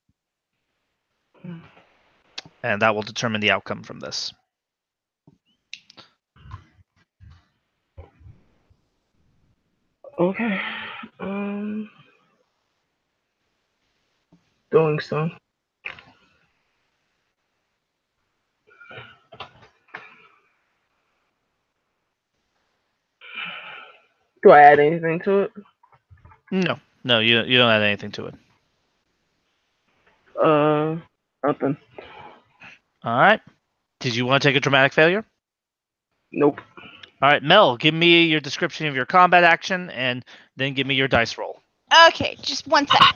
And that will determine the outcome from this. Okay. Doing so. Do I add anything to it? No, you don't add anything to it. Nothing. All right. Did you want to take a dramatic failure? Nope. All right, Mel, give me your description of your combat action, and then give me your dice roll. Okay, just one sec.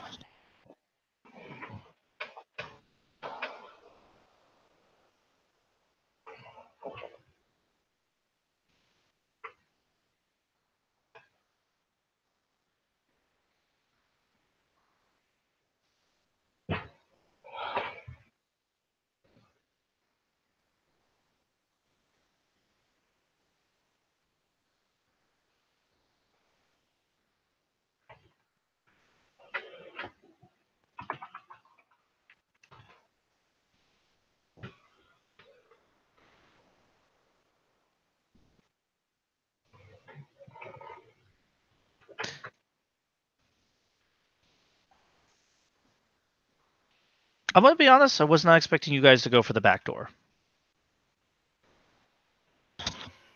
I'm going to be honest, I was not expecting you guys to go for the back door.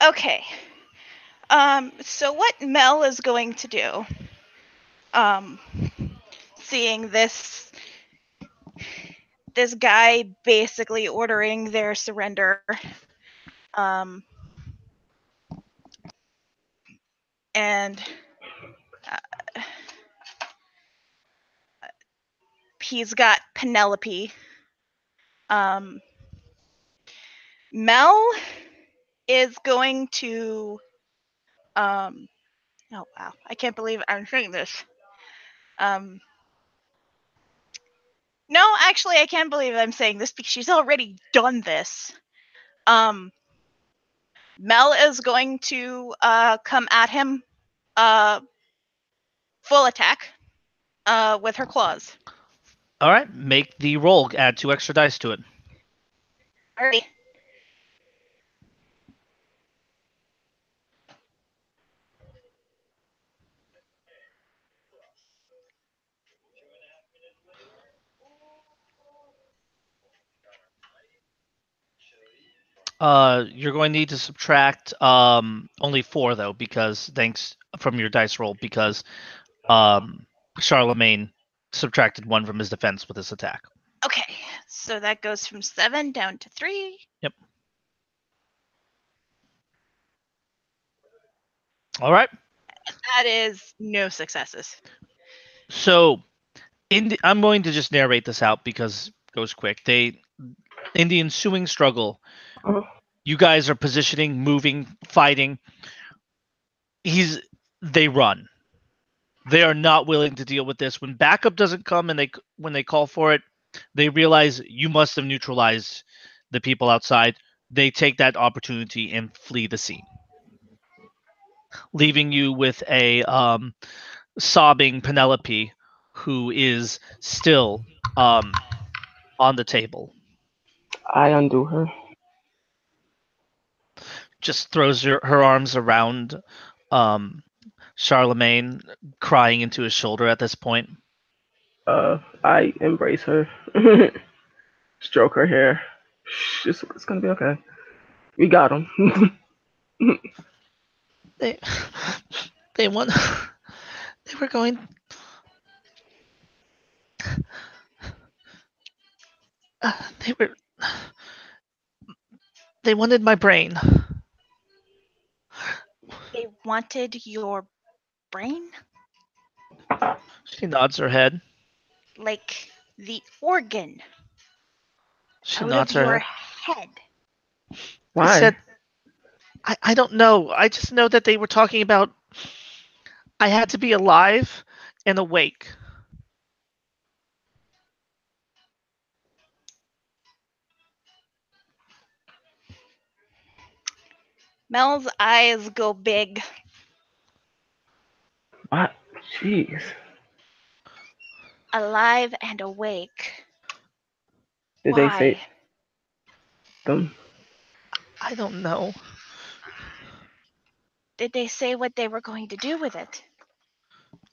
Okay. So what Mel is going to do, seeing this guy basically ordering their surrender, and he's got Penelope. Mel is going to oh wow, I can't believe I'm saying this. No, actually I can't believe I'm saying this because she's already done this. Mel is going to come at him full attack with her claws. All right, make the roll. Add 2 extra dice to it. Alrighty. You're going to need to subtract only 4 though, because thanks from your dice roll, because Charlemagne subtracted 1 from his defense with his attack. Okay, so that goes from 7 down to 3. Yep. All right. That is no successes. So, I'm going to just narrate this out because it goes quick. In the ensuing struggle, you guys are positioning, moving, fighting. They run. They are not willing to deal with this. When backup doesn't come and when they call for it, they realize you must have neutralized the people outside. They take that opportunity and flee the scene, leaving you with a sobbing Penelope, who is still on the table. I undo her. Just throws her arms around Charlemagne, crying into his shoulder at this point. I embrace her, stroke her hair. It's gonna be okay. We got him. They won. They were going. They were. They wanted my brain. They wanted your brain? She nods her head. Like the organ She out nods of her your head. head. Why? I said, I don't know. I just know that they were talking about I had to be alive and awake. Mel's eyes go big. What? Jeez. Alive and awake. Did Why? they say them? I don't know. Did they say what they were going to do with it?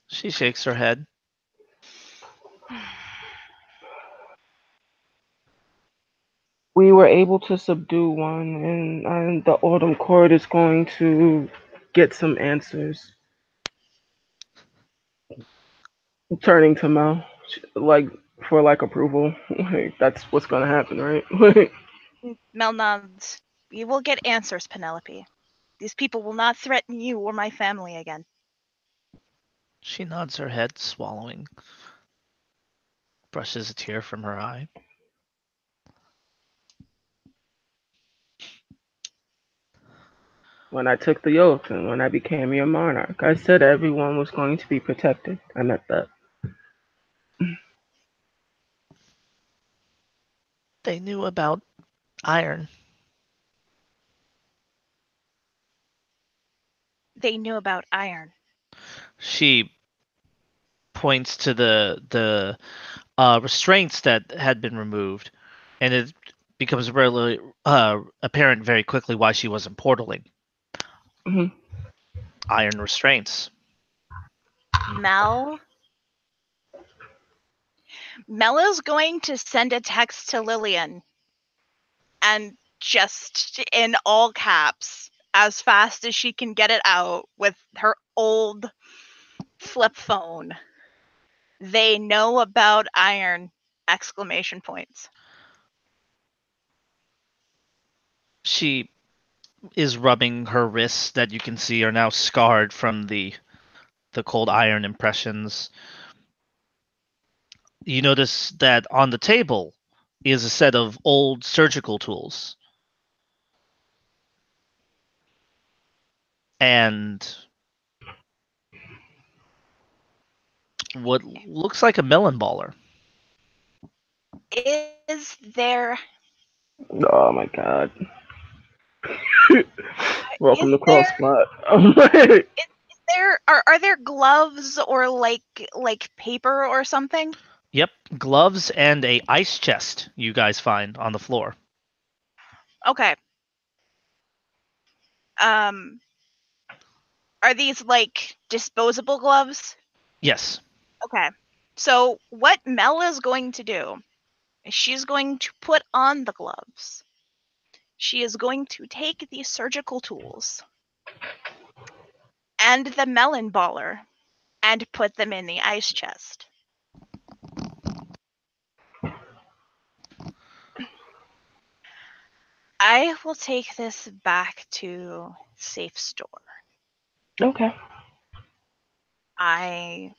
She shakes her head. We were able to subdue one, and the Autumn Court is going to get some answers. Turning to Mel, like for approval. That's what's gonna happen, right? Mel nods. We will get answers, Penelope. These people will not threaten you or my family again. She nods her head, swallowing. Brushes a tear from her eye. When I took the oath and when I became your monarch, I said everyone was going to be protected. I meant that. They knew about iron. They knew about iron. She points to the restraints that had been removed, and it becomes really apparent very quickly why she wasn't portaling. Mhm. Iron restraints. Mel is going to send a text to Lillian and just in all caps, as fast as she can get it out with her old flip phone. They know about iron! Exclamation points. She is rubbing her wrists that you can see are now scarred from the cold iron impressions. You notice that on the table is a set of old surgical tools. And what looks like a melon baller. Is there Oh my god. Welcome is to there Crossplot. are there gloves or like paper or something? Yep, gloves and a ice chest you guys find on the floor. Okay. Are these like disposable gloves? Yes. Okay. So what Mel is going to do is she's going to put on the gloves. She is going to take these surgical tools and the melon baller and put them in the ice chest. I will take this back to safe store. Okay. I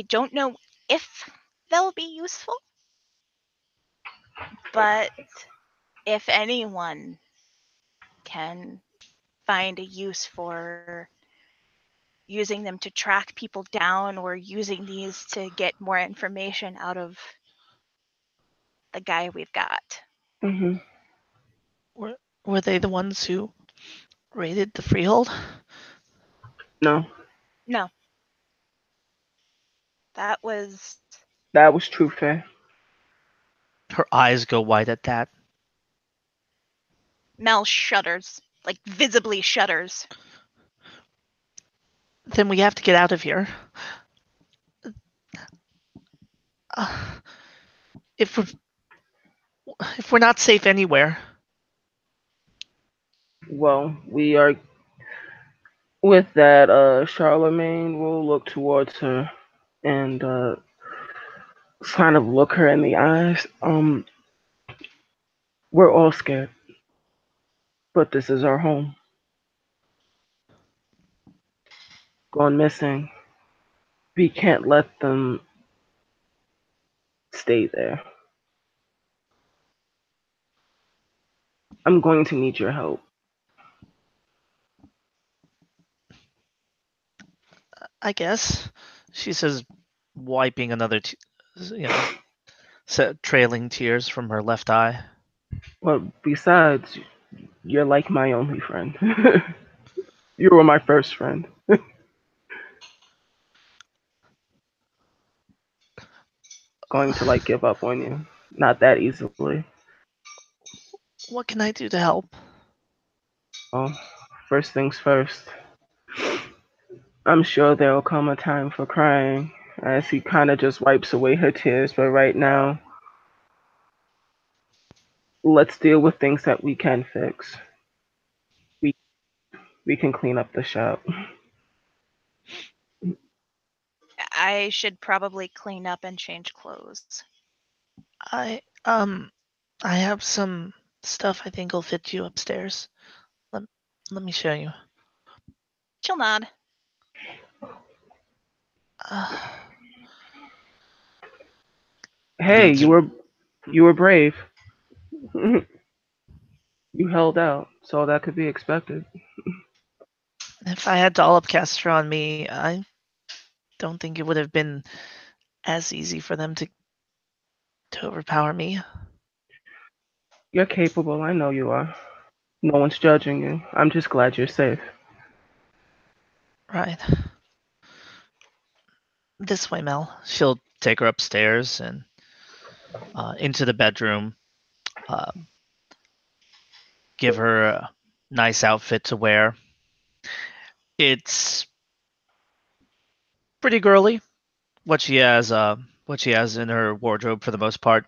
don't know if they'll be useful, but if anyone can find a use for using them to track people down or using these to get more information out of the guy we've got. Hmm. Were they the ones who raided the freehold? No, No. That was that was True Faye. Her eyes go wide at that. Mel shudders, like visibly shudders. Then we have to get out of here. If we're not safe anywhere. Well, we are. With that, Charlemagne will look towards her and kind of look her in the eyes. We're all scared, but this is our home. Gone missing. We can't let them stay there. I'm going to need your help. I guess, she says, wiping another, trailing tears from her left eye. But besides, you're like my only friend. You were my first friend. Going to like give up on you. Not that easily. What can I do to help? Oh, first things first. I'm sure there will come a time for crying as he kind of just wipes away her tears, but right now, let's deal with things that we can fix. We can clean up the shop. I should probably clean up and change clothes. I have some stuff I think will fit you upstairs. Let me show you. She'll nod. Hey, Leads- you were brave. You held out, so that could be expected. If I had Dollop Caster on me, I don't think it would have been as easy for them to overpower me. You're capable, I know you are. No one's judging you. I'm just glad you're safe. Right. This way, Mel. She'll take her upstairs and into the bedroom. Give her a nice outfit to wear. It's pretty girly. What she has in her wardrobe for the most part.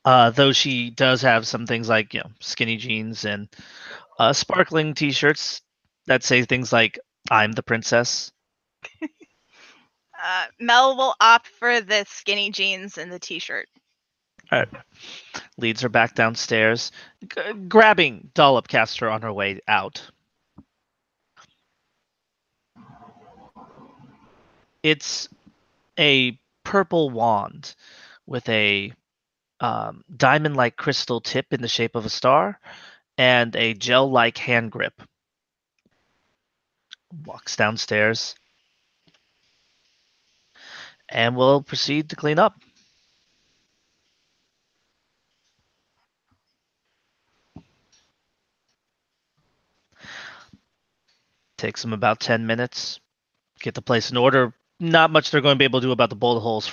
Though she does have some things like skinny jeans and sparkling T-shirts that say things like "I'm the princess." Mel will opt for the skinny jeans and the t-shirt. All right. Leads her back downstairs, grabbing Dollop Caster on her way out. It's a purple wand with a diamond-like crystal tip in the shape of a star and a gel-like hand grip. Walks downstairs and we'll proceed to clean up. Takes them about 10 minutes. Get the place in order. Not much they're going to be able to do about the bullet holes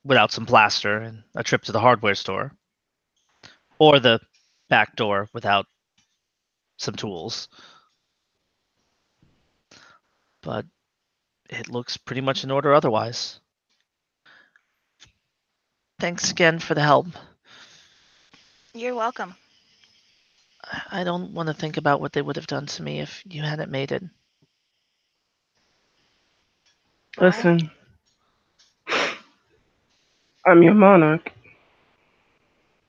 without some plaster and a trip to the hardware store. Or the back door without some tools. But it looks pretty much in order otherwise. Thanks again for the help. You're welcome. I don't want to think about what they would have done to me if you hadn't made it. Listen, I'm your monarch,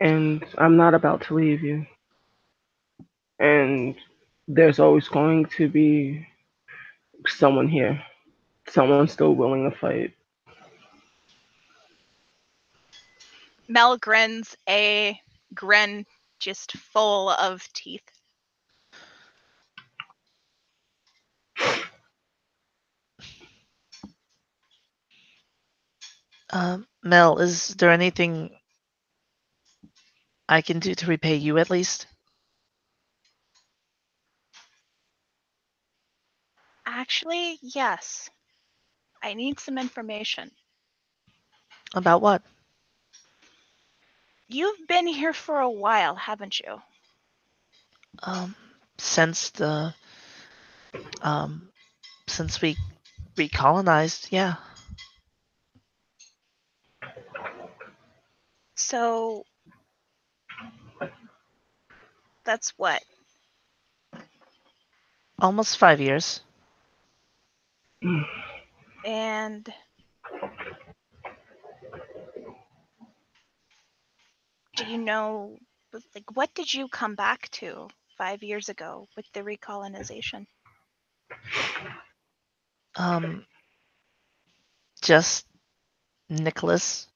and I'm not about to leave you. And there's always going to be someone here, someone still willing to fight. Mel grins a grin just full of teeth. Mel, is there anything I can do to repay you at least? Actually, yes. I need some information. About what? You've been here for a while, haven't you? Since the since we recolonized, yeah. So that's what? Almost 5 years. And do you know, like, what did you come back to 5 years ago with the recolonization? Just Nicholas,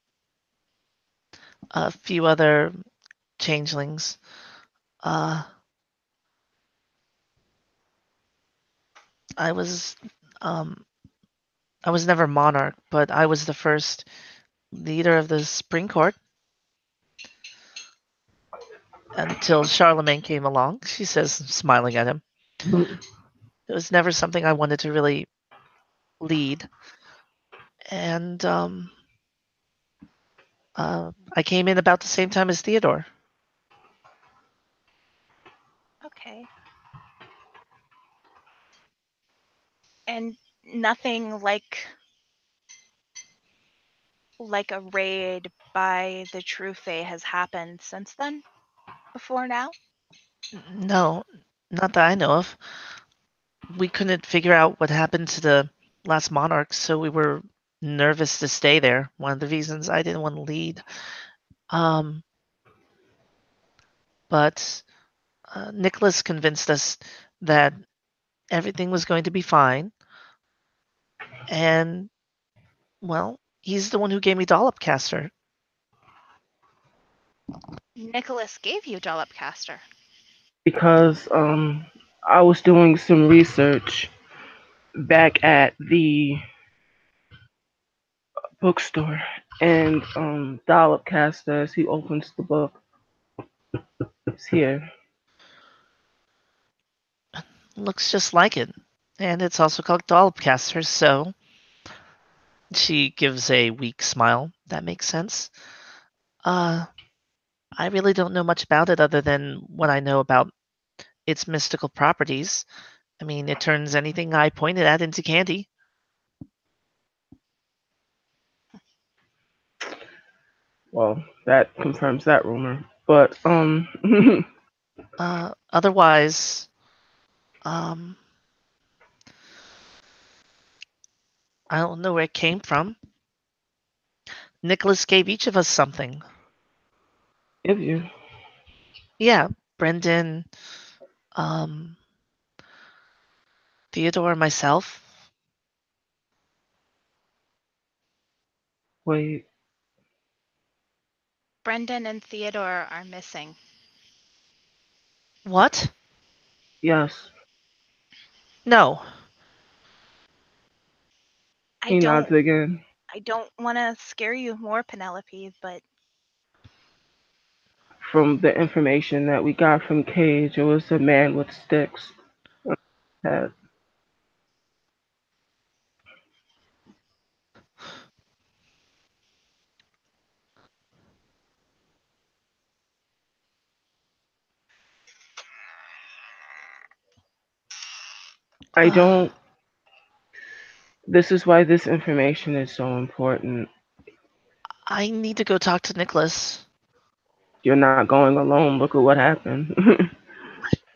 a few other changelings. I was never monarch, but I was the first leader of the Spring Court until Charlemagne came along, she says, smiling at him. It was never something I wanted to really lead. And I came in about the same time as Theodore. Okay. And nothing like a raid by the True Fae has happened since then? Before now? No, not that I know of. We couldn't figure out what happened to the last monarch, so we were nervous to stay there. One of the reasons I didn't want to lead. But Nicholas convinced us that everything was going to be fine. And, well, he's the one who gave me Dollopcaster. Nicholas gave you Dollopcaster. Because I was doing some research back at the bookstore, and Dollopcaster, as he opens the book, is here. Looks just like it. And it's also called Dollopcaster, so she gives a weak smile. That makes sense. I really don't know much about it other than what I know about its mystical properties. I mean, it turns anything I pointed at into candy. Well, that confirms that rumor. But Otherwise, I don't know where it came from. Nicholas gave each of us something. if you Yeah, Brendan, um, Theodore, myself. wait, Brendan and Theodore are missing. What? yes, I No. he nods again. don't want to scare you more, Penelope, but From the information that we got from Cage, it was a man with sticks. Head. I don't. This is why this information is so important. I need to go talk to Nicholas. You're not going alone. Look at what happened.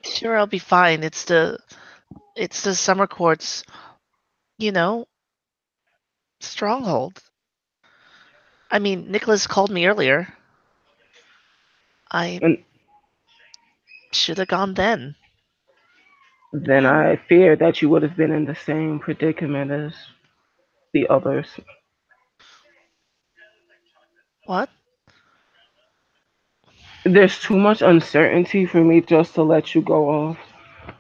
Sure, I'll be fine. It's the Summer Court's, you know, stronghold. I mean, Nicholas called me earlier. I And should have gone then. then I fear that you would have been in the same predicament as the others. What? There's too much uncertainty for me just to let you go off.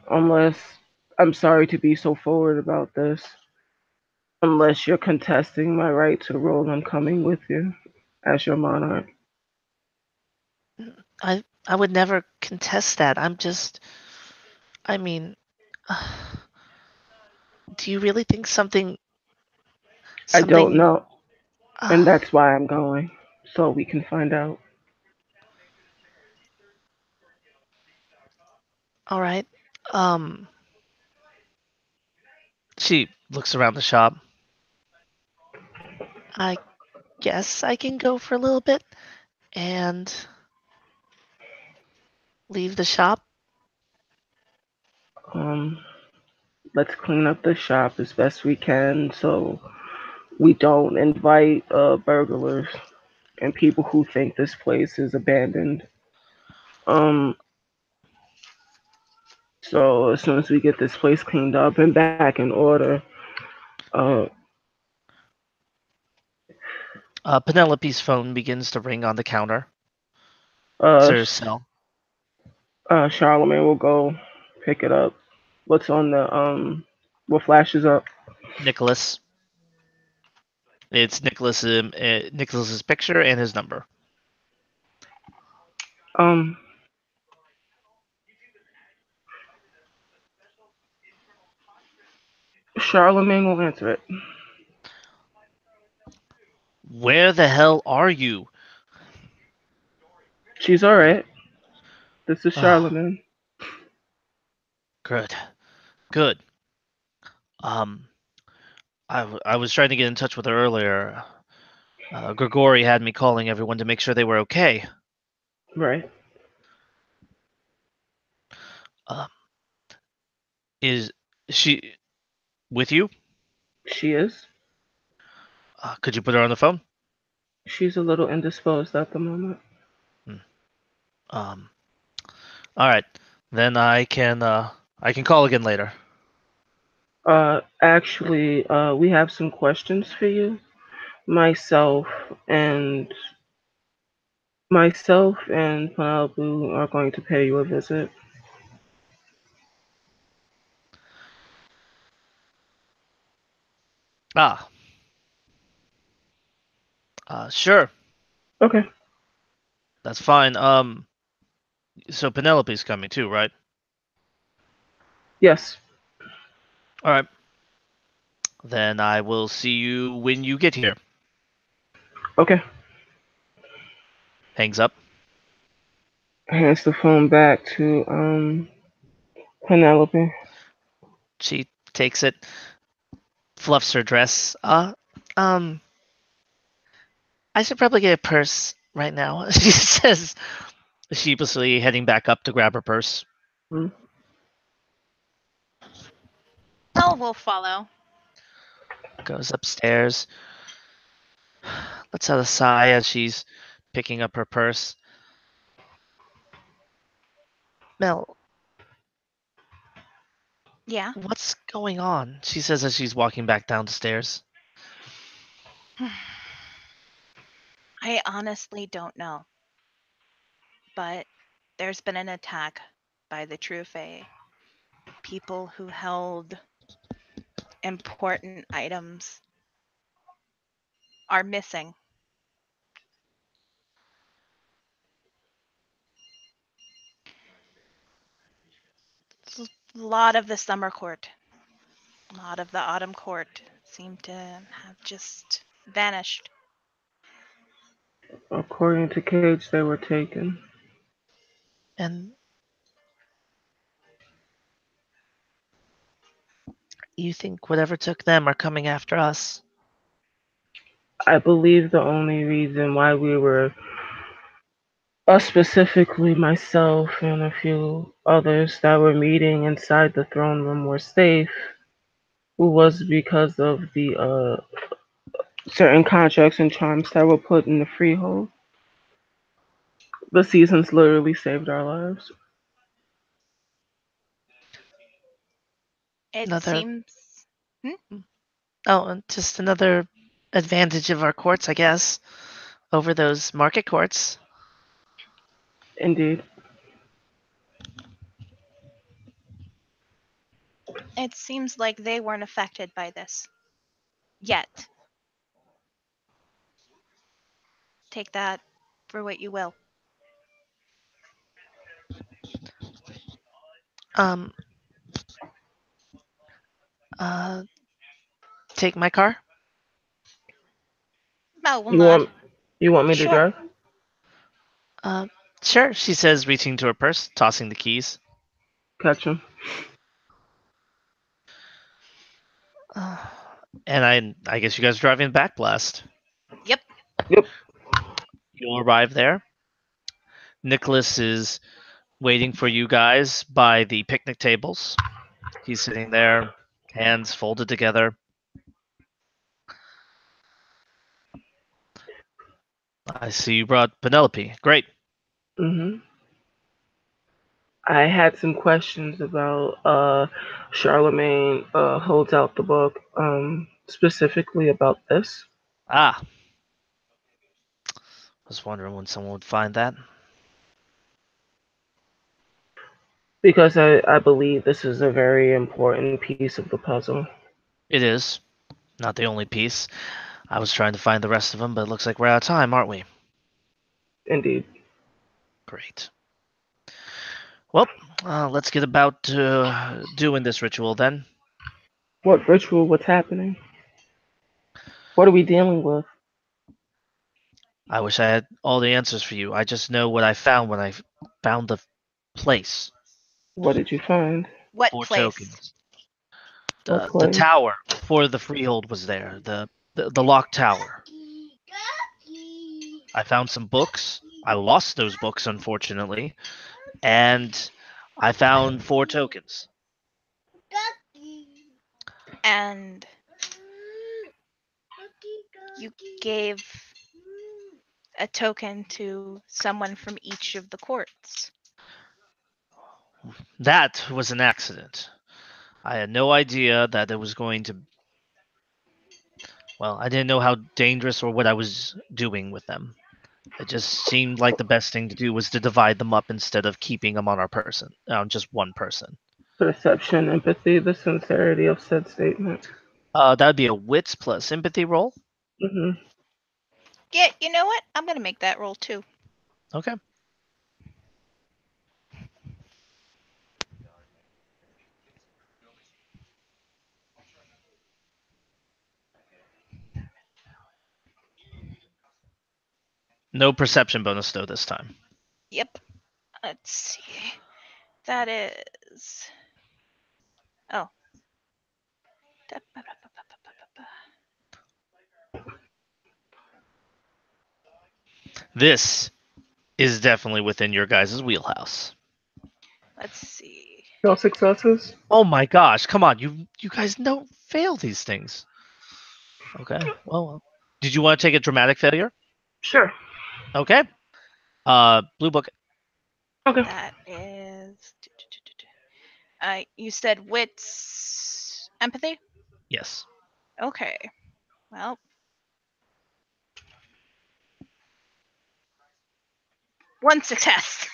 Unless, I'm sorry to be so forward about this. Unless you're contesting my right to the role, I'm coming with you as your monarch. I would never contest that. I mean, do you really think I don't something? know, and that's why I'm going, so we can find out. All right. Um, she looks around the shop. I guess I can go for a little bit and leave the shop. Um, let's clean up the shop as best we can, so we don't invite burglars and people who think this place is abandoned. Um, so as soon as we get this place cleaned up and back in order, uh, Penelope's phone begins to ring on the counter. It's uh, her cell. Charlemagne will go pick it up. What's on the what flashes up? Nicholas. It's Nicholas's picture and his number. Um, Charlemagne will answer it. Where the hell are you? She's all right. This is Ah, Charlemagne. good, good. Um, I was trying to get in touch with her earlier. Grigori had me calling everyone to make sure they were okay. Right. Um, is she with you? She is. Could you put her on the phone? She's a little indisposed at the moment. Hmm. All right. Then I can call again later. Actually, we have some questions for you. Myself and Penelope are going to pay you a visit. Ah, sure. Okay. That's fine. So Penelope's coming too, right? Yes. All right. Then I will see you when you get here. Okay. Hangs up. Hands the phone back to Penelope. She takes it, fluffs her dress. Um, I should probably get a purse right now. She says, sheepishly heading back up to grab her purse. Hmm. Oh, we'll follow. Goes upstairs. Lets out a sigh as she's picking up her purse. Mel, Yeah. what's going on? She says as she's walking back down the stairs. I honestly don't know. But there's been an attack by the True Fae. People who held important items are missing. A lot of the summer court, a lot of the autumn court seem to have just vanished. According to Cage, they were taken. And you think whatever took them are coming after us? I believe the only reason why we were, us specifically myself and a few others that were meeting inside the throne room were safe, was because of the certain contracts and charms that were put in the freehold. The seasons literally saved our lives. It Another, seems. Hmm? oh, and just another advantage of our courts, I guess, over those market courts. Indeed. It seems like they weren't affected by this. Yet. Take that for what you will. Um. Take my car. No, will You not. want me to Sure. drive? Sure. She says, reaching to her purse, tossing the keys. Catch him. And I guess you guys are driving back blast. Yep. Yep. You'll arrive there. Nicholas is waiting for you guys by the picnic tables. He's sitting there, hands folded together. I see you brought Penelope. Great. Mhm. I had some questions about Charlemagne holds out the book, specifically about this. Ah. Was wondering when someone would find that. Because I believe this is a very important piece of the puzzle. It is. Not the only piece. I was trying to find the rest of them, but it looks like we're out of time, aren't we? Indeed. Great. Well, let's get about doing this ritual then. What ritual? What's happening? What are we dealing with? I wish I had all the answers for you. I just know what I found when I found the place. What did you find? What 4 place? tokens. What The place? tower for the freehold was there. The locked tower. I found some books. I lost those books, unfortunately. And I found 4 tokens. And you gave a token to someone from each of the courts. That was an accident. I had no idea that it was going to... Well, I didn't know how dangerous or what I was doing with them. It just seemed like the best thing to do was to divide them up instead of keeping them on just one person. Perception, empathy, the sincerity of said statement. That would be a wits plus sympathy roll. Mhm. Yeah, you know what? I'm gonna make that roll too. Okay. No perception bonus though this time. Yep. Let's see. That is. Oh. This is definitely within your guys' wheelhouse. Let's see. No successes? Oh my gosh, come on, you guys don't fail these things. Okay, well. Did you want to take a dramatic failure? Sure. Okay. Blue book. Okay. That is. You said wits, empathy? Yes. Okay. Well. One success.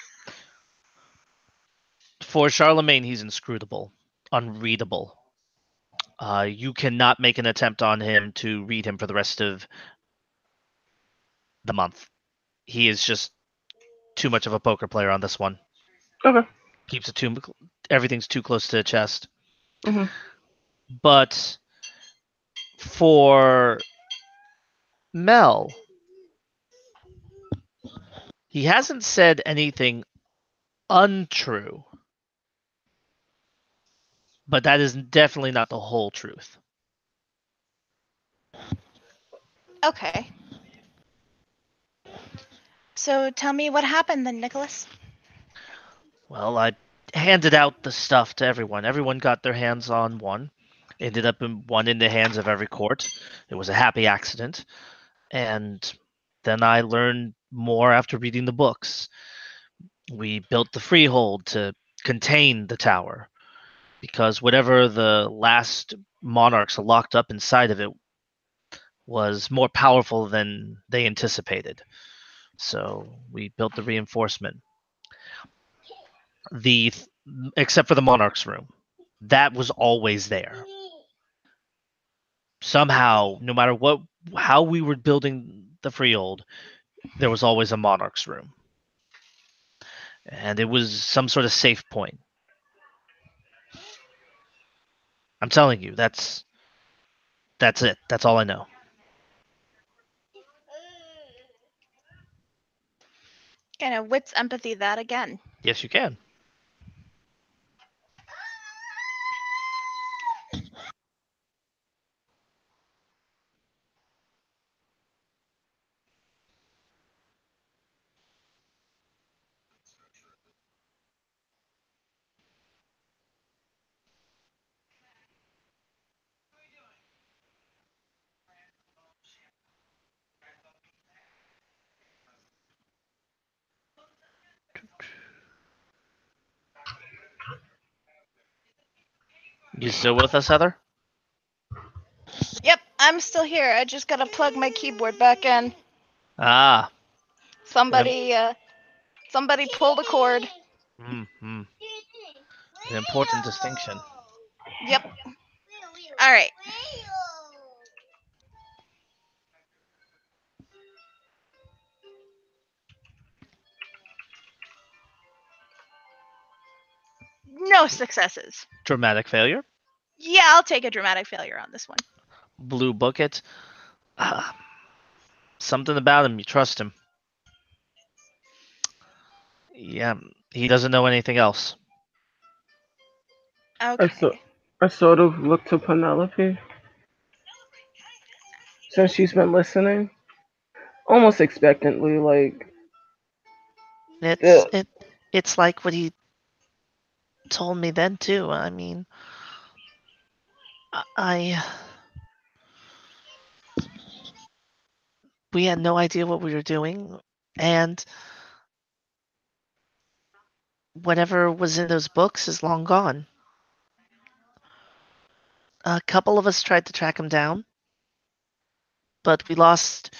For Charlemagne, he's inscrutable, unreadable. You cannot make an attempt on him to read him for the rest of the month. He is just too much of a poker player on this one. Okay. Keeps it everything's too close to the chest. Mhm. But for Mel, he hasn't said anything untrue. But that is definitely not the whole truth. Okay. So tell me what happened then, Nicholas. Well, I handed out the stuff to everyone. Everyone got their hands on one. Ended up in one in the hands of every court. It was a happy accident. And then I learned more after reading the books. We built the freehold to contain the tower because whatever the last monarchs locked up inside of it was more powerful than they anticipated. So we built the reinforcement. Except for the monarch's room, that was always there. somehow, no matter how we were building the Freehold, there was always a Monarch's room, and it was some sort of safe point. I'm telling you, that's it. That's all I know. Kind of wits empathy that again. Yes, you can. You still with us, Heather? Yep, I'm still here. I just gotta plug my keyboard back in. Ah. Somebody pull the cord. Mm-hmm. An important distinction. Yep. All right. No successes. Dramatic failure. Yeah, I'll take a dramatic failure on this one. Blue bucket. Something about him. You trust him. Yeah, he doesn't know anything else. Okay. I sort of look to Penelope since she's been listening, almost expectantly, like. It's like what he told me then too. I mean, we had no idea what we were doing, and whatever was in those books is long gone. A couple of us tried to track him down, but we lost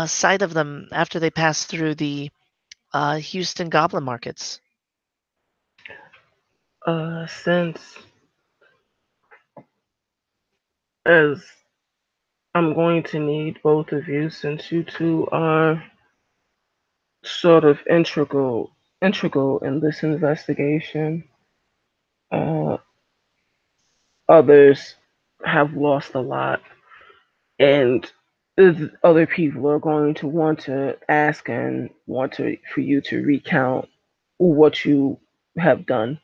sight of them after they passed through the Houston Goblin markets. Since as I'm going to need both of you, since you two are sort of integral in this investigation. Others have lost a lot, and other people are going to want to ask and for you to recount what you have done.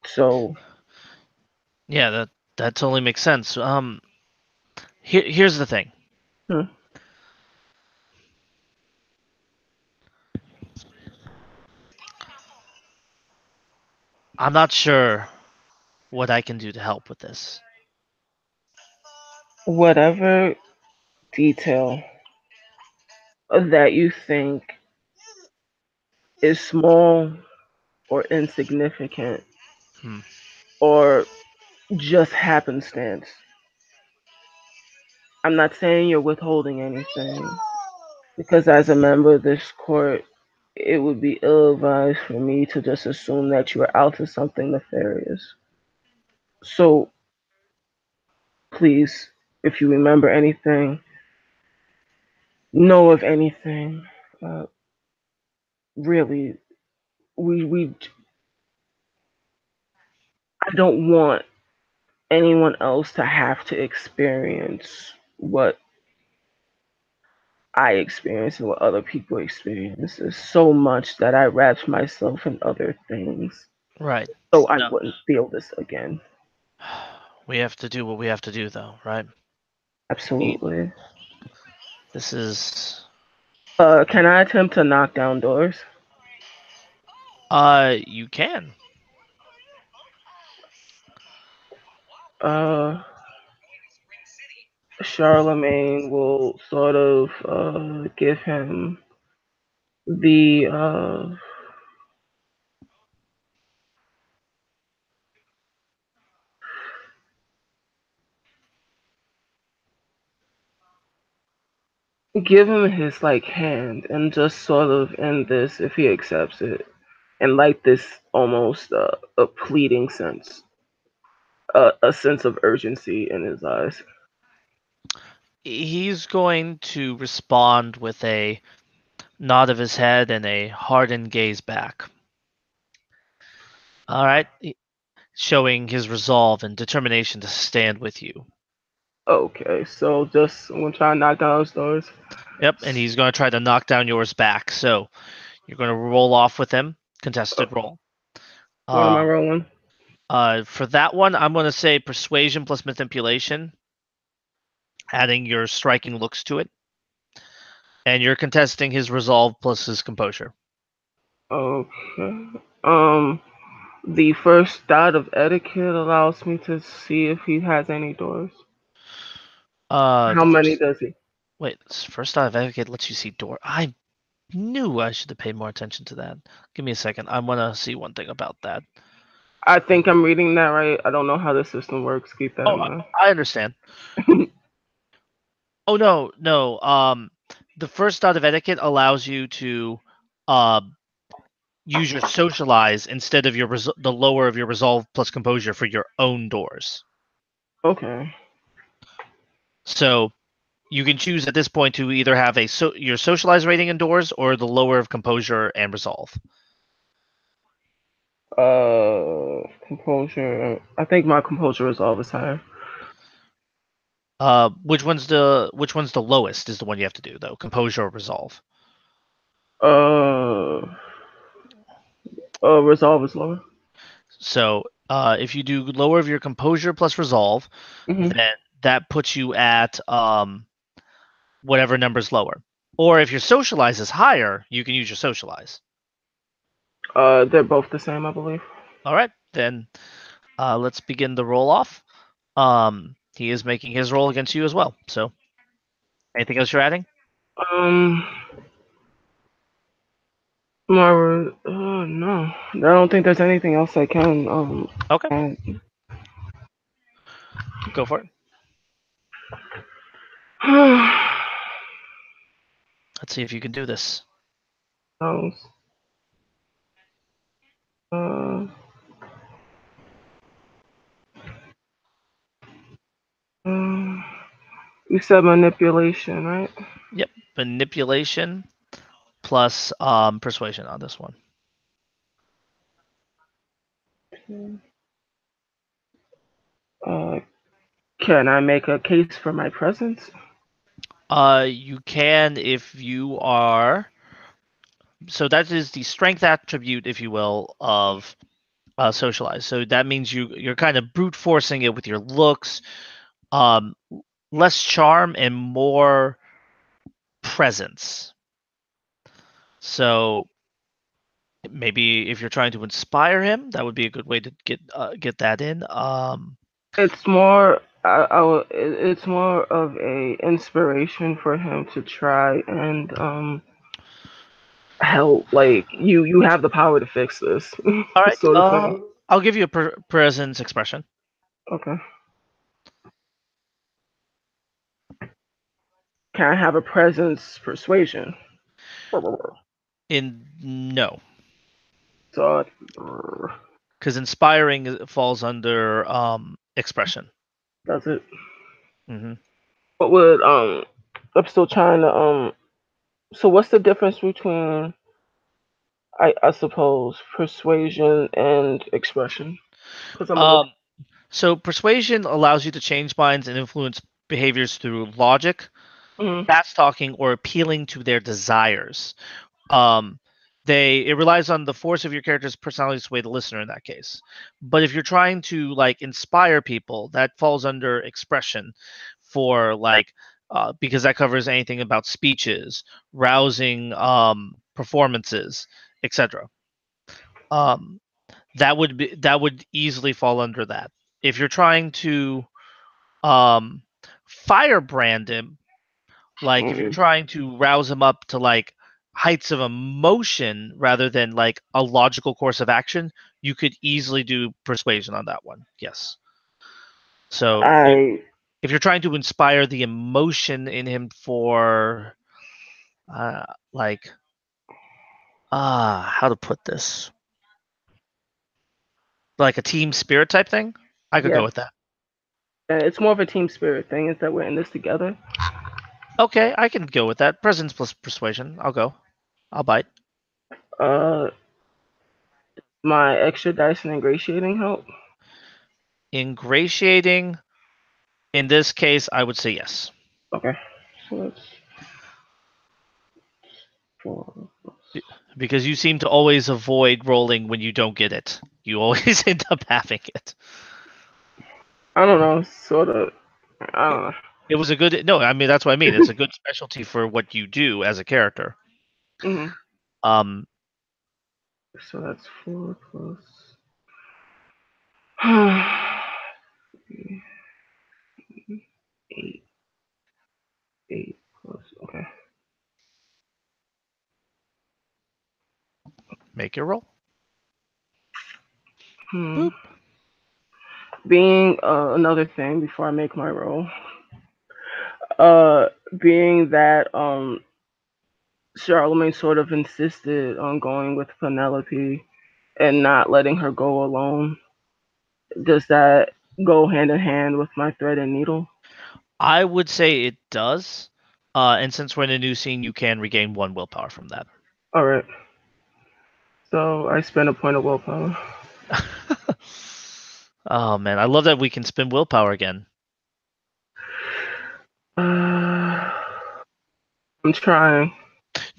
So yeah, that totally makes sense. Here's the thing. I'm not sure what I can do to help with this. Whatever detail that you think is small or insignificant or just happenstance. I'm not saying you're withholding anything, because as a member of this court, it would be ill-advised for me to just assume that you are out to something nefarious. So, please, if you remember anything, know of anything, really, I don't want anyone else to have to experience what I experience and what other people experience. There's so much that I wrapped myself in other things. Right. So I wouldn't feel this again. We have to do what we have to do, though, right? Absolutely. This is... Can I attempt to knock down doors? You can. Charlemagne will sort of give him the give him his hand and just sort of end this if he accepts it, and this almost a pleading sense. a sense of urgency in his eyes. He's going to respond with a nod of his head and a hardened gaze back. All right, showing his resolve and determination to stand with you. Okay, so just I'm gonna try to knock down those doors. Yep, and he's going to try to knock down yours back. So you're going to roll off with him. Contested roll. What am I rolling? For that one, I'm going to say persuasion plus manipulation, adding your striking looks to it. And you're contesting his resolve plus his composure. Okay. The first dot of etiquette allows me to see if he has any doors. How many does he? Wait, first dot of etiquette lets you see door. I knew I should have paid more attention to that. Give me a second. I want to see one thing about that. I think I'm reading that right. I don't know how the system works. Keep that in mind. I understand. Oh no. The first dot of etiquette allows you to use your socialize instead of the lower of your resolve plus composure for your own doors. Okay. So you can choose at this point to either have your socialize rating in doors or the lower of composure and resolve. Composure. I think my composure resolve is higher. Which one's the lowest is the one you have to do though, composure or resolve? Resolve is lower. So if you do lower of your composure plus resolve, then that puts you at whatever number's lower. Or if your socialize is higher, you can use your socialize. They're both the same, I believe. All right, then let's begin the roll off. He is making his roll against you as well. So, anything else you're adding? No. I don't think there's anything else I can. Okay. Add. Go for it. Let's see if you can do this. You said manipulation, right? Yep, manipulation plus persuasion on this one. Can I make a case for my presence? You can if you are. So that is the strength attribute, if you will, of socialize. So that means you're kind of brute forcing it with your looks, less charm and more presence. So maybe if you're trying to inspire him, that would be a good way to get that in. It's more. It's more of a inspiration for him to try and help. Like you have the power to fix this. All right. Sort of I'll give you a presence expression. Okay. Can I have a presence persuasion? No. So. Because inspiring falls under expression. That's it. Mm-hmm. What would I'm still trying to So what's the difference between I suppose persuasion and expression? So persuasion allows you to change minds and influence behaviors through logic, fast talking, or appealing to their desires. It relies on the force of your character's personality to sway the listener in that case. But if you're trying to like inspire people, that falls under expression for like because that covers anything about speeches, rousing performances, etc. That would easily fall under that. If you're trying to firebrand him, like if you're trying to rouse him up to like heights of emotion rather than like a logical course of action, you could easily do persuasion on that one. Yes. So if you're trying to inspire the emotion in him for how to put this, like a team spirit type thing, I could Yeah. go with that. And it's more of a team spirit thing. Is that we're in this together. Okay, I can go with that. Presence plus persuasion. I'll go. I'll bite. My extra dice and ingratiating help. Ingratiating. In this case, I would say yes. Okay. So that's 4. Because you seem to always avoid rolling when you don't get it. You always end up having it. I don't know. Sort of. I don't know. It was a good. No, I mean that's what I mean. It's a good specialty for what you do as a character. Hmm. Um, So that's 4 plus. 8. 8 plus. Okay. make your roll. Hmm. Being another thing before I make my roll. Being that Charlemagne sort of insisted on going with Penelope and not letting her go alone. Does that go hand in hand with my thread and needle? I would say it does. And since we're in a new scene, you can regain 1 willpower from that. All right. So I spend a point of willpower. Oh man, I love that we can spend willpower again. I'm trying.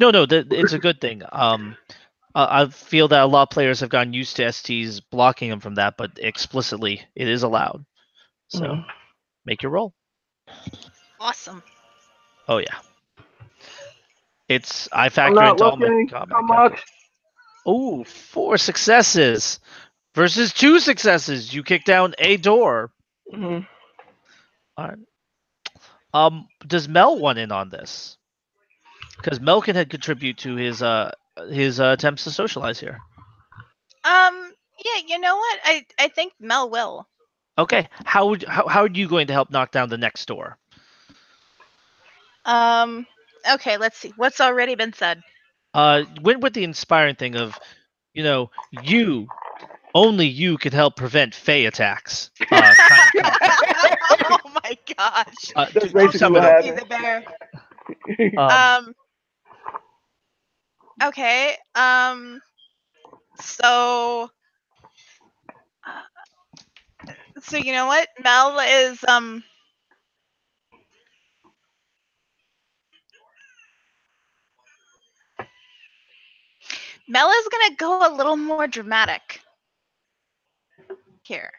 No, it's a good thing. I feel that a lot of players have gotten used to STs blocking them from that, but explicitly it is allowed. So make your roll. Awesome. Oh yeah. I I'm factor not into all my looking. combat How much? Oh, 4 successes versus 2 successes. You kick down a door. Mm-hmm. All right. Does Mel want in on this? Because Mel can contribute to his attempts to socialize here. Yeah, you know what? I think Mel will. Okay. How are you going to help knock down the next door? Okay, let's see. What's already been said? Went with the inspiring thing of, only you can help prevent Fey attacks. Oh my gosh. That's basically what Smokey happened. the bear. Um, Okay. So you know what? Mel is Mel is gonna go a little more dramatic here.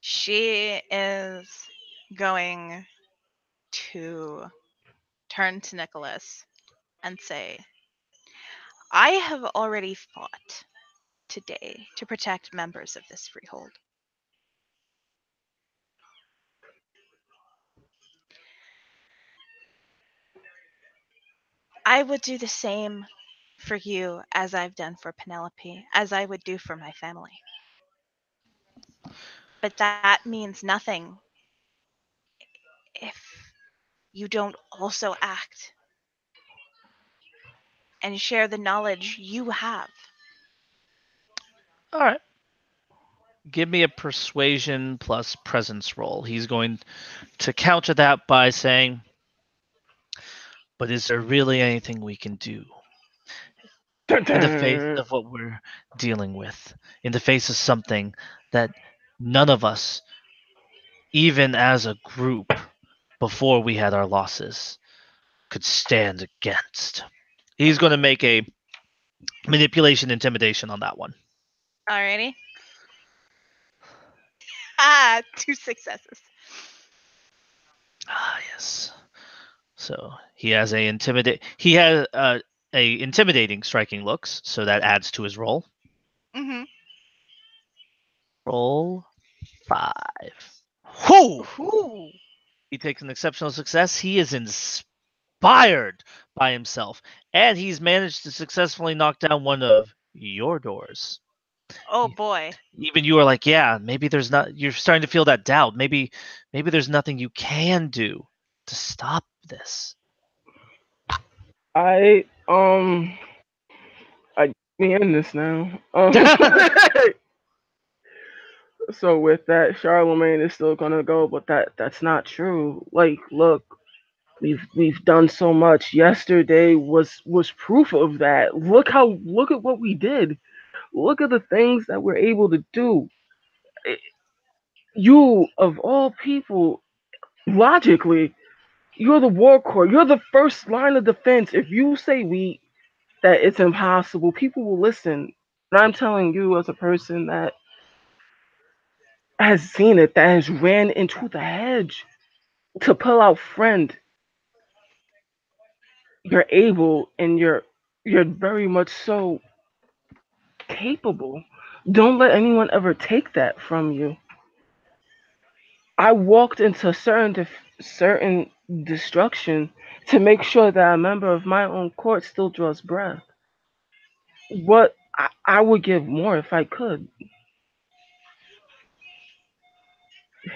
She is going to turn to Nicholas and say, I have already fought today to protect members of this freehold. I would do the same for you as I've done for Penelope, as I would do for my family. But that means nothing if you don't also act and share the knowledge you have. all right. Give me a persuasion plus presence roll. He's going to counter that by saying, but is there really anything we can do? In the face of what we're dealing with, in the face of something that none of us, even as a group, before we had our losses, could stand against. He's going to make a manipulation intimidation on that one. Alrighty. 2 successes. Yes. So he has a intimidating striking looks, so that adds to his roll. Mm-hmm. Roll 5. Whoo! Ooh. He takes an exceptional success. He is inspired by himself, and he's managed to successfully knock down one of your doors. Oh boy. Even you are like, yeah, maybe there's not. You're starting to feel that doubt. Maybe there's nothing you can do to stop this. I We in this now. So with that, Charlemagne is still gonna go, but that's not true. Like, look, we've done so much. Yesterday was proof of that. Look at what we did. Look at the things that we're able to do. Eh, You of all people, logically, you're the war core. You're the first line of defense. If you say we that it's impossible, people will listen. But I'm telling you, as a person that has seen it, that has ran into the hedge to pull out friend, you're able and you're very much so capable. Don't let anyone ever take that from you. I walked into certain destruction to make sure that a member of my own court still draws breath. What I would give more if I could.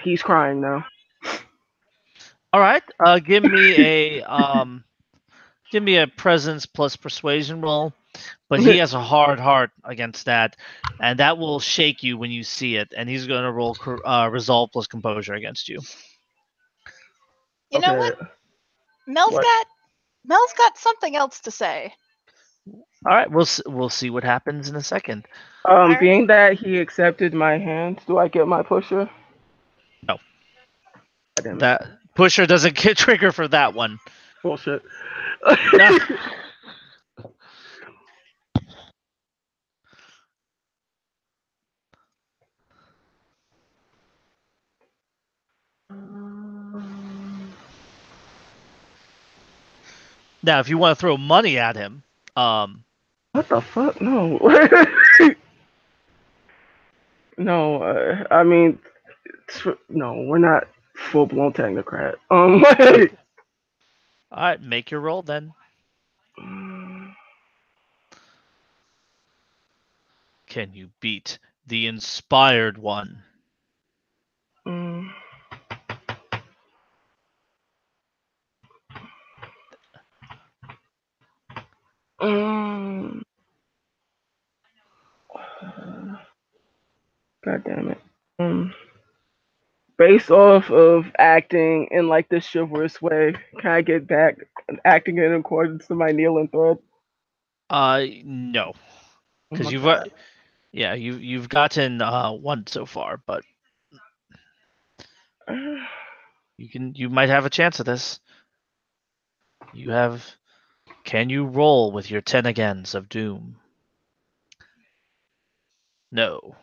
He's crying now. All right. Give me a presence plus persuasion roll. But he has a hard heart against that, and that will shake you when you see it. And he's going to roll resolve plus composure against you. You know what? Okay. Mel's What? got something else to say. All right, we'll see what happens in a second. Alright. Being that he accepted my hand, do I get my pusher? No. Damn it. That pusher doesn't get trigger for that one. Bullshit. No. Now, if you want to throw money at him, What the fuck? No. No, I mean, no, we're not full blown technocrat. all right, make your roll then. Can you beat the inspired one? Mm. Mm. God damn it. Based off of acting in like this chivalrous way, can I get back acting in accordance to my kneeling thread? No, Oh because my you've God. you've gotten one so far, but you might have a chance at this. You have. Can you roll with your 10 agains of doom? No.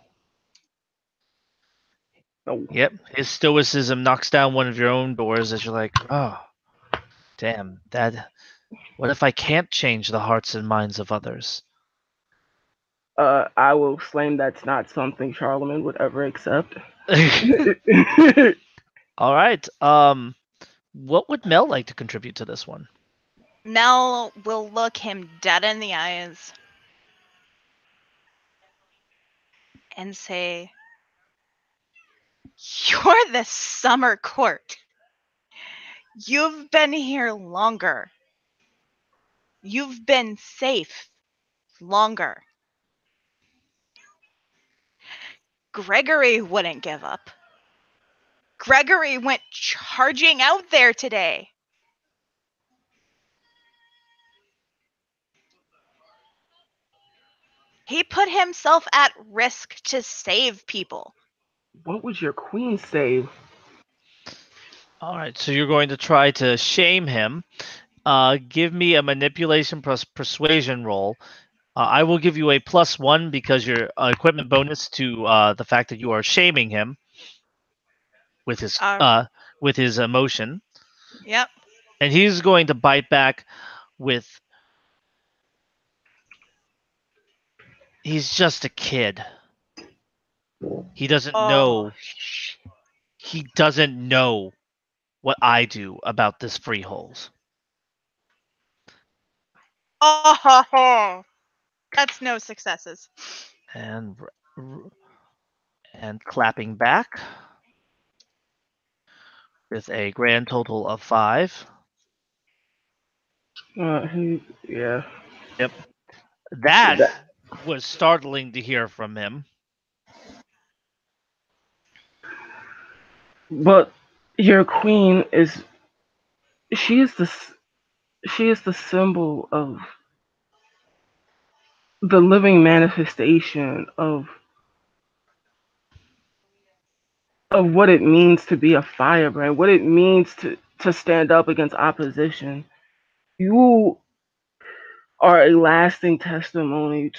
No. Yep. His stoicism knocks down one of your own doors as you're like, oh, damn, that. What if I can't change the hearts and minds of others? I will claim that's not something Charlemagne would ever accept. All right. What would Mel like to contribute to this one? Mel will look him dead in the eyes and say, "You're the summer court. You've been here longer. You've been safe longer. Gregory wouldn't give up. Gregory went charging out there today. He put himself at risk to save people." What would your queen say? All right. So you're going to try to shame him. Give me a manipulation plus persuasion roll. I will give you a +1 because your equipment bonus to the fact that you are shaming him with his emotion, Yep. and he's going to bite back with. He's just a kid. He doesn't know. He doesn't know what I do about this freehold. Oh, that's no successes. And clapping back with a grand total of 5. Yeah. That was startling to hear from him. But your queen she is the symbol of the living manifestation of what it means to be a firebrand, what it means to stand up against opposition. You are a lasting testimony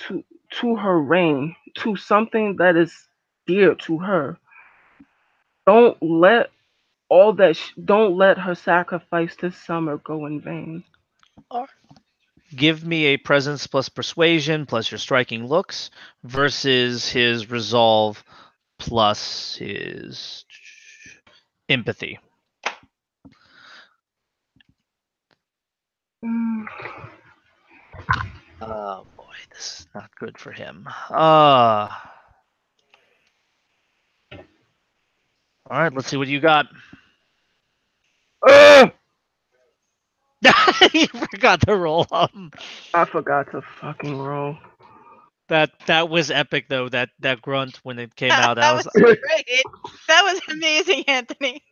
to her reign, to something that is dear to her. Don't let don't let her sacrifice this summer go in vain. Give me a presence plus persuasion plus your striking looks versus his resolve plus his empathy. Oh boy, this is not good for him. All right, let's see what you got. You forgot to roll. I forgot to fucking roll. That was epic though. That grunt when it came out. That was great. That was amazing, Anthony.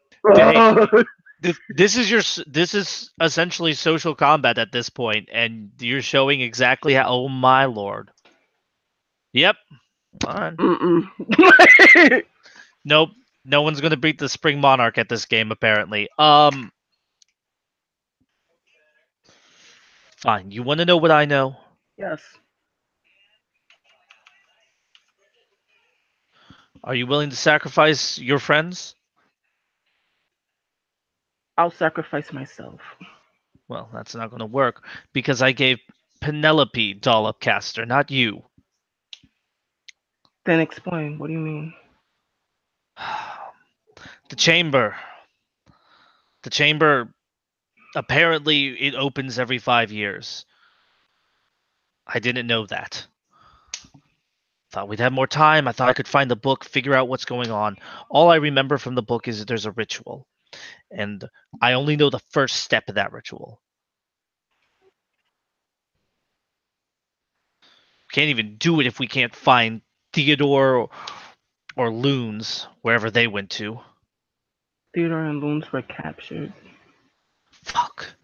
This is essentially social combat at this point, and you're showing exactly how. Oh my lord. Yep. Fine. Nope. No one's gonna beat the Spring Monarch at this game, apparently. Fine. You want to know what I know? Yes. Are you willing to sacrifice your friends? I'll sacrifice myself. Well, that's not going to work because I gave Penelope Dollop Caster, not you. Then explain. What do you mean? The chamber. The chamber, apparently, it opens every 5 years. I didn't know that. Thought we'd have more time. I thought I could find the book, figure out what's going on. All I remember from the book is that there's a ritual. And I only know the first step of that ritual. Can't even do it if we can't find Theodore or Loons, wherever they went to. Theodore and Loons were captured. Fuck.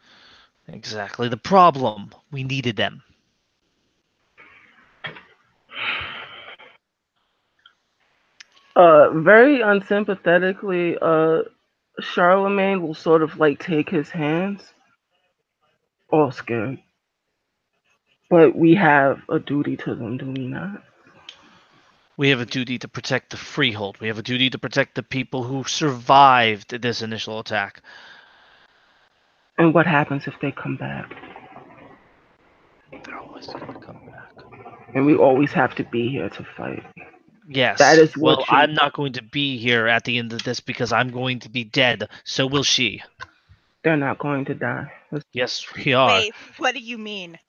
Exactly the problem. We needed them. Very unsympathetically, Charlemagne will sort of like take his hands, all scared. But we have a duty to them, do we not? We have a duty to protect the freehold. We have a duty to protect the people who survived this initial attack. And what happens if they come back? They're always going to come back. And we always have to be here to fight. Yes. That is what I'm not going to be here at the end of this because I'm going to be dead. So will she. They're not going to die. Yes, we are. Wait, what do you mean?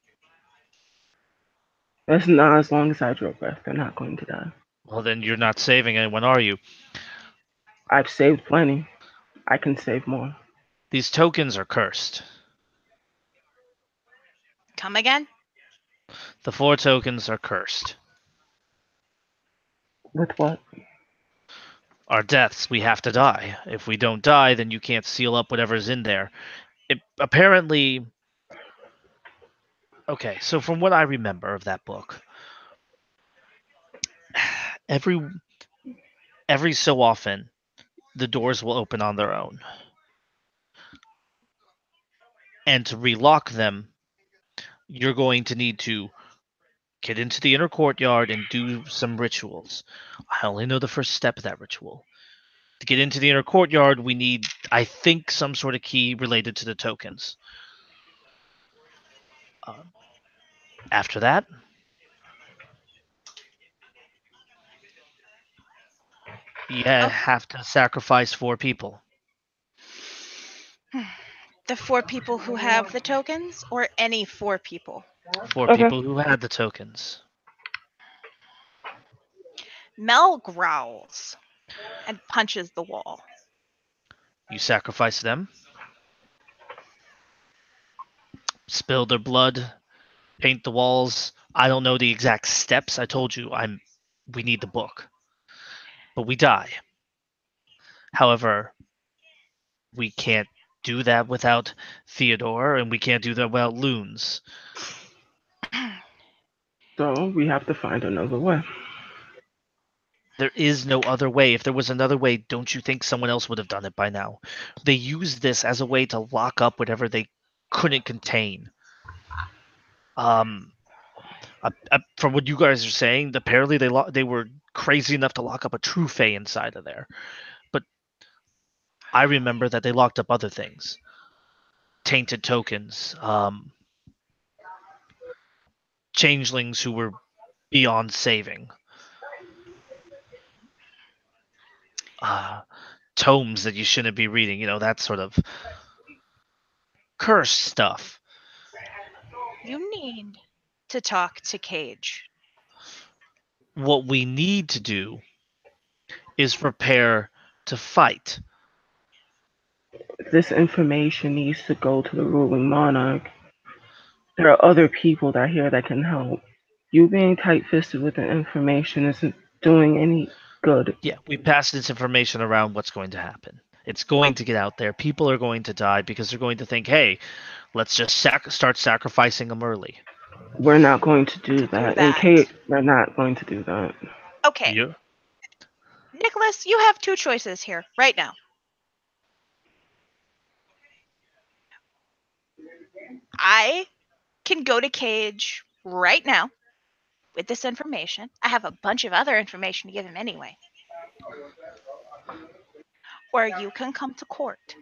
That's not as long as I draw breath. They're not going to die. Well, then you're not saving anyone, are you? I've saved plenty. I can save more. These tokens are cursed. Come again? The 4 tokens are cursed. With what? Our deaths, we have to die. If we don't die, then you can't seal up whatever's in there. Apparently... Okay, so from what I remember of that book, every so often, the doors will open on their own. And to relock them, you're going to need to get into the inner courtyard and do some rituals. I only know the first step of that ritual. To get into the inner courtyard, we need, I think, some sort of key related to the tokens. After that, you have to sacrifice 4 people. The 4 people who have the tokens, or any 4 people? 4 people who had the tokens. Mel growls and punches the wall. You sacrifice them. Spill their blood. paint the walls. I don't know the exact steps. I told you we need the book. But we die. However, we can't do that without Theodore, and we can't do that without loons. So we have to find another way. There is no other way. If there was another way, don't you think someone else would have done it by now? They used this as a way to lock up whatever they couldn't contain. From what you guys are saying, apparently they were crazy enough to lock up a true Fae inside of there. But I remember that they locked up other things. Tainted tokens, changelings who were beyond saving. Tomes that you shouldn't be reading, that sort of cursed stuff. You need to talk to Cage. What we need to do is prepare to fight. This information needs to go to the ruling monarch. There are other people that are here that can help. You being tight-fisted with the information isn't doing any good. Yeah, we pass this information around. What's going to happen? It's going to get out there. People are going to die because they're going to think, hey, let's just start sacrificing them early. We're not going to do that. And Kate, we're not going to do that. Okay. Yeah. Nicholas, you have two choices here right now. I can go to Cage right now with this information. I have a bunch of other information to give him anyway. Or you can come to court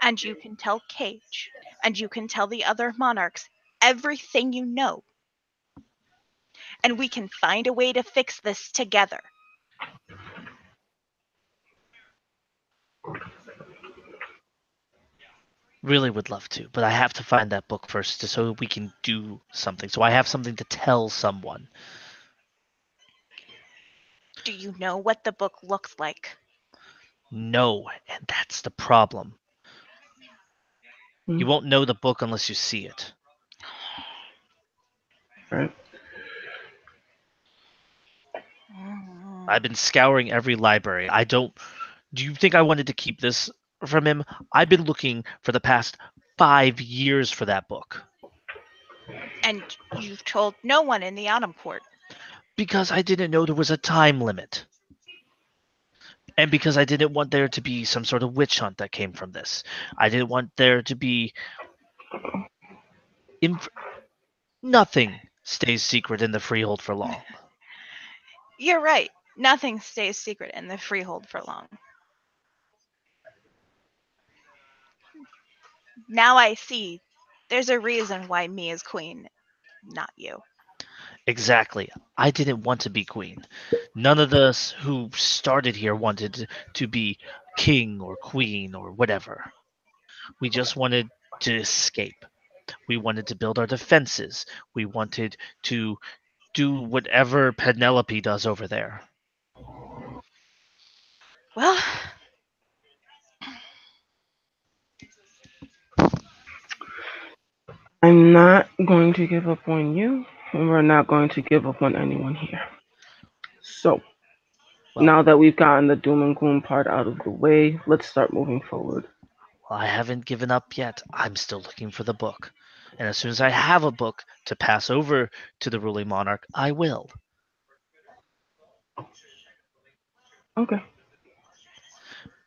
and you can tell Cage and you can tell the other monarchs everything you know. And we can find a way to fix this together. Really would love to, but I have to find that book first so we can do something. So I have something to tell someone. Do you know what the book looks like? No, and that's the problem. You won't know the book unless you see it. Right. I've been scouring every library. Do you think I wanted to keep this from him? I've been looking for the past 5 years for that book. And you've told no one in the Autumn Court. Because I didn't know there was a time limit. And because I didn't want there to be some sort of witch hunt that came from this. I didn't want there to be... Nothing stays secret in the Freehold for long. You're right. Nothing stays secret in the Freehold for long. Now I see there's a reason why me is queen, not you. Exactly. I didn't want to be queen. None of us who started here wanted to be king or queen or whatever. We just wanted to escape. We wanted to build our defenses. We wanted to do whatever Penelope does over there. Well, I'm not going to give up on you, and we're not going to give up on anyone here. So, now that we've gotten the doom and gloom part out of the way, let's start moving forward. Well, I haven't given up yet. I'm still looking for the book. And as soon as I have a book to pass over to the ruling monarch, I will. Okay.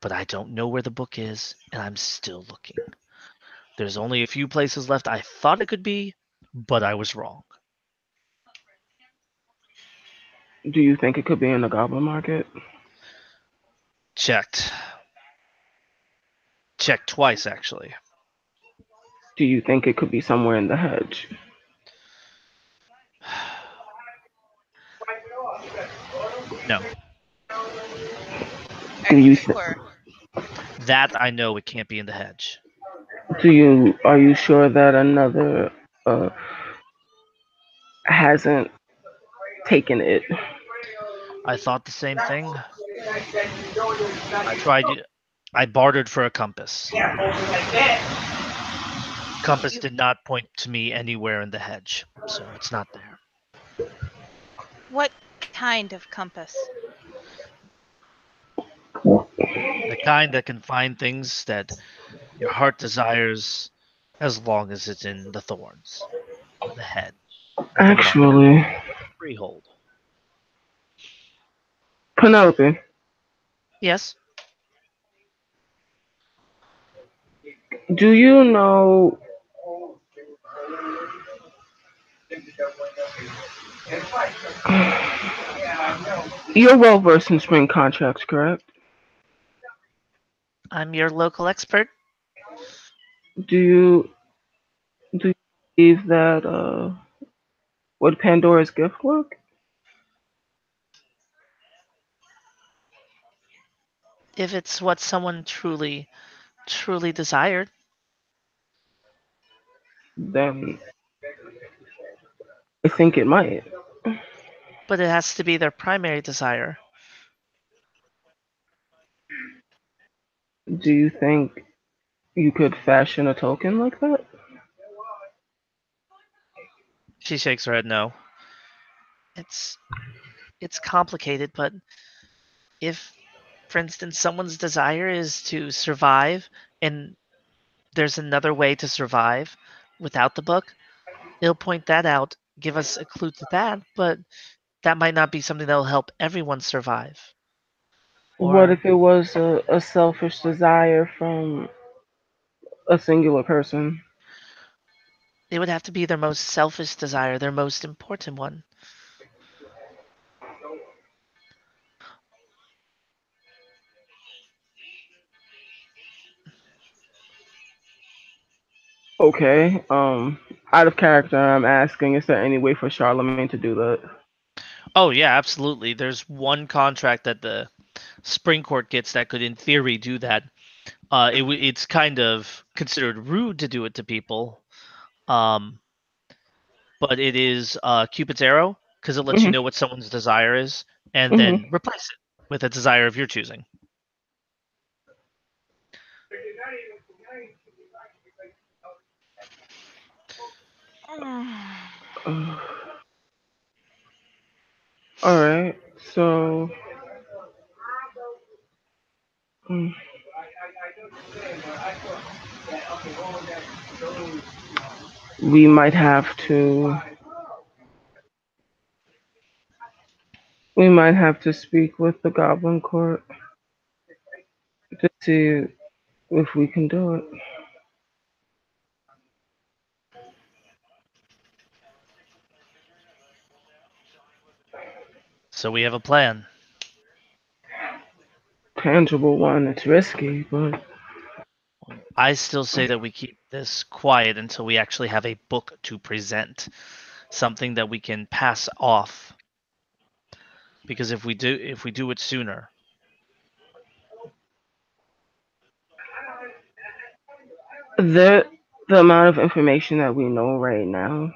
But I don't know where the book is, and I'm still looking. There's only a few places left I thought it could be, but I was wrong. Do you think it could be in the Goblin Market? Checked. Checked twice, actually. Do you think it could be somewhere in the hedge? No. are you sure? That I know it can't be in the hedge. Are you sure that another hasn't taken it? I thought the same thing. I bartered for a compass. compass did not point to me anywhere in the hedge, so it's not there. What kind of compass? The kind that can find things that your heart desires as long as it's in the thorns or the hedge. Actually, Freehold. Penelope, Yes. do you know you're well versed in spring contracts, correct? I'm your local expert. Do you believe that would Pandora's gift work? If it's what someone truly desired, Then I think it might. but it has to be their primary desire. Do you think you could fashion a token like that? She shakes her head no. It's complicated, but if, for instance, someone's desire is to survive and there's another way to survive without the book, it'll point that out, give us a clue to that, but that might not be something that'll help everyone survive. What Or if it was a selfish desire from a singular person? it would have to be their most selfish desire, their most important one. Okay. Out of character, I'm asking: is there any way for Charlemagne to do that? Oh yeah, absolutely. There's one contract that the Spring Court gets that could, in theory, do that. It's kind of considered rude to do it to people, um, but it is Cupid's arrow because it lets you Mhm. know what someone's desire is, and Mhm. then replace it with a desire of your choosing. All right. So. mm, We might have to. We might have to speak with the Goblin Court to see if we can do it. So we have a plan. Tangible one. It's risky, but I still say that we keep this quiet until we actually have a book to present, something that we can pass off. Because if we do it sooner, the amount of information that we know right now,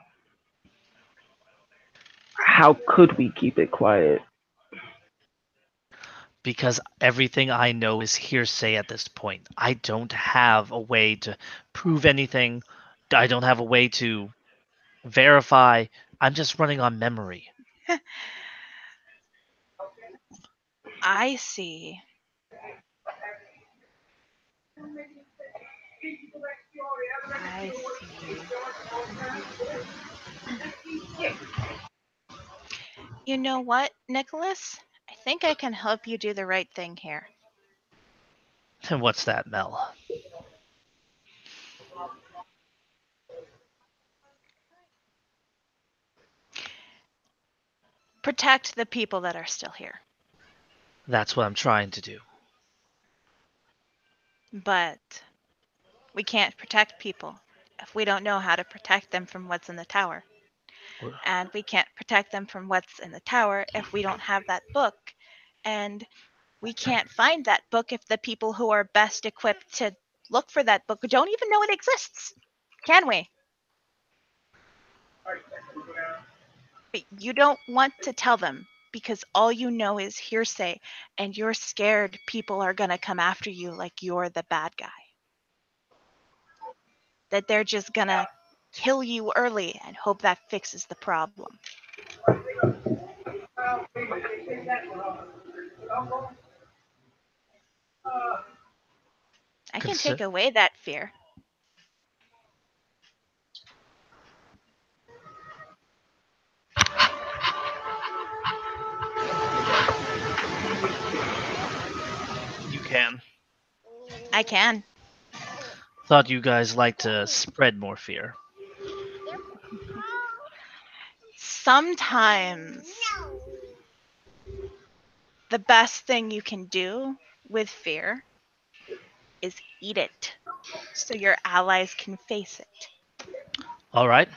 how could we keep it quiet? because everything I know is hearsay at this point. I don't have a way to prove anything. I don't have a way to verify. I'm just running on memory. I see. I see. You know what, Nicholas? I think I can help you do the right thing here. And what's that, Mel? Protect the people that are still here. That's what I'm trying to do. But we can't protect people if we don't know how to protect them from what's in the tower. And we can't protect them from what's in the tower if we don't have that book. And we can't find that book if the people who are best equipped to look for that book don't even know it exists. Can we? But you don't want to tell them because all you know is hearsay and you're scared people are going to come after you like you're the bad guy. that they're just gonna kill you early and hope that fixes the problem. I can take away that fear. You can. I can. Thought you guys like to spread more fear. Sometimes the best thing you can do with fear is eat it so your allies can face it. All right.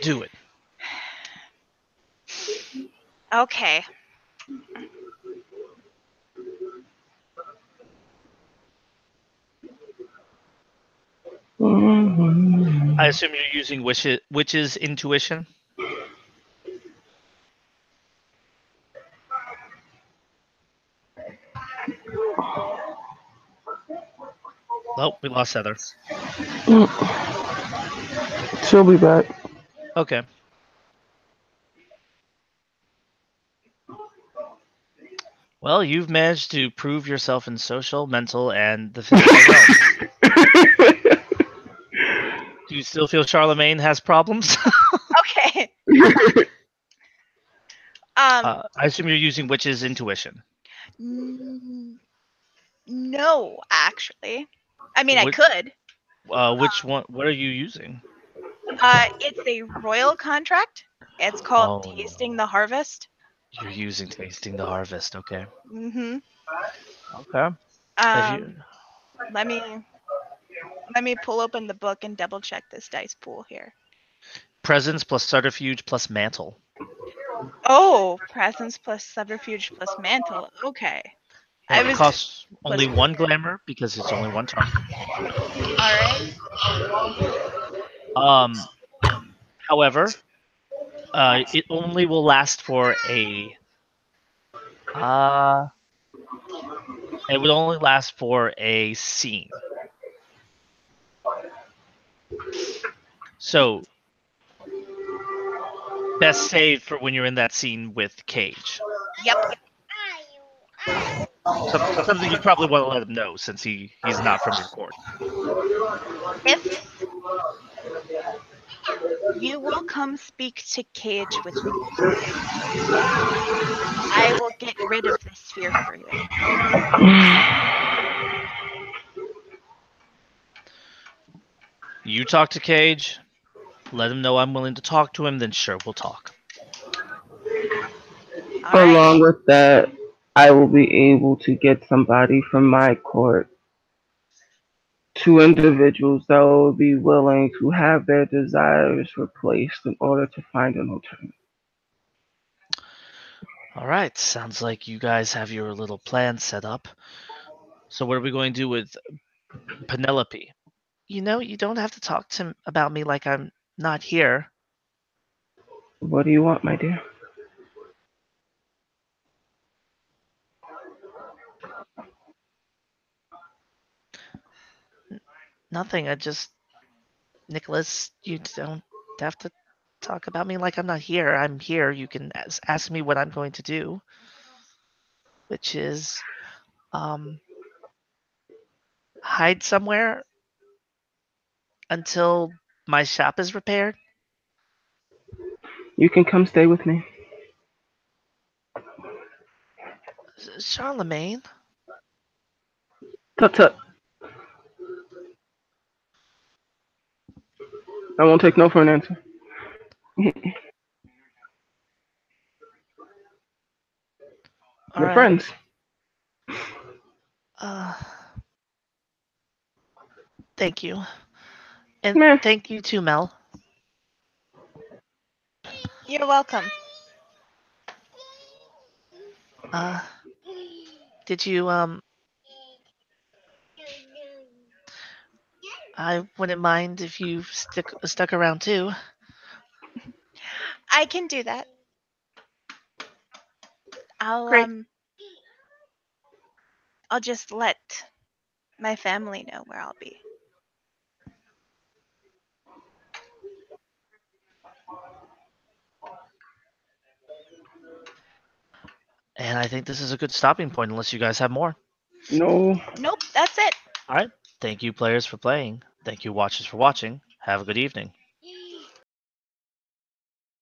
Do it. Okay. Mm-hmm. I assume you're using witch's intuition? Oh, we lost Heather. She'll be back. Okay. Well, you've managed to prove yourself in social, mental, and the physical realm. Do you still feel Charlemagne has problems? Okay. I assume you're using witch's intuition. No, actually. I mean, I Which- could. Which one? What are you using? It's a royal contract. It's called Oh, Tasting no. the Harvest. You're using Tasting the Harvest. Okay. Mm-hmm. Okay. If you, Let me pull open the book and double check this dice pool here. presence plus subterfuge plus mantle. Oh, presence plus subterfuge plus mantle. Okay. And it costs only one glamour because it's only one turn. All right. However, it only will last for a. It would only last for a scene. So, best saved for when you're in that scene with Cage. Yep. Something you probably want to let him know since he's not from your court. If you will come speak to Cage with me, I will get rid of this fear for you. You talk to Cage, let him know I'm willing to talk to him, then sure, we'll talk. All right. Along with that, I will be able to get somebody from my court. 2 individuals that will be willing to have their desires replaced in order to find an alternative. All right, sounds like you guys have your little plan set up. So what are we going to do with Penelope? You know, you don't have to talk about me like I'm not here. What do you want, my dear? Nothing. Nicholas, you don't have to talk about me like I'm not here. I'm here. You can ask me what I'm going to do, which is hide somewhere until my shop is repaired. You can come stay with me. Charlemagne? Tut tut. I won't take no for an answer. We're right. friends. Thank you. And Meh. thank you too, Mel. You're welcome. Did you, I wouldn't mind if you stuck around too. I can do that. Great. I'll just let my family know where I'll be. And I think this is a good stopping point unless you guys have more. No. Nope, that's it. All right. Thank you, players, for playing. Thank you, watchers, for watching. Have a good evening.